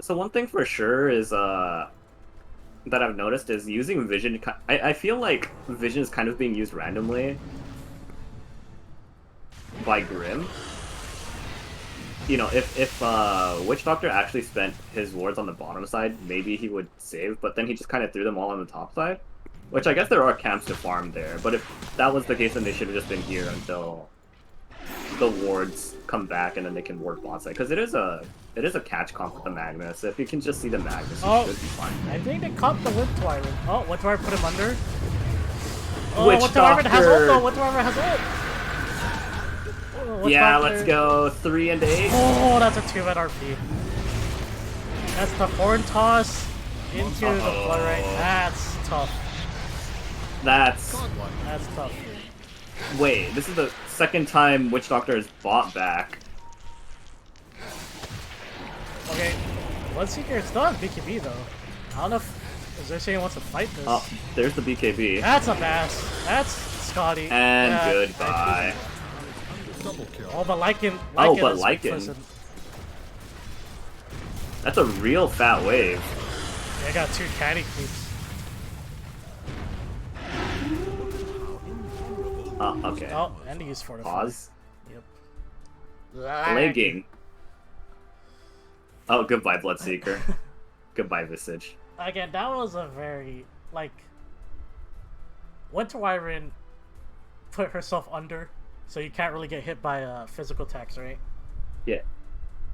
So one thing for sure is that I've noticed is using Vision. I feel like Vision is kind of being used randomly by Grim. You know, if Witch Doctor actually spent his wards on the bottom side, maybe he would save, but then he just kind of threw them all on the top side. Which I guess there are camps to farm there, but if that was the case, then they should have just been here until the wards come back and then they can ward bot side. Because it is a catch comp with the Magnus. If you can just see the Magnus, you should be fine. I think they caught the Winter Wyvern. Oh, Winter Wyvern put him under. Oh, Witch Winter Wyvern has ult though. Winter Wyvern has ult. Yeah, let's go 3 and 8. Oh, that's a 2-man RP. That's the horn toss into the blood right. That's tough. That's tough. Wait, this is the second time Witch Doctor has bought back. Okay, Bloodseeker is done. BKB though. I don't know if Xerxes wants to fight this. Oh, there's the BKB. That's a bass. That's Scotty. And goodbye. Oh, but Lycan. Oh, but Lycan. That's a real fat wave. Yeah, I got 2 caddy creeps. Okay. Oh, and he used Fortify. Pause. Yep. Legging. Oh, goodbye, Bloodseeker. Goodbye, Visage. Again, that was a very, like... Winter Wyvern put herself under, so you can't really get hit by physical attacks, right? Yeah.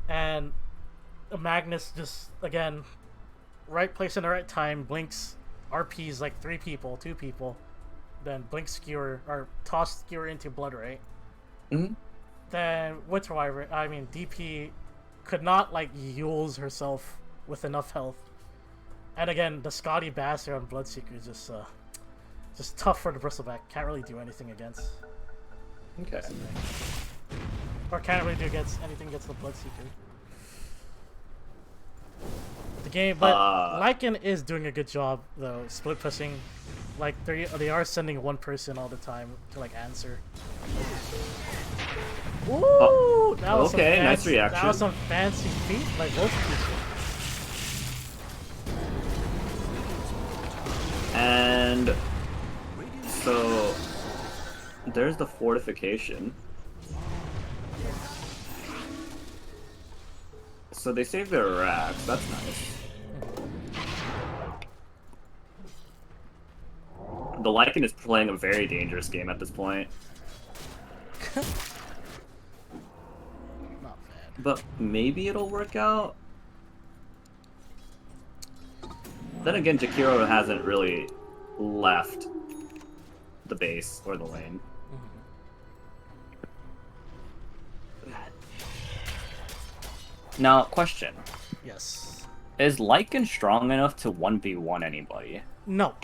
And Magnus just, again, right place in the right time, blinks, RPs like 3 people, 2 people, then blink skewer, or toss skewer into blood, right? Mm-hmm. Then Winter Wyvern, I mean DP, could not like Yules herself with enough health. And again, the Scotty Bastard on Bloodseeker is just tough for the Bristleback. Can't really do anything against. Okay. Or can't really do anything against the Bloodseeker. The game, but Lycan is doing a good job though, split pushing. Like they are sending one person all the time to like answer. Ooh, that was okay, some nice reaction. That was some fancy feat by both people. And so there's the fortification. So they saved their racks. That's nice. The Lycan is playing a very dangerous game at this point. Not bad. But maybe it'll work out. Then again, Jakiro hasn't really left the base or the lane. Now, question. Yes. Is Lycan strong enough to 1v1 anybody? No.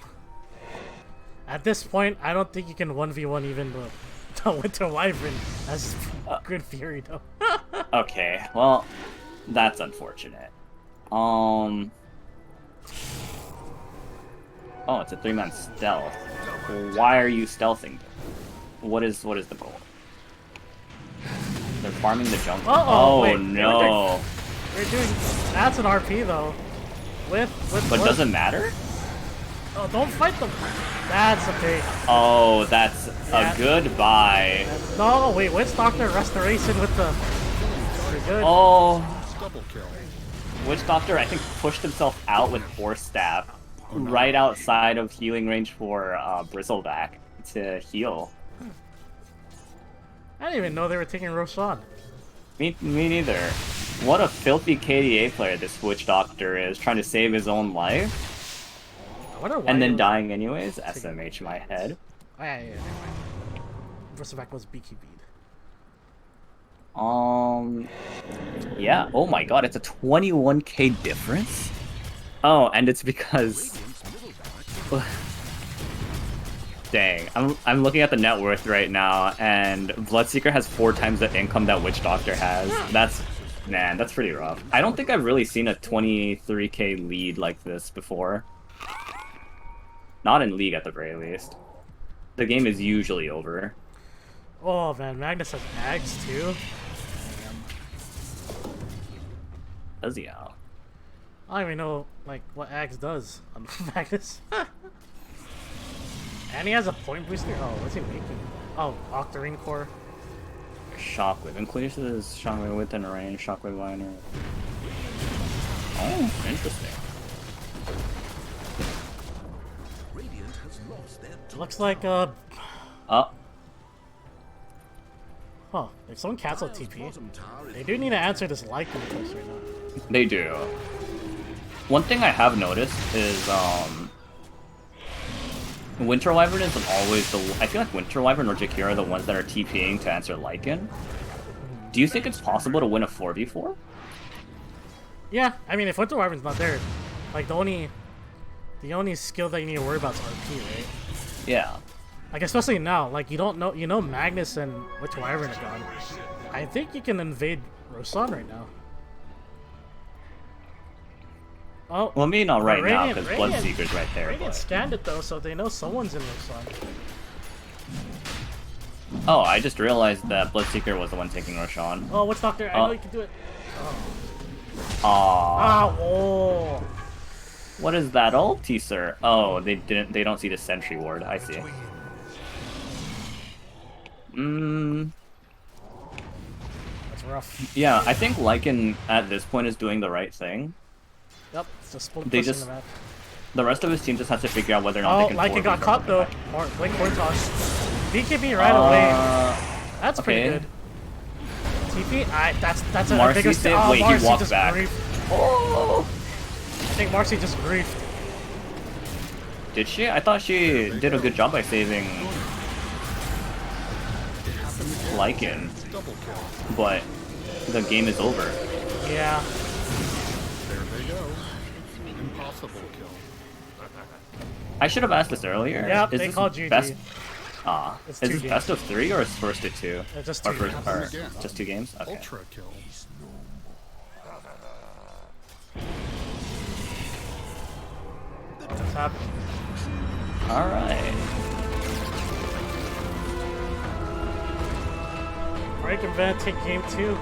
At this point, I don't think you can 1v1 even the Winter Wyvern as Grin Fury, though. Okay, well, that's unfortunate. Oh, it's a 3-man stealth. Why are you stealthing? What is the goal? They're farming the jungle. Uh-oh, oh wait, no! We're doing. That's an RP though. With But what? does it matter? Oh, don't fight them. That's okay. Oh, that's Yeah. a goodbye. No, wait. Witch Doctor Restoration with the. Pretty good. Oh, Double kill. Witch Doctor, I think, pushed himself out with Force Staff right outside of healing range for Bristleback to heal. I didn't even know they were taking Roshan. Me neither. What a filthy KDA player this Witch Doctor is, trying to save his own life I wonder why and he then was dying anyways. SMH my head. Oh, yeah. Bristleback was BKB'd. Yeah. Oh my god, it's a 21k difference? Oh, and it's because... Dang, I'm looking at the net worth right now, and Bloodseeker has 4 times the income that Witch Doctor has. That's pretty rough. I don't think I've really seen a 23k lead like this before. Not in League, at the very least. The game is usually over. Oh man, Magnus has Ags too. Does he now? I don't even know like what Ags does on Magnus. And he has a point booster. Oh, what's he making? Oh, Octarine Core. Shockwave. Increases Shockwave within range. Shockwave liner. Oh, interesting. Radiant has lost their top Looks like Oh, Huh, if someone canceled TP, bottom tower is they do need to answer this Lycan push right now. they do. One thing I have noticed is, Winter Wyvern isn't always the... I feel like Winter Wyvern or Jakira are the ones that are TPing to answer Lycan. Do you think it's possible to win a 4v4? Yeah, I mean, if Winter Wyvern's not there, like the only skill that you need to worry about is RP, right? Yeah. Like especially now, like you don't know, Magnus and Winter Wyvern are gone. I think you can invade Roshan right now. Oh, Well, maybe not right now, Radiant- because Radiant- Bloodseeker's right there, Radiant but... scanned it though, so they know someone's in Roshan. Oh, I just realized that Bloodseeker was the one taking Roshan. Oh, Witch Doctor, I know you can do it. Aww. Ah, oh. What is that ulti, sir? Oh, they don't see the sentry ward. I see. That's rough. Yeah, I think Lycan at this point is doing the right thing. Yep, it's just split They pushing just- the map. The rest of his team just has to figure out whether or not Oh, they can Lycan 4v got from caught the though. back. Or Blink Horn Toss. BKB right away. That's pretty okay. good. TP? that's a Marcy bigger saved- oh, wait, he Marcy walked just back. griefed. Oh! I think Marcy just griefed. Did she? I thought she did a good job by saving Lycan, Double kill. but the game is over. Yeah. There they go. Impossible kill. I should have asked this earlier. Yep, Is they this called GG. best? It's Is two this games. best of 3 or is first to 2? Just Or two first, games. or Again. just 2 games? Okay. Ultra kill. What's happening? All right. Break and Van take game 2.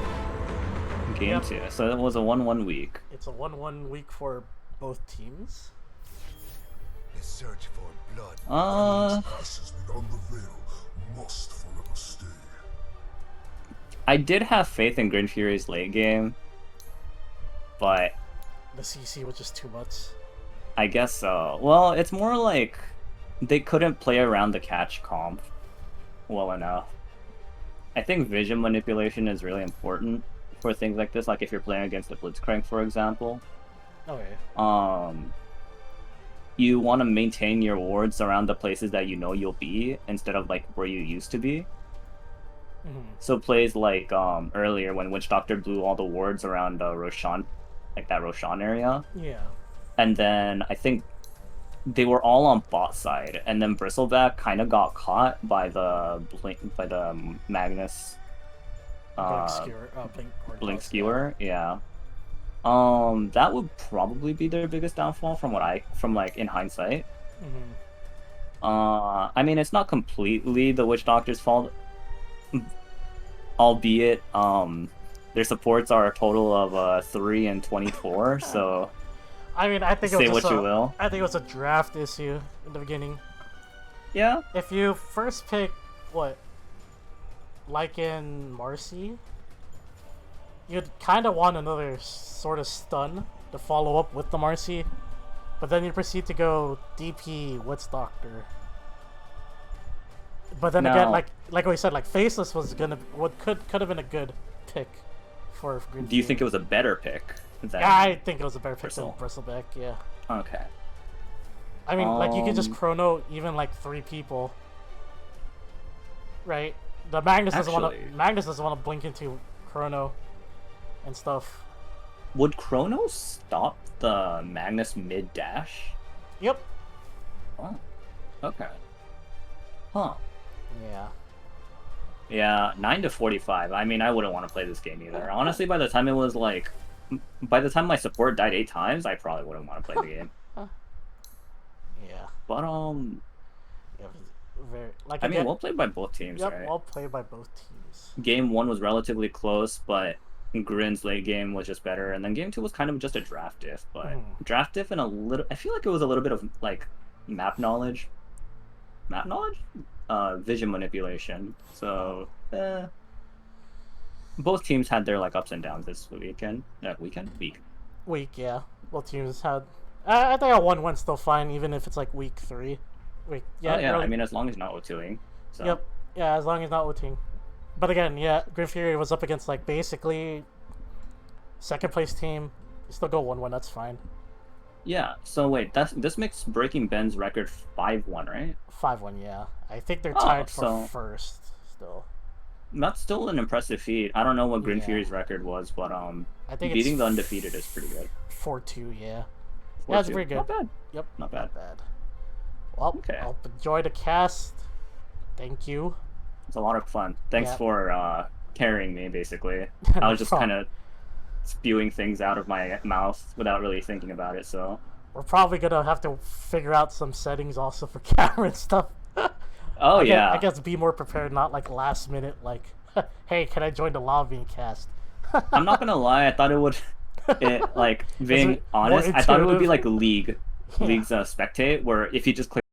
Game Yep. 2. So it was a 1-1 week. It's a 1-1 week for both teams. The search for blood. Ashes beyond the veil must forever stay. I did have faith in Grin Fury's late game, but The CC was just too much. I guess so. Well, it's more like they couldn't play around the catch comp well enough. I think vision manipulation is really important for things like this. Like if you're playing against the Blitzcrank, for example. Okay. You want to maintain your wards around the places that you know you'll be instead of like where you used to be. So plays like earlier when Witch Doctor blew all the wards around Roshan, like that Roshan area. Yeah. And then I think they were all on bot side, and then Bristleback kind of got caught by the Magnus Blink Skewer. Yeah. That would probably be their biggest downfall from like in hindsight. I mean, it's not completely the Witch Doctor's fault, albeit their supports are a total of 3 and 24. So I mean, I think say what you will. I think it was a draft issue in the beginning. Yeah. If you first pick what, like in Marcy, you'd kind of want another sort of stun to follow up with the Marcy, but then you proceed to go DP Witch Doctor. But then again, like we said, like Faceless was could have been a good pick for Grin Fury. Do you think it was a better pick? Yeah, I think it was a better pick than Bristleback. Yeah. Okay. I mean, like you could just chrono even like 3 people, right? The Magnus doesn't want to blink into chrono and stuff. Would chrono stop the Magnus mid dash? Yep. Oh. Okay. Huh. Yeah. Yeah, 9 to 45. I mean, I wouldn't want to play this game either. Honestly, by the time by the time my support died 8 times, I probably wouldn't want to play the game. Yeah. But yeah, very, like I mean, well played by both teams, yep, right? well played by both teams. Game 1 was relatively close, but Grin's late game was just better, and then game 2 was kind of just a draft diff, but draft diff and a little. I feel like it was a little bit of like map knowledge, vision manipulation. So both teams had their like ups and downs this weekend. Week. Yeah. Both teams had. I think a 1-1 still fine, even if it's like week 3. Yeah. Oh, yeah. Early... I mean, as long as not O2ing. So. Yep. Yeah, as long as not O2ing. But again, yeah, Grin Fury was up against like basically second place team. You still go 1-1. That's fine. Yeah. So wait, this makes Breaking Ben's record 5-1, right? 5-1. Yeah. I think they're tied for first still. That's still an impressive feat. I don't know what Grin Fury's record was, but I think beating the undefeated is pretty good. 4-2. Yeah. 4-2. Yeah, it's pretty good. Not bad. Yep. Not bad. Well, okay. I'll enjoy the cast. Thank you. It's a lot of fun. Thanks for carrying me, basically. I was just kind of spewing things out of my mouth without really thinking about it, so... We're probably going to have to figure out some settings also for camera and stuff. Oh, yeah. I guess be more prepared, not like last minute, like, hey, can I join the lobby and cast? I'm not going to lie, I thought it would... like, being honest, I thought it would be like League's spectate, where if you just click